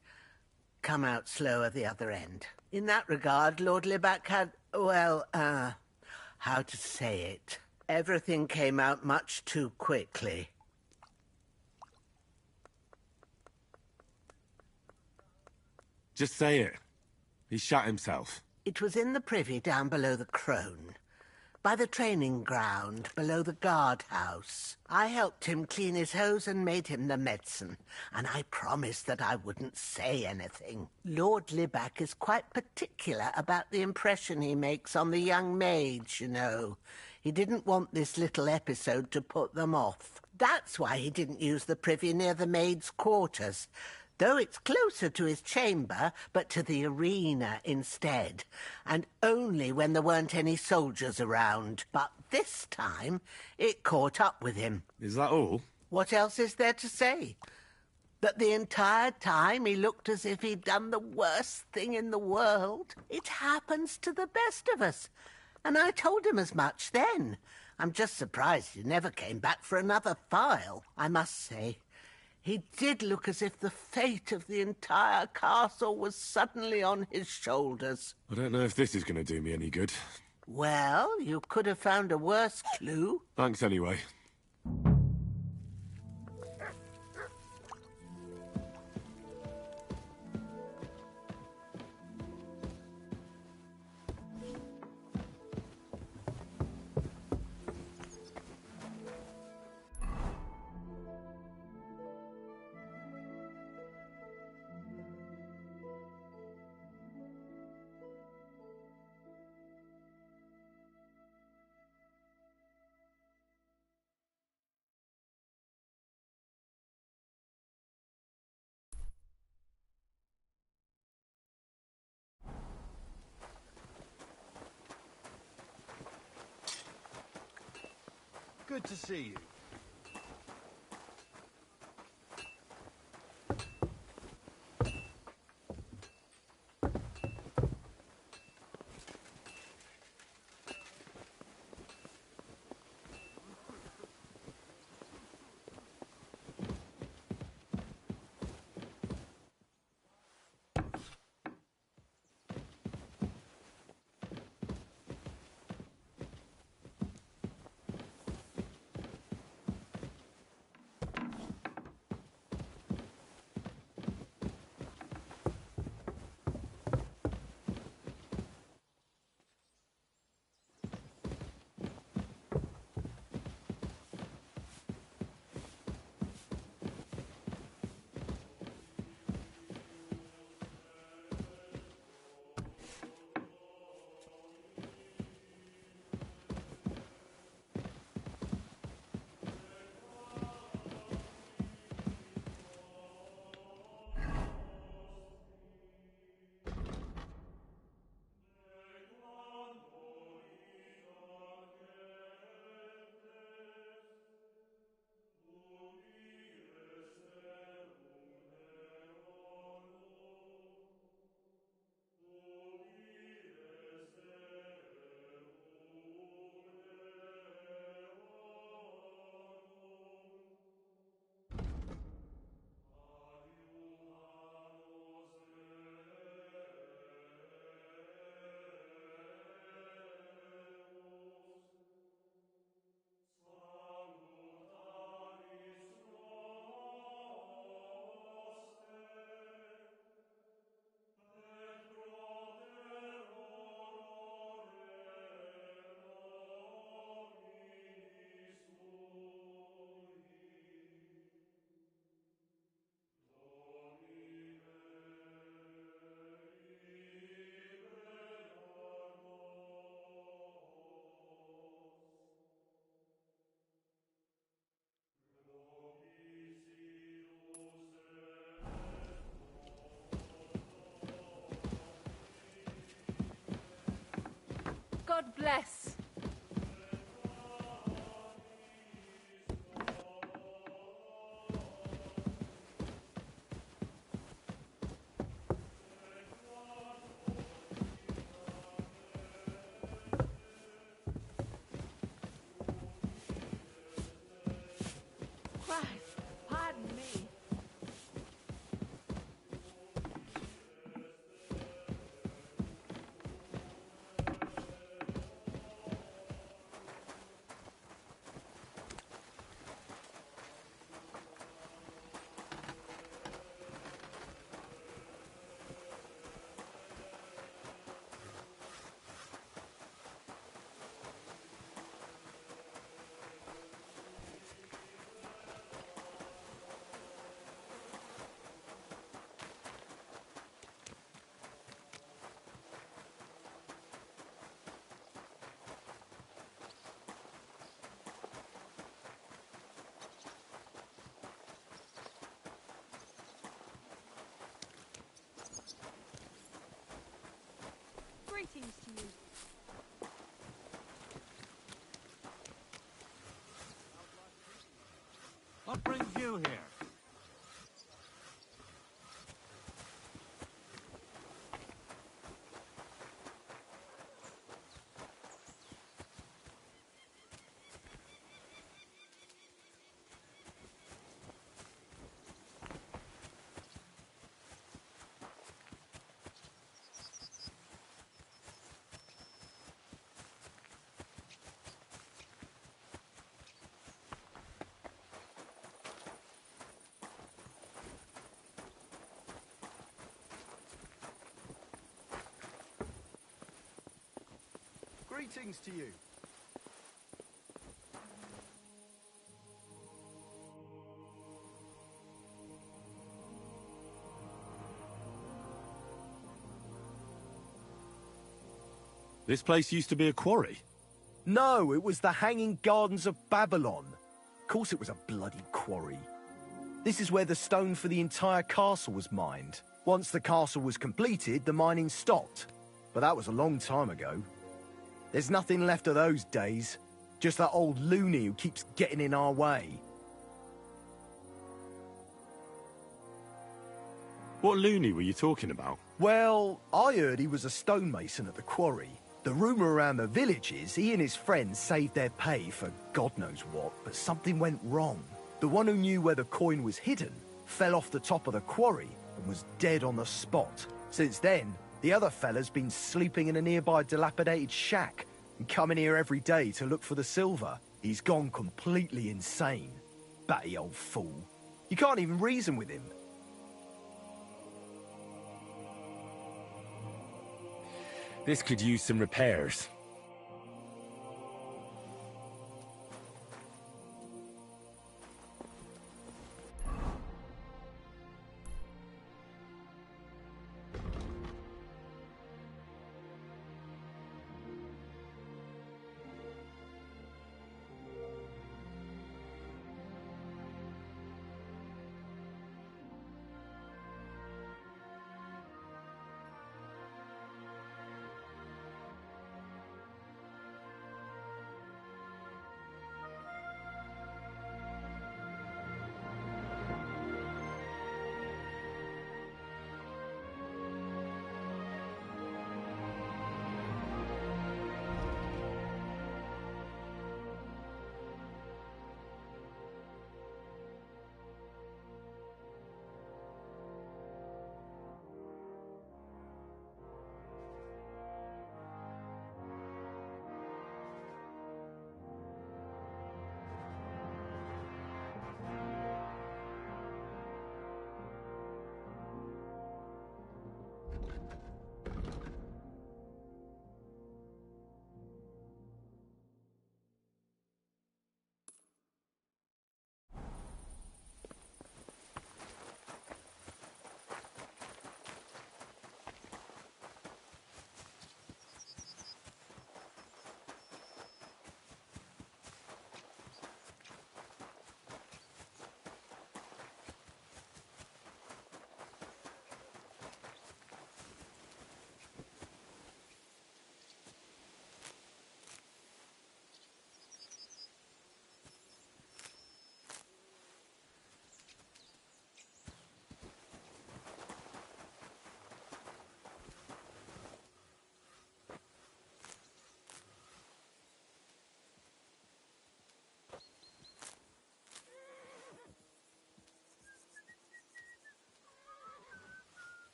come out slower the other end. In that regard, Lord Libac had, well, how to say it? Everything came out much too quickly. Just say it. He shot himself. It was in the privy down below the Crone, by the training ground below the guardhouse. I helped him clean his hose and made him the medicine, and I promised that I wouldn't say anything. Lord Libac is quite particular about the impression he makes on the young maids, you know. He didn't want this little episode to put them off. That's why he didn't use the privy near the maid's quarters, though it's closer to his chamber, but to the arena instead, and only when there weren't any soldiers around. But this time, it caught up with him. Is that all? What else is there to say? That the entire time he looked as if he'd done the worst thing in the world. It happens to the best of us. And I told him as much then. I'm just surprised he never came back for another file. I must say, he did look as if the fate of the entire castle was suddenly on his shoulders. I don't know if this is going to do me any good. Well, you could have found a worse clue. Thanks anyway. Good to see you. God bless. Christ, pardon me. Greetings to you. What brings you here? Greetings to you. This place used to be a quarry. No, it was the Hanging Gardens of Babylon. Of course it was a bloody quarry. This is where the stone for the entire castle was mined. Once the castle was completed, the mining stopped. But that was a long time ago. There's nothing left of those days. Just that old loony who keeps getting in our way. What loony were you talking about? Well, I heard he was a stonemason at the quarry. The rumour around the village is he and his friends saved their pay for God knows what, but something went wrong. The one who knew where the coin was hidden fell off the top of the quarry and was dead on the spot. Since then, the other fella's been sleeping in a nearby dilapidated shack and coming here every day to look for the silver. He's gone completely insane. Batty old fool. You can't even reason with him. This could use some repairs.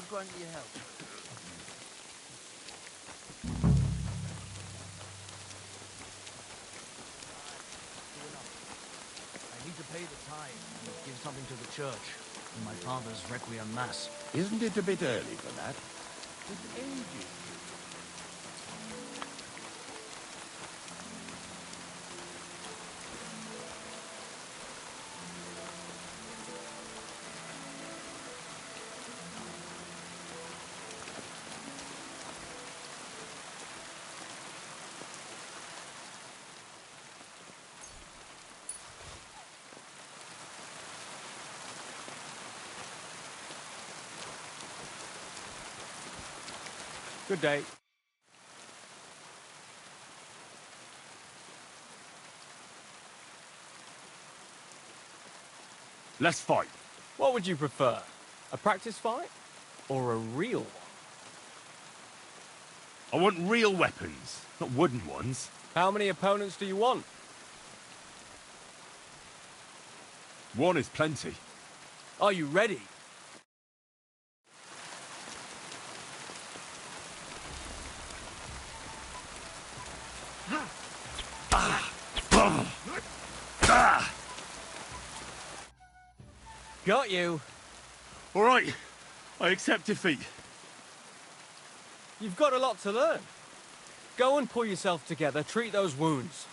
God grant you help. I need to pay the tithe and give something to the church in my father's Requiem Mass. Isn't it a bit early for that? It's ages. Good day. Let's fight. What would you prefer? A practice fight? Or a real one? I want real weapons, not wooden ones. How many opponents do you want? One is plenty. Are you ready? Got you. All right, I accept defeat. You've got a lot to learn. Go and pull yourself together, treat those wounds.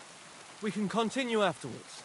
We can continue afterwards.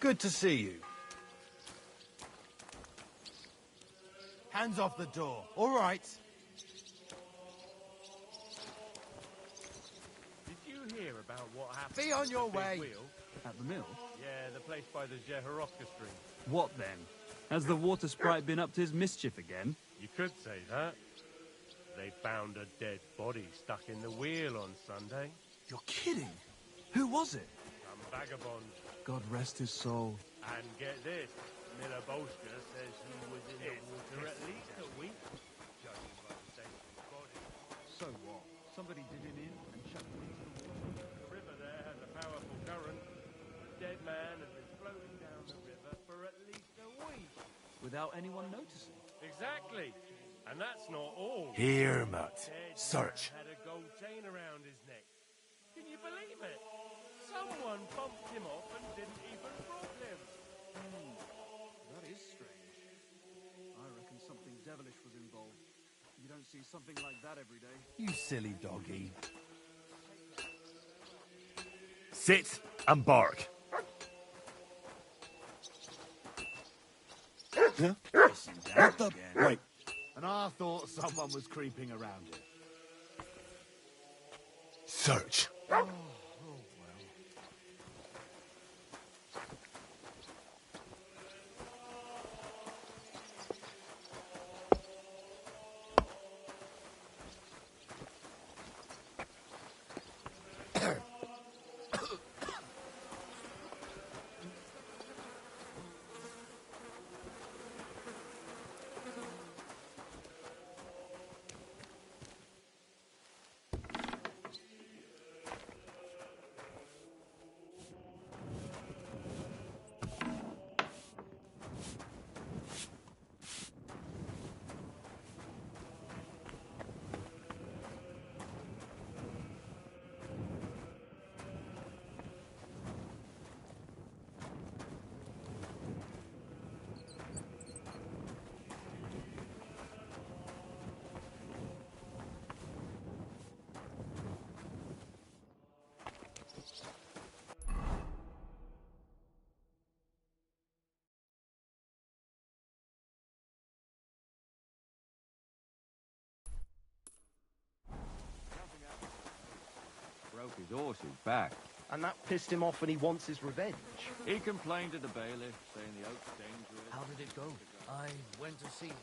Good to see you. Hands off the door. All right. Did you hear about what happened? Be on your way. Wheel? At the mill? Yeah, the place by the Jehorovka stream. What then? Has the water sprite been up to his mischief again? You could say that. They found a dead body stuck in the wheel on Sunday. You're kidding. Who was it? Some vagabond. God rest his soul. And get this, Miller Bolshka says he was in the water at least a week, judging by the state of his body. So what? Somebody did him in and chucked him into the water. The river there has a powerful current. The dead man has been floating down the river for at least a week. Without anyone noticing. Exactly. And that's not all. Here, Mutt. Dead Search. man had a gold chain around his neck. Can you believe it? Someone bumped him off and didn't even rob him. That is strange. I reckon something devilish was involved. You don't see something like that every day. You silly doggy. Sit and bark. Huh? What the... Wait. And I thought someone was creeping around it. Search. Broke his horse's back. And that pissed him off and he wants his revenge. He complained to the bailiff, saying the oak's dangerous. How did it go? I went to see him.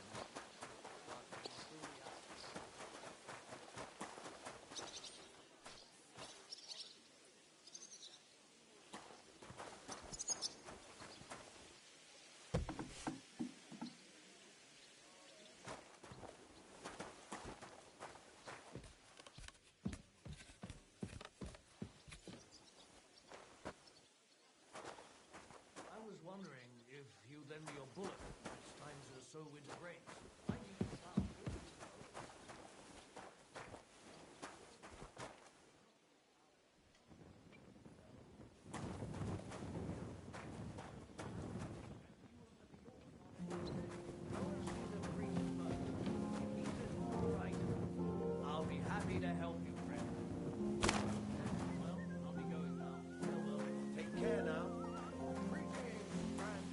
I was wondering if you'd lend me your bullet. It's time to sow winter grains. I need to start. I'll be happy to help you, friend. Well, I'll be going now. Farewell. Take care now. Appreciate it, friend.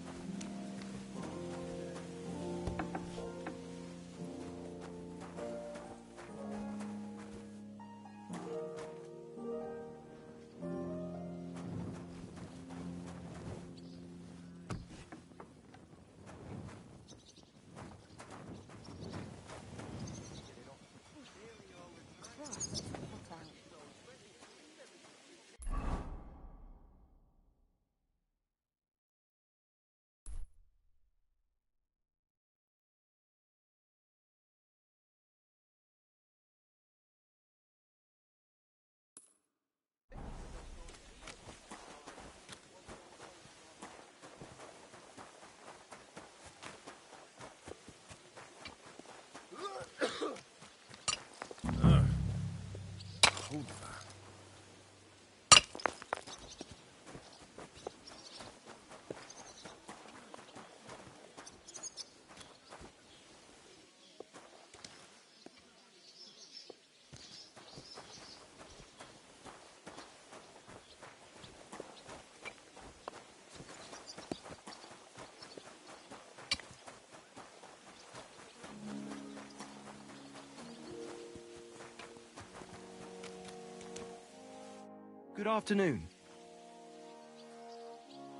Good afternoon.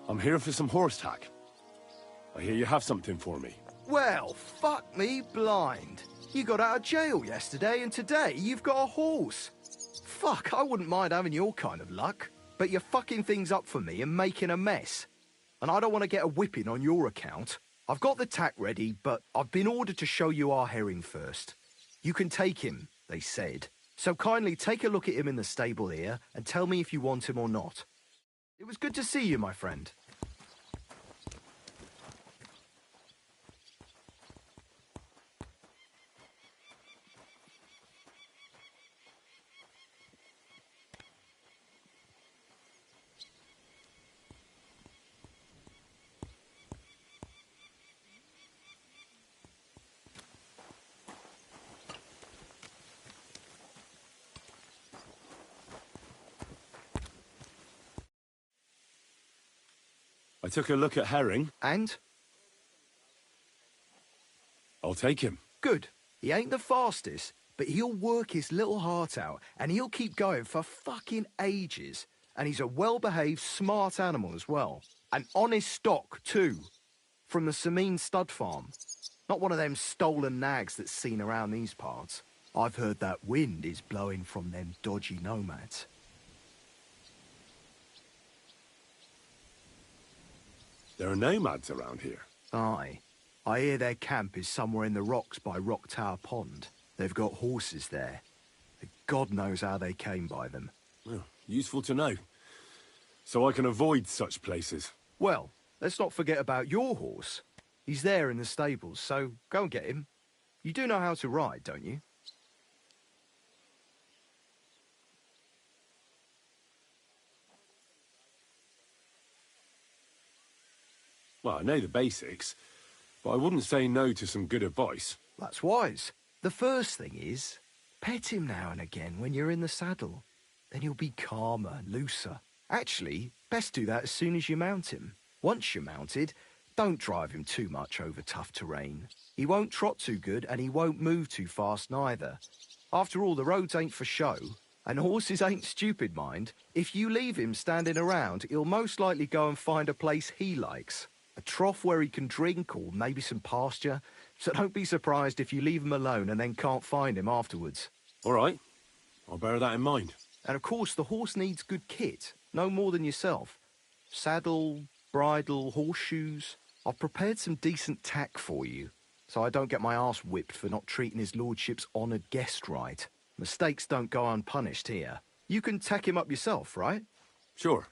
I'm here for some horse tack. I hear you have something for me. Well, fuck me blind. You got out of jail yesterday, and today you've got a horse. Fuck, I wouldn't mind having your kind of luck. But you're fucking things up for me and making a mess. And I don't want to get a whipping on your account. I've got the tack ready, but I've been ordered to show you our herring first. You can take him, they said. So kindly take a look at him in the stable here and tell me if you want him or not. It was good to see you, my friend. I took a look at herring. And? I'll take him. Good. He ain't the fastest, but he'll work his little heart out, and he'll keep going for fucking ages. And he's a well-behaved, smart animal as well. An honest stock, too. From the Sameen stud farm. Not one of them stolen nags that's seen around these parts. I've heard that wind is blowing from them dodgy nomads. There are nomads around here. Aye. I hear their camp is somewhere in the rocks by Rock Tower Pond. They've got horses there. God knows how they came by them. Well, useful to know. So I can avoid such places. Well, let's not forget about your horse. He's there in the stables, so go and get him. You do know how to ride, don't you? Well, I know the basics, but I wouldn't say no to some good advice. That's wise. The first thing is, pet him now and again when you're in the saddle. Then he'll be calmer, looser. Actually, best do that as soon as you mount him. Once you're mounted, don't drive him too much over tough terrain. He won't trot too good and he won't move too fast neither. After all, the roads ain't for show, and horses ain't stupid, mind. If you leave him standing around, he'll most likely go and find a place he likes. A trough where he can drink, or maybe some pasture. So don't be surprised if you leave him alone and then can't find him afterwards. All right. I'll bear that in mind. And of course, the horse needs good kit. No more than yourself. Saddle, bridle, horseshoes. I've prepared some decent tack for you, so I don't get my arse whipped for not treating his lordship's honoured guest right. Mistakes don't go unpunished here. You can tack him up yourself, right? Sure.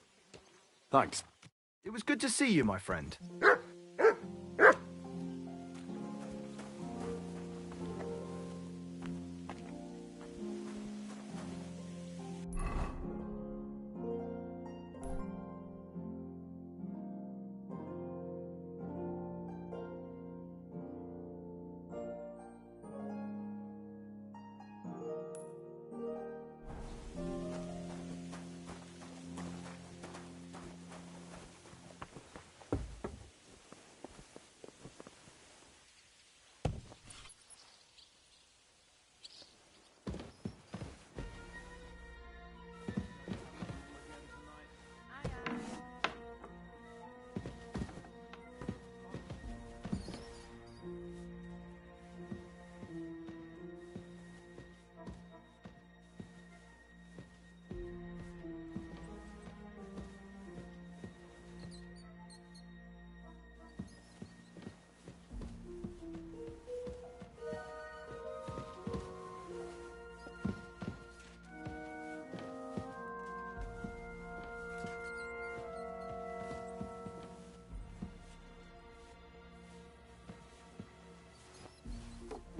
Thanks. It was good to see you, my friend.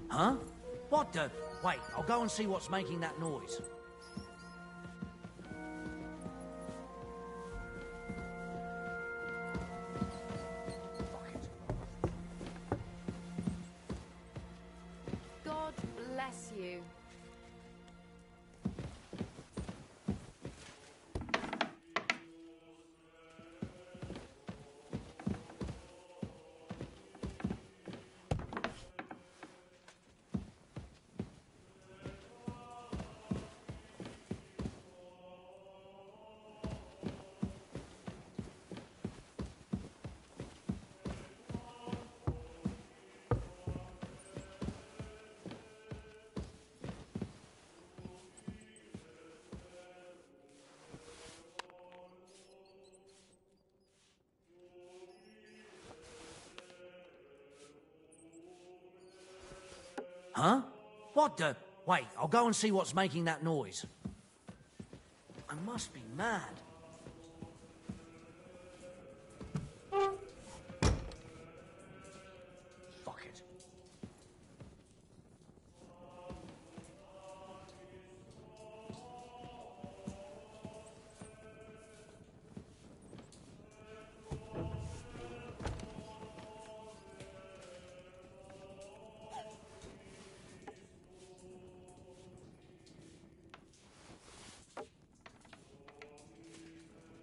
Huh? What the... Wait, I'll go and see what's making that noise. God bless you. Huh? What the... Wait, I'll go and see what's making that noise. I must be mad. Fuck it.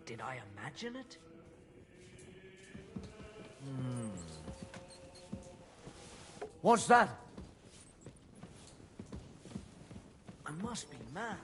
Did I imagine it? What's that? I must be mad.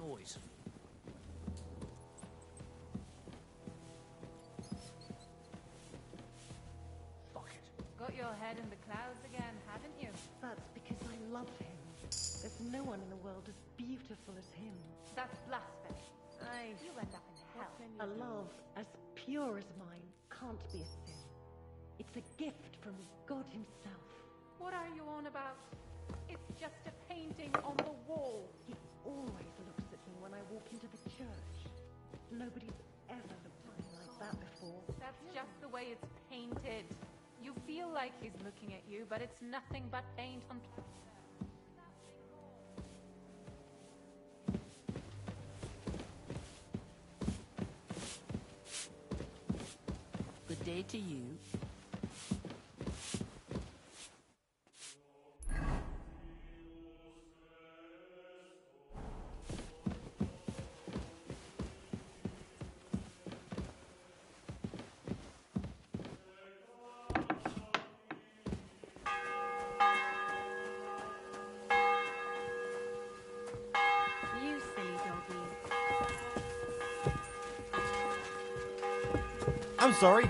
Noise. Fuck it. Got your head in the clouds again, haven't you? That's because I love him. There's no one in the world as beautiful as him. That's blasphemy. You'll end up in hell. A love as pure as mine can't be a sin. It's a gift from God himself. What are you on about? It's just a painting on the wall. He always looks at me when I walk into the church. Nobody's ever looked at me like that before. That's just the way it's painted. You feel like he's looking at you, but it's nothing but paint on plaster. Good day to you. You silly doggy. I'm sorry.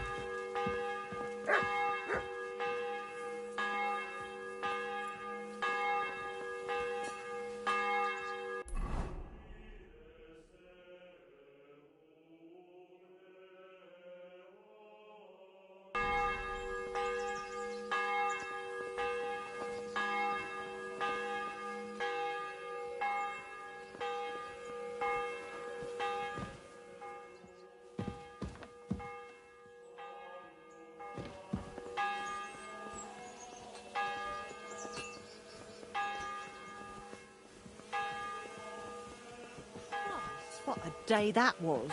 What a day that was.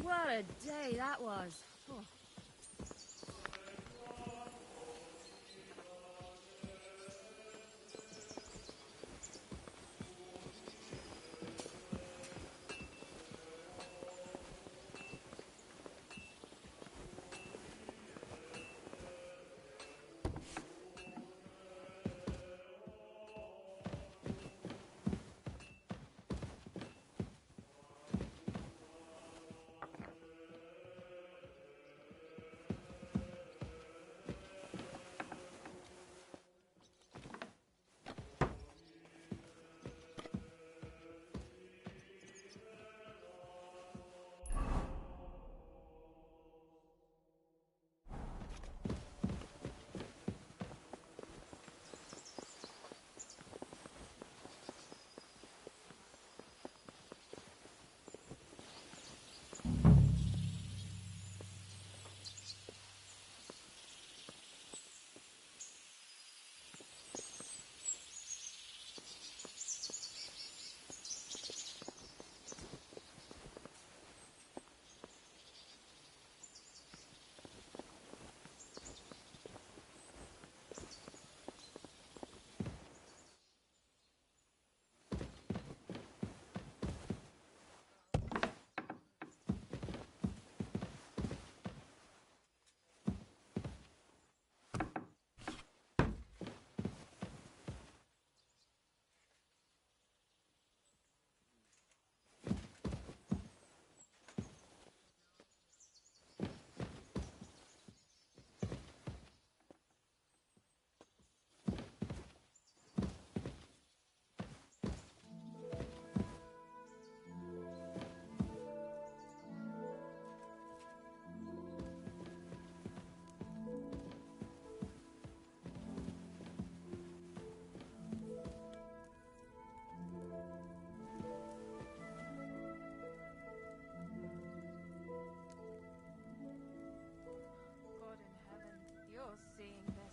What a day that was. Oh. God in heaven, you're seeing this.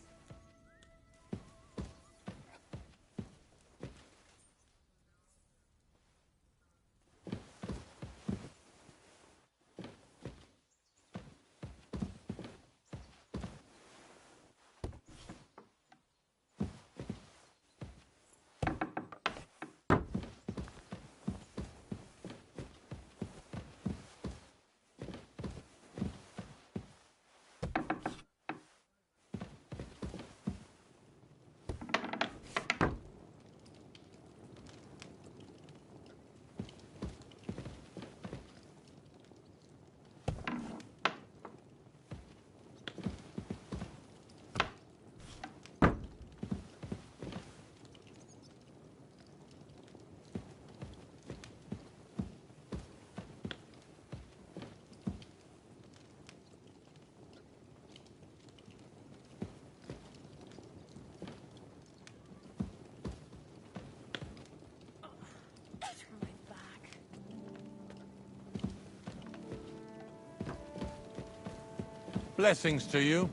Blessings to you.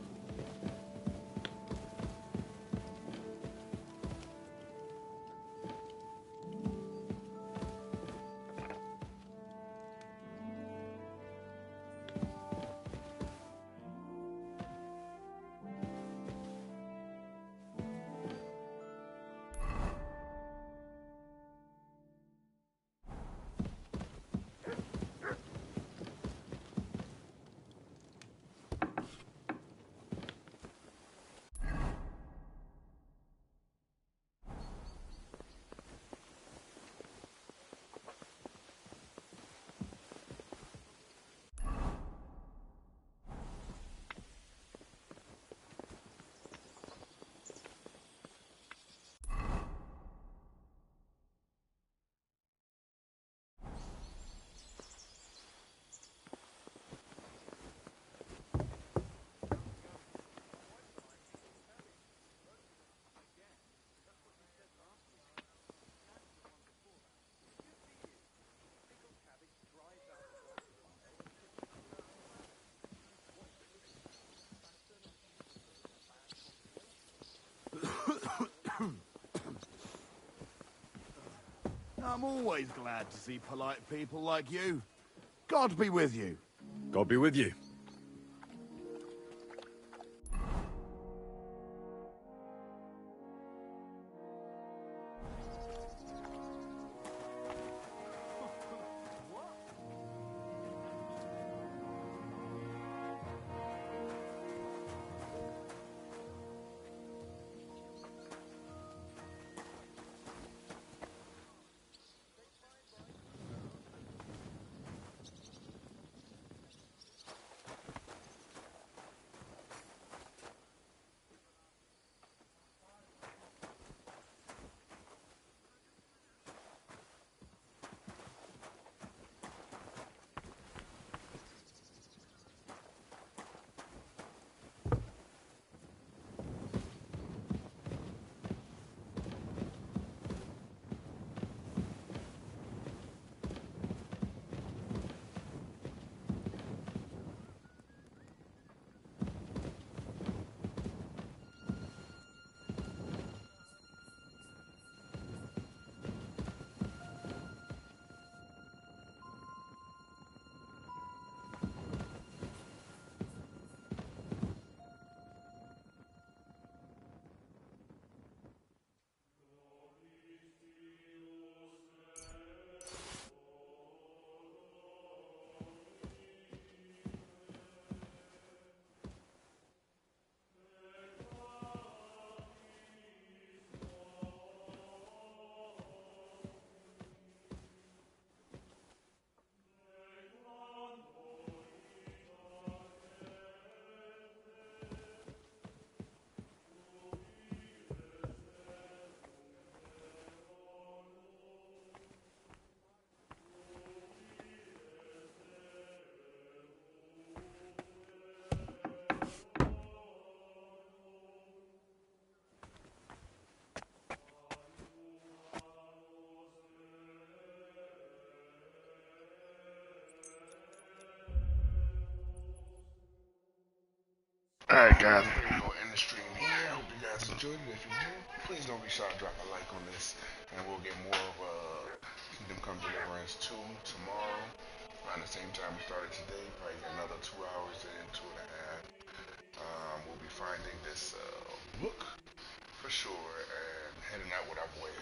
I'm always glad to see polite people like you. God be with you. God be with you. Alright guys, we're gonna go end the stream here. I hope you guys enjoyed it. If you did, please don't be shy to drop a like on this. And we'll get more of Kingdom Come Deliverance 2 tomorrow. Around the same time we started today. Probably get another 2 hours in, 2.5. We'll be finding this book for sure and heading out with our boy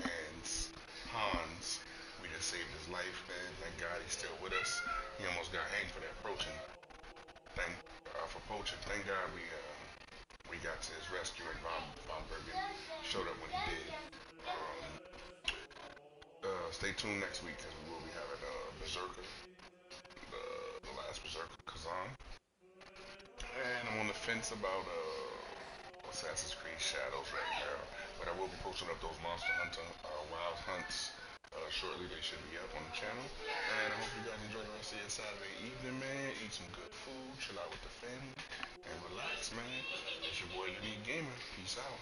Hans. We just saved his life, man. Thank God he's still with us. He almost got hanged for that poaching. For poaching. Thank God we got to his rescue and Von Bergen showed up when he did. Stay tuned next week because we will be having Berserker, the last Berserker, Kazan. And I'm on the fence about Assassin's Creed Shadows right now, but I will be posting up those Monster Hunter Wild Hunts shortly. They should be up on the channel. And I hope you guys enjoy the rest of your Saturday evening, man. Eat some good food, chill out with the family, and relax, man. It's your boy, Unique Gamer. Peace out.